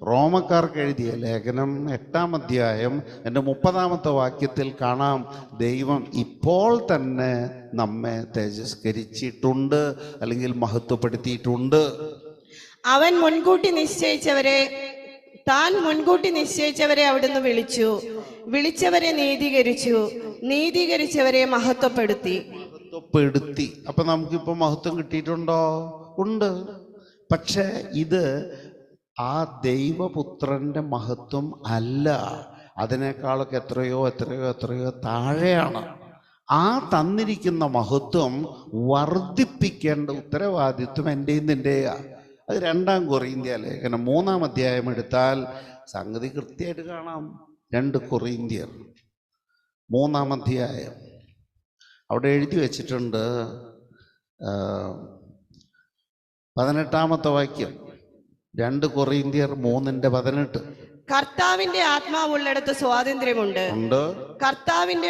റോമക്കാർക്ക് എഴുതിയ ലേഖനം 8-ാം അധ്യായം എൻ്റെ 30-ാമത്തെ വാക്യത്തിൽ കാണാം, ദൈവം ഇപ്പോൾ തന്നെ നമ്മെ തേജസ്കരിച്ചിട്ടുണ്ട് അല്ലെങ്കിൽ മഹത്വപ്പെടുത്തിയിട്ടുണ്ട്. താൻ മുൻകൂട്ടി നിശ്ചയിച്ചവരെ അവിടുന്ന് വിളിച്ചു, വിളിച്ചവരെ നീതീകരിച്ചവരെ മഹത്വപ്പെടുത്തി. അപ്പൊ നമുക്കിപ്പോ മഹത്വം കിട്ടിയിട്ടുണ്ടോ? ഉണ്ട്. പക്ഷെ ഇത് ആ ദൈവപുത്രന്റെ മഹത്വം അല്ല, അതിനേക്കാളൊക്കെ എത്രയോ എത്രയോ എത്രയോ താഴെയാണ്. ആ തന്നിരിക്കുന്ന മഹത്വം വർദ്ധിപ്പിക്കേണ്ട ഉത്തരവാദിത്വം എൻ്റെയും നിൻ്റെയാ. അത് 2 കൊറിന്ത്യ ലേഖനം 3-ാം അധ്യായം എടുത്താൽ സംഗതി കൃത്യമായിട്ട് കാണാം. 2 കൊറിന്ത്യർ 3-ാം അധ്യായം അവിടെ എഴുതി വച്ചിട്ടുണ്ട്. 18-ാമത്തെ വാക്യം 2 കൊറിന്ത്യർ 3:18. കർത്താവിന്റെ ആത്മാവുള്ളിടത്ത് സ്വാതന്ത്ര്യമുണ്ട്. കർത്താവിന്റെ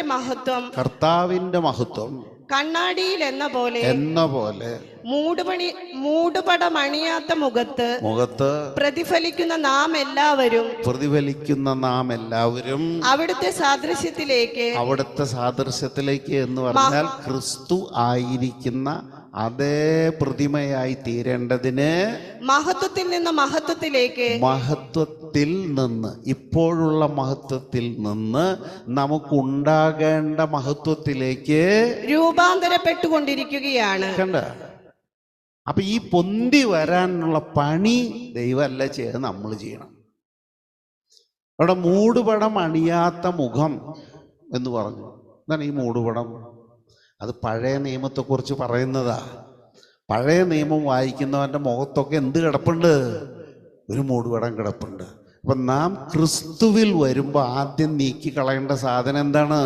മഹത്വം കണ്ണാടിയിൽ എന്ന പോലെ മൂടുപടമണിയാത്ത മുഖത്ത് പ്രതിഫലിക്കുന്ന നാം എല്ലാവരും അവിടുത്തെ സാദൃശ്യത്തിലേക്ക് എന്ന് പറഞ്ഞാൽ ക്രിസ്തു ആയിരിക്കുന്ന അതേ പ്രതിമയായി തീരേണ്ടതിന് മഹത്വത്തിൽ നിന്ന് ഇപ്പോഴുള്ള മഹത്വത്തിൽ നിന്ന് നമുക്കുണ്ടാകേണ്ട മഹത്വത്തിലേക്ക് രൂപാന്തരപ്പെട്ടുകൊണ്ടിരിക്കുകയാണ്. കണ്ട? അപ്പൊ ഈ പൊന്തി വരാനുള്ള പണി ദൈവമല്ല ചെയ്ത് നമ്മൾ ചെയ്യണം. അവിടെ മൂടുപടം അണിയാത്ത മുഖം എന്ന് പറഞ്ഞു. എന്താണ് ഈ മൂടുപടം? അത് പഴയ നിയമത്തെക്കുറിച്ച് പറയുന്നതാ. പഴയ നിയമം വായിക്കുന്നവൻ്റെ മുഖത്തൊക്കെ എന്ത് കിടപ്പുണ്ട്? ഒരു മൂടുപടം കിടപ്പുണ്ട്. അപ്പം നാം ക്രിസ്തുവിൽ വരുമ്പോൾ ആദ്യം നീക്കി കളയേണ്ട സാധനം എന്താണ്?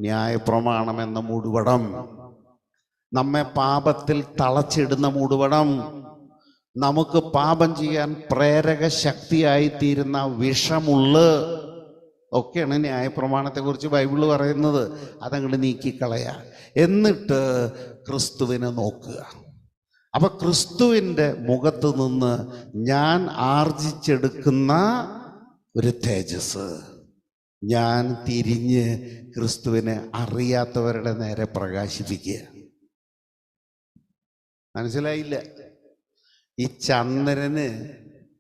ന്യായപ്രമാണം എന്ന മൂടുപടം, നമ്മെ പാപത്തിൽ തളച്ചിടുന്ന മൂടുപടം, നമുക്ക് പാപം ചെയ്യാൻ പ്രേരക ശക്തിയായി തീരുന്ന വിഷമുള്ള് ഒക്കെയാണ് ന്യായപ്രമാണത്തെക്കുറിച്ച് ബൈബിള് പറയുന്നത്. അതങ്ങോട്ട് നീക്കിക്കളയുക, എന്നിട്ട് ക്രിസ്തുവിനെ നോക്കുക. അപ്പൊ ക്രിസ്തുവിൻ്റെ മുഖത്ത് നിന്ന് ഞാൻ ആർജിച്ചെടുക്കുന്ന ഒരു തേജസ് ഞാൻ തിരിഞ്ഞ് ക്രിസ്തുവിനെ അറിയാത്തവരുടെ നേരെ പ്രകാശിപ്പിക്കുക. മനസ്സിലായില്ല? ഈ ചന്ദ്രന്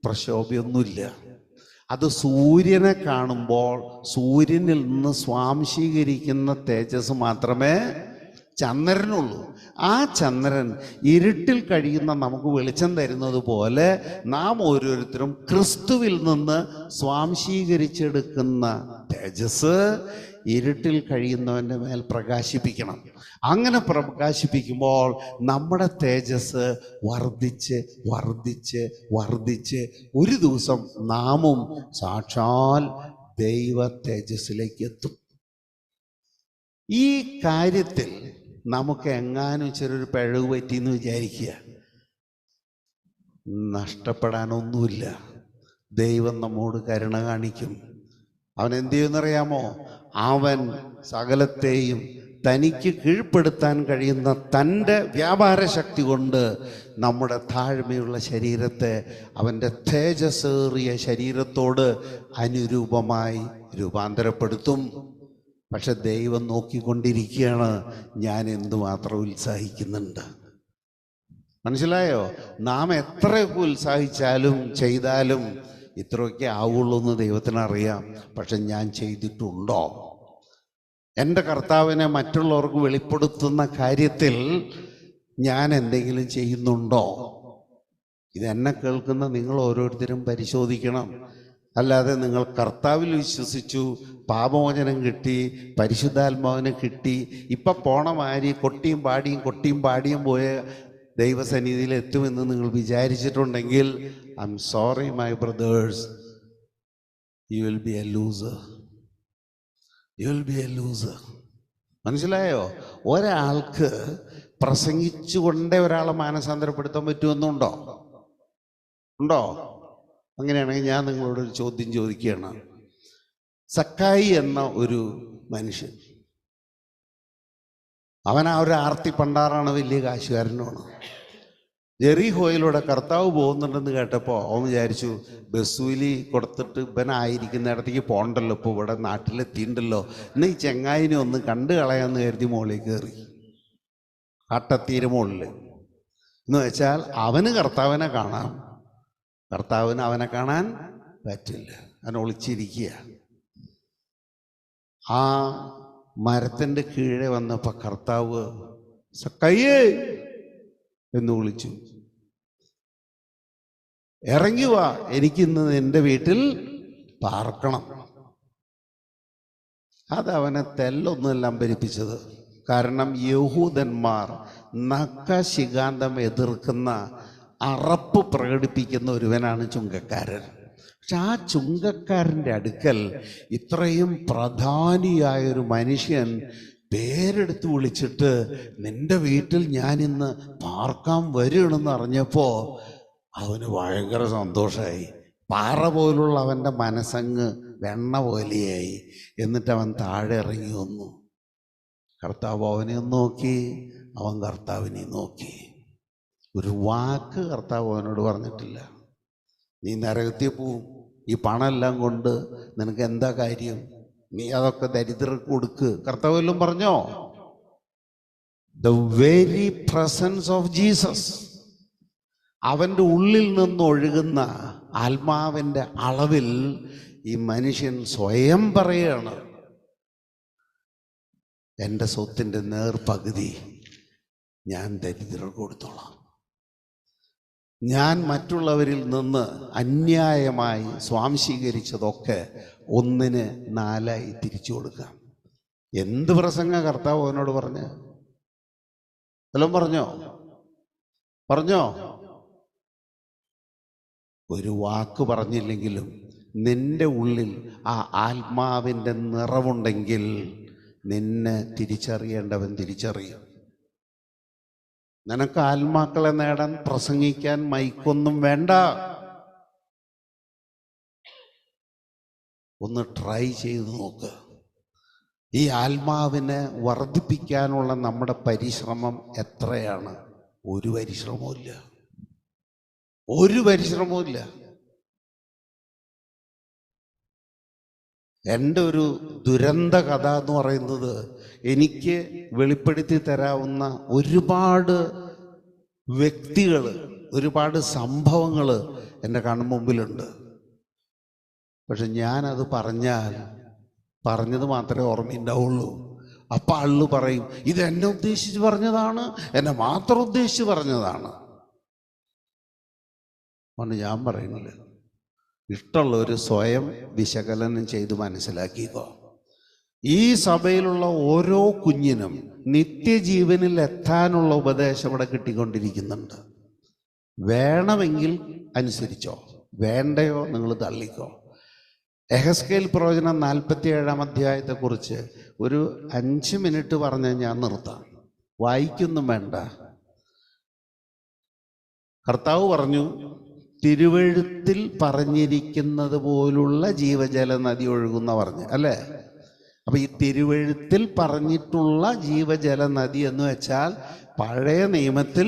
പ്രശോഭയൊന്നുമില്ല. അത് സൂര്യനെ കാണുമ്പോൾ സൂര്യനിൽ നിന്ന് സ്വാംശീകരിക്കുന്ന തേജസ് മാത്രമേ ചന്ദ്രനുള്ളൂ. ആ ചന്ദ്രൻ ഇരുട്ടിൽ കഴിയുന്ന നമുക്ക് വെളിച്ചം തരുന്നത് പോലെ നാം ഓരോരുത്തരും ക്രിസ്തുവിൽ നിന്ന് സ്വാംശീകരിച്ചെടുക്കുന്ന തേജസ് ഇരുട്ടിൽ കഴിയുന്നവൻ്റെ മേൽ പ്രകാശിപ്പിക്കണം. അങ്ങനെ പ്രകാശിപ്പിക്കുമ്പോൾ നമ്മുടെ തേജസ് വർദ്ധിച്ച് വർദ്ധിച്ച് വർദ്ധിച്ച് ഒരു ദിവസം നാമും സാക്ഷാൽ ദൈവ തേജസ്സിലേക്ക് എത്തും. ഈ കാര്യത്തിൽ നമുക്ക് എങ്ങാനും ചെറിയൊരു പിഴവ് പറ്റിയെന്ന് വിചാരിക്കുക, നഷ്ടപ്പെടാനൊന്നുമില്ല. ദൈവം നമ്മോട് കരുണ കാണിക്കും. അവൻ എന്ത് ചെയ്യുമെന്നറിയാമോ? അവൻ സകലത്തെയും തനിക്ക് കീഴ്പ്പെടുത്താൻ കഴിയുന്ന തൻ്റെ വ്യാപാര ശക്തി കൊണ്ട് നമ്മുടെ താഴ്മയുള്ള ശരീരത്തെ അവൻ്റെ തേജസ്സേറിയ ശരീരത്തോട് അനുരൂപമായി രൂപാന്തരപ്പെടുത്തും. പക്ഷെ ദൈവം നോക്കിക്കൊണ്ടിരിക്കുകയാണ് ഞാൻ എന്തുമാത്രം ഉത്സാഹിക്കുന്നുണ്ട്. മനസ്സിലായോ? നാം എത്രയൊക്കെ ഉത്സാഹിച്ചാലും ചെയ്താലും ഇത്രയൊക്കെ ആവുള്ളൂ എന്ന് ദൈവത്തിനറിയാം. പക്ഷെ ഞാൻ ചെയ്തിട്ടുണ്ടോ? എൻ്റെ കർത്താവിനെ മറ്റുള്ളവർക്ക് വെളിപ്പെടുത്തുന്ന കാര്യത്തിൽ ഞാൻ എന്തെങ്കിലും ചെയ്യുന്നുണ്ടോ? ഇതെന്നെ കേൾക്കുന്ന നിങ്ങൾ ഓരോരുത്തരും പരിശോധിക്കണം. അല്ലാതെ നിങ്ങൾ കർത്താവിൽ വിശ്വസിച്ചു, പാപമോചനം കിട്ടി, പരിശുദ്ധാത്മാവിനെ കിട്ടി, ഇപ്പം പോണ മാതിരി കൊട്ടിയും പാടിയും പോയ ദൈവസന്നിധിയിൽ എത്തുമെന്ന് നിങ്ങൾ വിചാരിച്ചിട്ടുണ്ടെങ്കിൽ I'm sorry my brothers, you will be a loser. You will be a loser. മനസ്സിലായോ? ഒരാൾക്ക് പ്രസംഗിച്ചുകൊണ്ടേ ഒരാളെ മാനസാന്തരപ്പെടുത്താൻ പറ്റുമെന്നുണ്ടോ? ഉണ്ടോ? അങ്ങനെയാണെങ്കിൽ ഞാൻ നിങ്ങളോടൊരു ചോദ്യം ചോദിക്കുകയാണ്. സക്കായി എന്ന ഒരു മനുഷ്യൻ, അവൻ ആ ഒരു ആർത്തി പണ്ടാറാണ്, വലിയ കാശുകാരനുമാണ്. ജെറിഹോയിലൂടെ കർത്താവ് പോകുന്നുണ്ടെന്ന് കേട്ടപ്പോൾ അവൻ വിചാരിച്ചു, ബസ്സൂലി കൊടുത്തിട്ട് ഇവനായിരിക്കുന്നിടത്തേക്ക് പോകണ്ടല്ലോ, ഇപ്പോൾ ഇവിടെ നാട്ടിലെത്തിയിട്ടുണ്ടല്ലോ, ഇന്ന് ഈ ചെങ്ങായിനെ ഒന്ന് കണ്ടു കളയാമെന്ന് കരുതി മുകളിൽ കയറി. കാട്ടത്തീര മുകളിൽ എന്ന് വെച്ചാൽ അവന് കർത്താവിനെ കാണാം, കർത്താവിന് അവനെ കാണാൻ പറ്റില്ല. അവൻ ഒളിച്ചിരിക്കുക. ആ മരത്തിൻ്റെ കീഴെ വന്നപ്പോൾ കർത്താവ് സക്കായിയേ എന്ന് വിളിച്ചു. ഇറങ്ങി വാ, എനിക്കിന്ന് എൻ്റെ വീട്ടിൽ പാർക്കണം. അതവനെ തെല്ലൊന്നുമല്ല അമ്പരിപ്പിച്ചത്. കാരണം യഹൂദന്മാർ നഖശികാന്തം എതിർക്കുന്ന, അറപ്പ് പ്രകടിപ്പിക്കുന്ന ഒരുവനാണ് ചുങ്കക്കാരൻ. പക്ഷെ ആ ചുങ്കക്കാരൻ്റെ അടുക്കൽ ഇത്രയും പ്രധാനിയായൊരു മനുഷ്യൻ പേരെടുത്ത് വിളിച്ചിട്ട് നിന്റെ വീട്ടിൽ ഞാനിന്ന് പാർക്കാൻ വരികയാണെന്ന് അറിഞ്ഞപ്പോൾ അവന് ഭയങ്കര സന്തോഷമായി. പാറ പോലുള്ള അവൻ്റെ മനസ്സങ്ങ് വെണ്ണ പോലെയായി. എന്നിട്ട് അവൻ താഴെ ഇറങ്ങി വന്നു. കർത്താവ് അവനെ നോക്കി, അവൻ കർത്താവിനെ നോക്കി. ഒരു വാക്ക് കർത്താവ് അവനോട് പറഞ്ഞിട്ടില്ല. നീ നരകത്തിൽ പോവും, ഈ പണമെല്ലാം കൊണ്ട് നിനക്ക് എന്താ കാര്യം, നീ അതൊക്കെ ദരിദ്രർക്ക് കൊടുക്ക്. കർത്താവ് എല്ലാം പറഞ്ഞോ? The very presence of Jesus, അവൻ്റെ ഉള്ളിൽ നിന്നൊഴുകുന്ന ആത്മാവിൻ്റെ അളവിൽ ഈ മനുഷ്യൻ സ്വയം പറയുകയാണ്, എൻ്റെ സ്വത്തിൻ്റെ നേർപകുതി ഞാൻ ദരിദ്രർക്ക് കൊടുത്തോളാം. ഞാൻ മറ്റുള്ളവരിൽ നിന്ന് അന്യായമായി സ്വാംശീകരിച്ചതൊക്കെ 1/4 തിരിച്ചു കൊടുക്കാം. എന്ത് പ്രസംഗ കർത്താവ് അവനോട് പറഞ്ഞ്? വല്ലതും പറഞ്ഞോ? ഒരു വാക്ക് പറഞ്ഞില്ലെങ്കിലും നിന്റെ ഉള്ളിൽ ആ ആത്മാവിൻ്റെ നിറവുണ്ടെങ്കിൽ നിന്നെ തിരിച്ചറിയേണ്ടവൻ തിരിച്ചറിയും. നിനക്ക് ആത്മാക്കളെ നേടാൻ പ്രസംഗിക്കാൻ മൈക്കൊന്നും വേണ്ട. ഒന്ന് ട്രൈ ചെയ്ത് നോക്ക്. ഈ ആത്മാവിനെ വർദ്ധിപ്പിക്കാനുള്ള നമ്മുടെ പരിശ്രമം എത്രയാണ്? ഒരു പരിശ്രമവുമില്ല. എൻ്റെ ഒരു ദുരന്ത കഥ എന്ന് പറയുന്നത്, എനിക്ക് വെളിപ്പെടുത്തി തരാവുന്ന ഒരുപാട് വ്യക്തികൾ, ഒരുപാട് സംഭവങ്ങൾ എൻ്റെ കൺമുമ്പിലുണ്ട്. പക്ഷെ ഞാനത് പറഞ്ഞത് മാത്രമേ ഓർമ്മയുണ്ടാവുള്ളൂ. അപ്പം ആള് പറയും, ഇത് എന്നെ ഉദ്ദേശിച്ച് പറഞ്ഞതാണ്, എന്നെ മാത്രം ഉദ്ദേശിച്ച് പറഞ്ഞതാണ്. അതുകൊണ്ട് ഞാൻ പറയുന്നില്ല, ഇഷ്ടമുള്ളവർ സ്വയം വിശകലനം ചെയ്ത് മനസ്സിലാക്കിക്കോ. ഈ സഭയിലുള്ള ഓരോ കുഞ്ഞിനും നിത്യജീവനിൽ എത്താനുള്ള ഉപദേശം ഇവിടെ കിട്ടിക്കൊണ്ടിരിക്കുന്നുണ്ട്. വേണമെങ്കിൽ അനുസരിച്ചോ, വേണ്ടയോ നിങ്ങൾ തള്ളിക്കോ. എഹെസ്കേൽ പ്രവചനം 47-ാം അധ്യായത്തെക്കുറിച്ച് ഒരു 5 മിനിറ്റ് പറഞ്ഞ് ഞാൻ നിർത്താം. വായിക്കൊന്നും വേണ്ട. കർത്താവ് പറഞ്ഞു, തിരുവെഴുത്തിൽ പറഞ്ഞിരിക്കുന്നത് പോലുള്ള ജീവജല നദി ഒഴുകുന്ന പറഞ്ഞു അല്ലേ? അപ്പൊ ഈ തിരുവെഴുത്തിൽ പറഞ്ഞിട്ടുള്ള ജീവജല നദി എന്ന് വെച്ചാൽ പഴയ നിയമത്തിൽ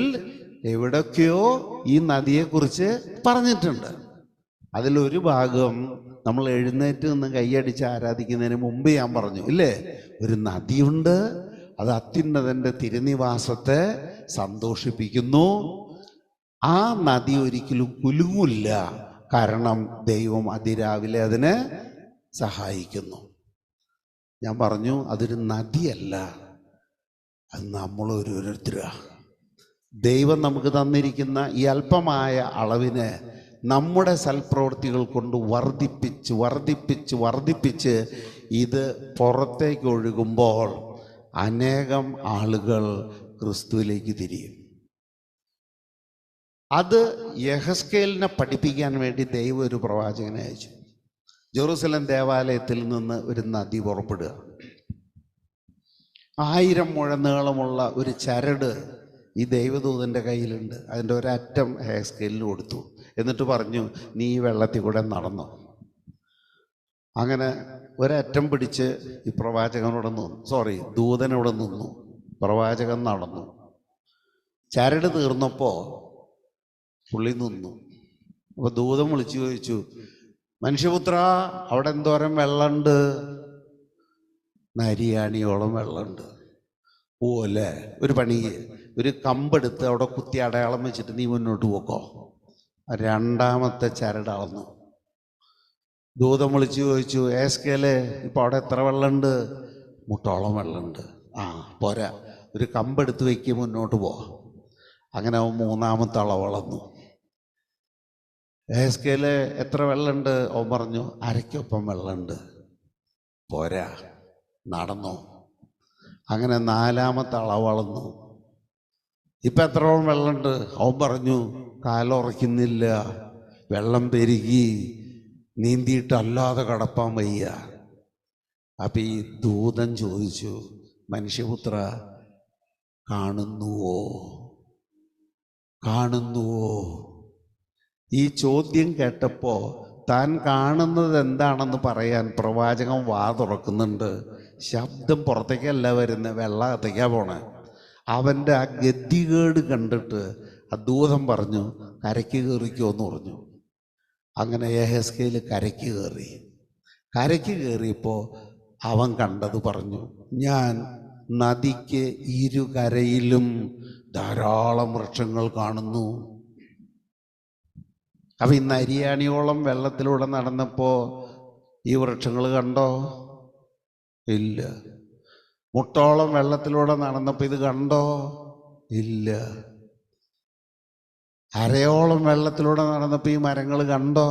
എവിടൊക്കെയോ ഈ നദിയെക്കുറിച്ച് പറഞ്ഞിട്ടുണ്ട്. അതിലൊരു ഭാഗം നമ്മൾ എഴുന്നേറ്റ് നിന്ന് കൈയടിച്ച് ആരാധിക്കുന്നതിന് മുമ്പ് ഞാൻ പറഞ്ഞു ഇല്ലേ, ഒരു നദിയുണ്ട്, അത് അത്യുന്നതൻ്റെ തിരുനിവാസത്തെ സന്തോഷിപ്പിക്കുന്നു. ആ നദി ഒരിക്കലും കുലുങ്ങില്ല, കാരണം ദൈവം അതിരാവിലെ അതിനെ സഹായിക്കുന്നു. ഞാൻ പറഞ്ഞു അതൊരു നദിയല്ല, അത് നമ്മൾ ഓരോരുത്തരാണ്. ദൈവം നമുക്ക് തന്നിരിക്കുന്ന ഈ അല്പമായ അളവിന് നമ്മുടെ സൽപ്രവൃത്തികൾ കൊണ്ട് വർദ്ധിപ്പിച്ച് ഇത് പുറത്തേക്ക് ഒഴുകുമ്പോൾ അനേകം ആളുകൾ ക്രിസ്തുവിലേക്ക് തിരിയും. അത് യഹസ്കേലിനെ പഠിപ്പിക്കാൻ വേണ്ടി ദൈവം ഒരു പ്രവാചകനെ അയച്ചു. ജെറൂസലേം ദേവാലയത്തിൽ നിന്ന് ഒരു നദി പുറപ്പെടുക. 1000 മുഴ നീളമുള്ള ഒരു ചരട് ഈ ദൈവദൂതൻ്റെ കയ്യിലുണ്ട്. അതിൻ്റെ ഒരറ്റം യഹസ്കേലിന് കൊടുത്തു. എന്നിട്ട് പറഞ്ഞു, നീ ഈ വെള്ളത്തിൽ കൂടെ നടന്നു. അങ്ങനെ ഒരറ്റം പിടിച്ച് ഈ പ്രവാചകനോട് ദൂതനോട് നിന്നു. പ്രവാചകൻ നടന്നു. ചരട് തീർന്നപ്പോൾ പുള്ളി നിന്നു. അപ്പോൾ ദൂതൻ വിളിച്ചു ചോദിച്ചു, മനുഷ്യപുത്ര, അവിടെ എന്തോരം വെള്ളമുണ്ട്? നരിയാണിയോളം വെള്ളമുണ്ട്. ഓ അല്ലേ, ഒരു പണി, ഒരു കമ്പെടുത്ത് അവിടെ കുത്തി അടയാളം വെച്ചിട്ട് നീ മുന്നോട്ട് പോക്കോ. 2ാമത്തെ ചരട് അളന്നു. ദൂതം വിളിച്ചു ചോദിച്ചു, യഹസ്കേലേ, ഇപ്പം അവിടെ എത്ര വെള്ളമുണ്ട്? മുട്ടോളം വെള്ളമുണ്ട്. പോരാ, ഒരു കമ്പെടുത്ത് വയ്ക്കുക, മുന്നോട്ട് പോ. അങ്ങനെ അവൻ 3ാമത്തെ അളവ് അളന്നു. യഹസ്കേലേ, എത്ര വെള്ളമുണ്ട്? അവൻ പറഞ്ഞു, അരയ്ക്കൊപ്പം വെള്ളമുണ്ട്. പോരാ, നടന്നു. അങ്ങനെ 4ാമത്തെ അളവ് അളന്നു. ഇപ്പം എത്രോളം വെള്ളമുണ്ട്? അവൻ പറഞ്ഞു, കാലുറയ്ക്കുന്നില്ല, വെള്ളം പെരുകി, നീന്തിയിട്ടല്ലാതെ കടപ്പാൻ വയ്യ. അപ്പം ഈ ദൂതൻ ചോദിച്ചു, മനുഷ്യപുത്ര, കാണുന്നുവോ? ഈ ചോദ്യം കേട്ടപ്പോൾ താൻ കാണുന്നത് എന്താണെന്ന് പറയാൻ പ്രവാചകൻ വാ തുറക്കുന്നുണ്ട്. ശബ്ദം പുറത്തേക്കല്ല വരുന്നത്, വെള്ളത്തേക്കാ പോണേ. അവൻ്റെ ആ ഗതികേട് കണ്ടിട്ട് ആ ദൂതൻ പറഞ്ഞു, കരയ്ക്ക് കയറിക്കോ എന്ന് പറഞ്ഞു. അങ്ങനെ യഹസ്കേൽ കരയ്ക്ക് കയറിയപ്പോൾ അവൻ കണ്ടത് പറഞ്ഞു, ഞാൻ നദിക്ക് ഇരുകരയിലും ധാരാളം വൃക്ഷങ്ങൾ കാണുന്നു. അപ്പം ഈ നരിയാണിയോളം വെള്ളത്തിലൂടെ നടന്നപ്പോൾ ഈ വൃക്ഷങ്ങൾ കണ്ടോ? ഇല്ല. മുട്ടോളം വെള്ളത്തിലൂടെ നടന്നപ്പോൾ ഇത് കണ്ടോ? ഇല്ല. അരയോളം വെള്ളത്തിലൂടെ നടന്നപ്പോൾ ഈ മരങ്ങൾ കണ്ടോ?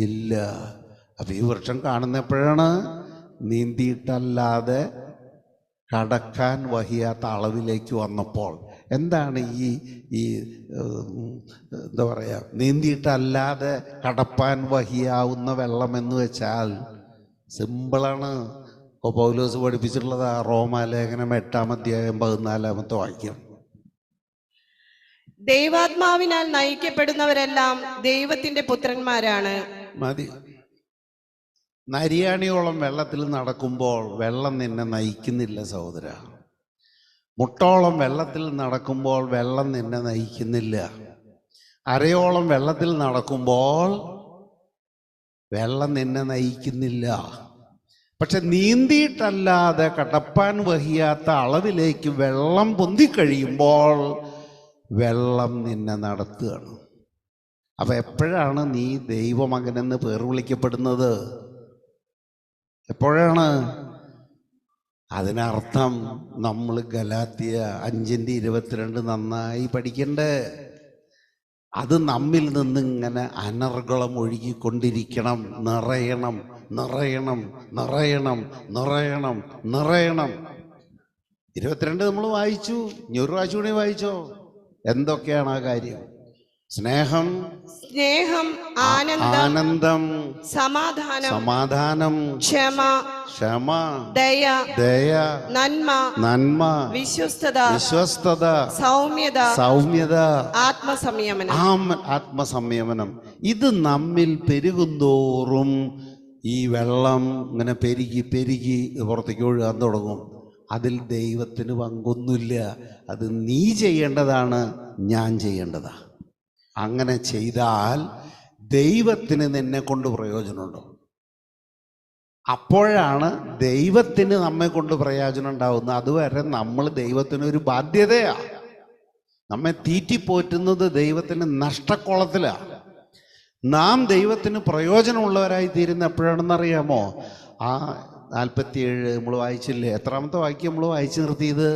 ഇല്ല. അപ്പം ഈ വൃക്ഷം കാണുന്നപ്പോഴാണ് നീന്തിയിട്ടല്ലാതെ കടക്കാൻ വഹിയാത്ത അളവിലേക്ക് വന്നപ്പോൾ. എന്താണ് ഈ എന്താ പറയുക, നീന്തിയിട്ടല്ലാതെ കടപ്പാൻ വഹിയാവുന്ന വെള്ളം എന്ന് വെച്ചാൽ സിമ്പിളാണ്. പൗലോസ് പഠിപ്പിച്ചിട്ടുള്ളത് റോമാലേഖനം 8-ാം അധ്യായം 14-ാമത്തെ വാക്യം. ദൈവാത്മാവിനാൽ നയിക്കപ്പെടുന്നവരെല്ലാം ദൈവത്തിന്റെ പുത്രന്മാരാണ്. മതി. നരിയാണിയോളം വെള്ളത്തിൽ നടക്കുമ്പോൾ വെള്ളം നിന്നെ നയിക്കുന്നില്ല സഹോദര. മുട്ടോളം വെള്ളത്തിൽ നടക്കുമ്പോൾ വെള്ളം നിന്നെ നയിക്കുന്നില്ല. അരയോളം വെള്ളത്തിൽ നടക്കുമ്പോൾ വെള്ളം നിന്നെ നയിക്കുന്നില്ല. പക്ഷെ നീന്തിയിട്ടല്ലാതെ കടപ്പാൻ വഹിയാത്ത അളവിലേക്ക് വെള്ളം പൊന്തിക്കഴിയുമ്പോൾ വെള്ളം നിന്നെ നടത്തുകയാണ്. അപ്പം എപ്പോഴാണ് നീ ദൈവമകനെന്ന് പേർ വിളിക്കപ്പെടുന്നത്? എപ്പോഴാണ്? അതിനർത്ഥം നമ്മൾ ഗലാത്യ 5:22 നന്നായി പഠിക്കണ്ടേ. അത് നമ്മിൽ നിന്ന് ഇങ്ങനെ അനർഗളം ഒഴുകിക്കൊണ്ടിരിക്കണം. നിറയണം. 22 നമ്മൾ വായിച്ചു. ഇനി ഒരു പ്രാവശ്യം കൂടി വായിച്ചോ. എന്തൊക്കെയാണ് ആ കാര്യം? സ്നേഹം, ആനന്ദം, സമാധാനം, ക്ഷമ, ദയ, നന്മ, വിശ്വസ്തത, സൗമ്യത, ആത്മസംയമനം. ഇത് നമ്മിൽ പെരുകുന്തോറും ഈ വെള്ളം ഇങ്ങനെ പെരുകി പുറത്തേക്ക് ഒഴുകാൻ തുടങ്ങും. അതിൽ ദൈവത്തിന് പങ്കൊന്നുമില്ല. അത് നീ ചെയ്യേണ്ടതാണ്, ഞാൻ ചെയ്യേണ്ടതാ. അങ്ങനെ ചെയ്താൽ ദൈവത്തിന് നിന്നെ കൊണ്ട് പ്രയോജനമുണ്ടോ? അപ്പോഴാണ് ദൈവത്തിന് നമ്മെ കൊണ്ട് പ്രയോജനം ഉണ്ടാവുന്നത്. അതുവരെ നമ്മൾ ദൈവത്തിനൊരു ബാധ്യതയാണ്. നമ്മെ തീറ്റിപ്പോറ്റുന്നത് ദൈവത്തിന് നഷ്ടക്കുളത്തിലാണ്. നാം ദൈവത്തിന് പ്രയോജനമുള്ളവരായി തീരുന്ന എപ്പോഴാണെന്നറിയാമോ? ആ 47 നമ്മൾ വായിച്ചില്ലേ? എത്രാമത്തെ വാക്യം നമ്മൾ വായിച്ചു നിർത്തിയത്?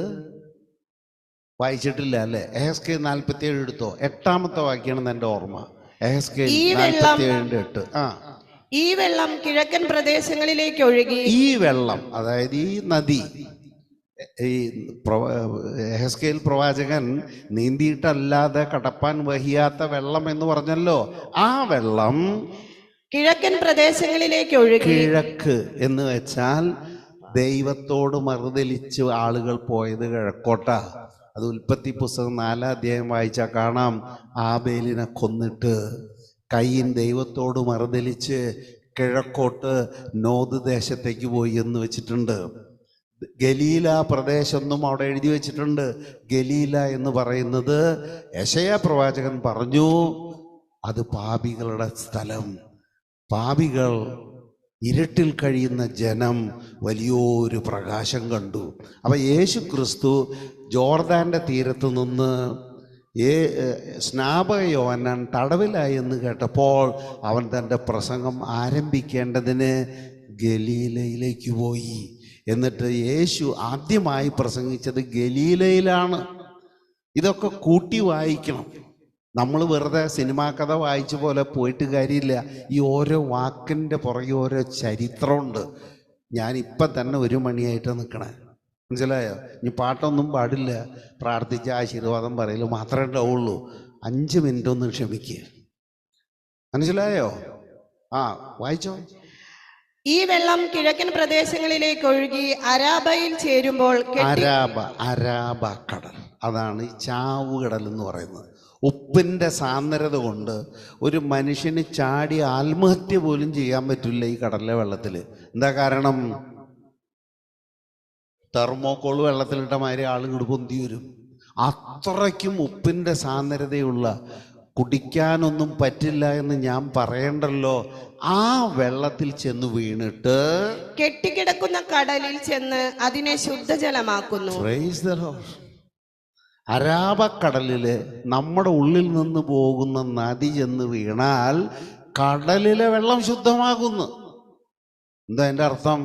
വായിച്ചിട്ടില്ല അല്ലേ? എഹെസ്കേൽ 47 എടുത്തോ. 8-ാമത്തെ വാക്യമാണെന്ന് എൻ്റെ ഓർമ്മ. എഹെസ്കേൽ 47:8. ഈ വെള്ളം കിഴക്കൻ പ്രദേശങ്ങളിലേക്ക് ഒഴുകി. ഈ വെള്ളം, അതായത് ഈ നദി, ഈ എഹെസ്കേൽ പ്രവാചകൻ നീന്തിയിട്ടല്ലാതെ കടപ്പാൻ വഹിയാത്ത വെള്ളം എന്ന് പറഞ്ഞല്ലോ. ആ വെള്ളം കിഴക്കൻ പ്രദേശങ്ങളിലേക്ക് ഒഴുകി. കിഴക്ക് എന്ന് വെച്ചാൽ ദൈവത്തോട് മറുതലിച്ച് ആളുകൾ പോയത് കിഴക്കോട്ടാ. അത് ഉൽപ്പത്തി പുസ്തകം 4-ാം അധ്യായം വായിച്ചാൽ കാണാം. ആബേലിനെ കൊന്നിട്ട് കയീൻ ദൈവത്തോട് മറുതലിച്ച് കിഴക്കോട്ട് നോദ് ദേശത്തേക്ക് പോയി എന്ന് വെച്ചിട്ടുണ്ട്. ഗലീല പ്രദേശമൊന്നും അവിടെ എഴുതി വെച്ചിട്ടുണ്ട്. ഗലീല എന്ന് പറയുന്നത് യെശയ്യാ പ്രവാചകൻ പറഞ്ഞു, അത് പാപികളുടെ സ്ഥലം. പാപികൾ, ഇരുട്ടിൽ കഴിയുന്ന ജനം വലിയൊരു പ്രകാശം കണ്ടു. അപ്പം യേശു ക്രിസ്തു ജോർദാൻ്റെ തീരത്ത് നിന്ന് സ്നാപക യോഹന്നാൻ തടവിലായി എന്ന് കേട്ടപ്പോൾ അവൻ തൻ്റെ പ്രസംഗം ആരംഭിക്കേണ്ടതിന് ഗലീലയിലേക്ക് പോയി. എന്നിട്ട് യേശു ആദ്യമായി പ്രസംഗിച്ചത് ഗലീലയിലാണ്. ഇതൊക്കെ കൂട്ടി വായിക്കണം. നമ്മൾ വെറുതെ സിനിമാ കഥ വായിച്ച പോലെ പോയിട്ട് കാര്യമില്ല. ഈ ഓരോ വാക്കിൻ്റെ പുറകെ ഓരോ ചരിത്രമുണ്ട്. ഞാനിപ്പം തന്നെ 1 മണിയായിട്ട് നിൽക്കണേ, മനസ്സിലായോ? ഇനി പാട്ടൊന്നും പാടില്ല, പ്രാർത്ഥിച്ച ആശീർവാദം പറയൽ മാത്രമേ ഉണ്ടാവുള്ളൂ. 5 മിനിറ്റ് ഒന്ന് ക്ഷമിക്കുക, മനസ്സിലായോ? വായിച്ചോ. ഈ വെള്ളം കിഴക്കൻ പ്രദേശങ്ങളിലേക്ക് ഒഴുകി അരാബയിൽ ചേരുമ്പോൾ. അരാബ കടൽ, അതാണ് ഈ ചാവുകടൽ എന്ന് പറയുന്നത്. ഉപ്പിൻ്റെ സാന്ദ്രത കൊണ്ട് ഒരു മനുഷ്യന് ചാടി ആത്മഹത്യ പോലും ചെയ്യാൻ പറ്റില്ല ഈ കടലിലെ വെള്ളത്തിൽ. എന്താ കാരണം? തെർമോക്കോൾ വെള്ളത്തിലിട്ട മാതിരി ആളുകൾ പൊന്തി വരും. അത്രയ്ക്കും ഉപ്പിൻ്റെ സാന്ദ്രതയുള്ള, കുടിക്കാനൊന്നും പറ്റില്ല എന്ന് ഞാൻ പറയണ്ടല്ലോ, ആ വെള്ളത്തിൽ ചെന്ന് വീണിട്ട് കെട്ടിക്കിടക്കുന്ന കടലിൽ ചെന്ന് അതിനെ ശുദ്ധജലമാക്കുന്നു. അരാബക്കടലില് നമ്മുടെ ഉള്ളിൽ നിന്ന് പോകുന്ന നദി ചെന്ന് വീണാൽ കടലിലെ വെള്ളം ശുദ്ധമാകുന്നു. എന്താ എൻ്റെ അർത്ഥം?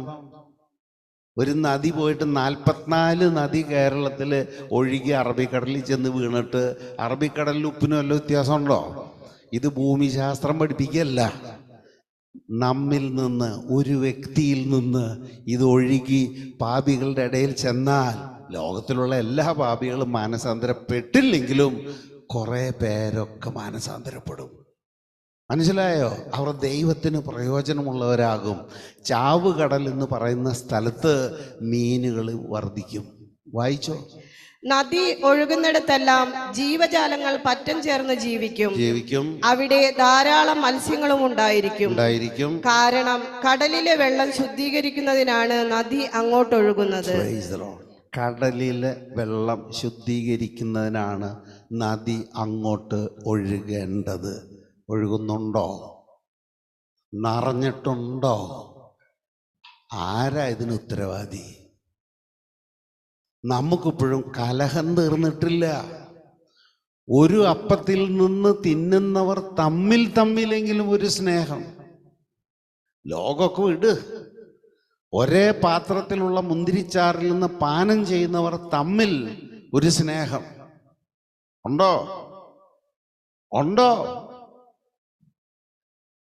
ഒരു നദി പോയിട്ട് 44 നദി കേരളത്തിൽ ഒഴുകി അറബിക്കടലിൽ ചെന്ന് വീണിട്ട് അറബിക്കടലിൽ ഉപ്പിനും വല്ല വ്യത്യാസമുണ്ടോ? ഇത് ഭൂമിശാസ്ത്രം പഠിപ്പിക്കുകയല്ല. നമ്മിൽ നിന്ന്, ഒരു വ്യക്തിയിൽ നിന്ന് ഇത് ഒഴുകി പാപികളുടെ ഇടയിൽ ചെന്നാൽ ലോകത്തിലുള്ള എല്ലാ പാപികളും മാനസാന്തരപ്പെട്ടില്ലെങ്കിലും കുറേ പേരൊക്കെ മാനസാന്തരപ്പെടും. മനസ്സിലായോ? അവർ ദൈവത്തിന് പ്രയോജനമുള്ളവരാകും. ചാവുകടൽ എന്ന് പറയുന്ന സ്ഥലത്ത് മീനുകൾ വർദ്ധിക്കും. വായിച്ചോ. നദി ഒഴുകുന്നിടത്തെല്ലാം ജീവജാലങ്ങൾ പറ്റം ചേർന്ന് ജീവിക്കും. അവിടെ ധാരാളം മത്സ്യങ്ങളും ഉണ്ടായിരിക്കും. കാരണം കടലിലെ വെള്ളം ശുദ്ധീകരിക്കുന്നതിനാണ് നദി അങ്ങോട്ടൊഴുകുന്നത്. കടലിലെ വെള്ളം ശുദ്ധീകരിക്കുന്നതിനാണ് നദി അങ്ങോട്ട് ഒഴുകേണ്ടത്. ഒഴുകുന്നുണ്ടോ? നിറഞ്ഞിട്ടുണ്ടോ? ആരാ ഇതിന് ഉത്തരവാദി? നമുക്കിപ്പോഴും കലഹം തീർന്നിട്ടില്ല. ഒരു അപ്പത്തിൽ നിന്ന് തിന്നുന്നവർ തമ്മിലെങ്കിലും ഒരു സ്നേഹം. ലോകമൊക്കെ വിട്. ഒരേ പാത്രത്തിലുള്ള മുന്തിരിച്ചാറിൽ നിന്ന് പാനം ചെയ്യുന്നവർ തമ്മിൽ ഒരു സ്നേഹം ഉണ്ടോ?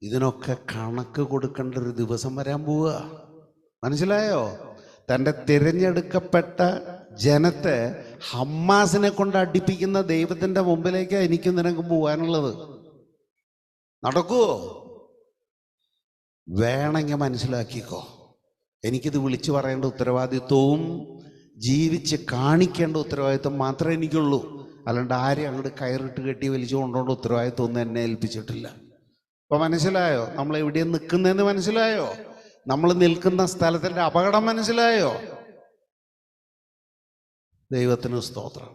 ഇതിനൊക്കെ കണക്ക് കൊടുക്കേണ്ട ഒരു ദിവസം വരാൻ പോവുക. മനസ്സിലായോ? തൻ്റെ തിരഞ്ഞെടുക്കപ്പെട്ട ജനത്തെ ഹമ്മാസിനെ കൊണ്ട് അടിപ്പിക്കുന്ന ദൈവത്തിൻ്റെ മുമ്പിലേക്ക് എനിക്കും നിനക്കും പോകാനുള്ളത്. നടക്കുവോ? വേണമെങ്കിൽ മനസ്സിലാക്കിക്കോ. എനിക്കിത് വിളിച്ചു പറയേണ്ട ഉത്തരവാദിത്വവും ജീവിച്ച് കാണിക്കേണ്ട ഉത്തരവാദിത്വം മാത്രമേ എനിക്കുള്ളൂ. അല്ലാണ്ട് ആരെയും അങ്ങോട്ട് കയറിട്ട് കെട്ടി വലിച്ചു കൊണ്ടുകൊണ്ട് ഉത്തരവാദിത്വം ഒന്നും എന്നെ ഏൽപ്പിച്ചിട്ടില്ല. ഇപ്പൊ മനസ്സിലായോ? നമ്മൾ എവിടെയും നിൽക്കുന്നതെന്ന് മനസ്സിലായോ? നമ്മൾ നിൽക്കുന്ന സ്ഥലത്തിൻ്റെ അപകടം മനസ്സിലായോ? ദൈവത്തിന് സ്തോത്രം.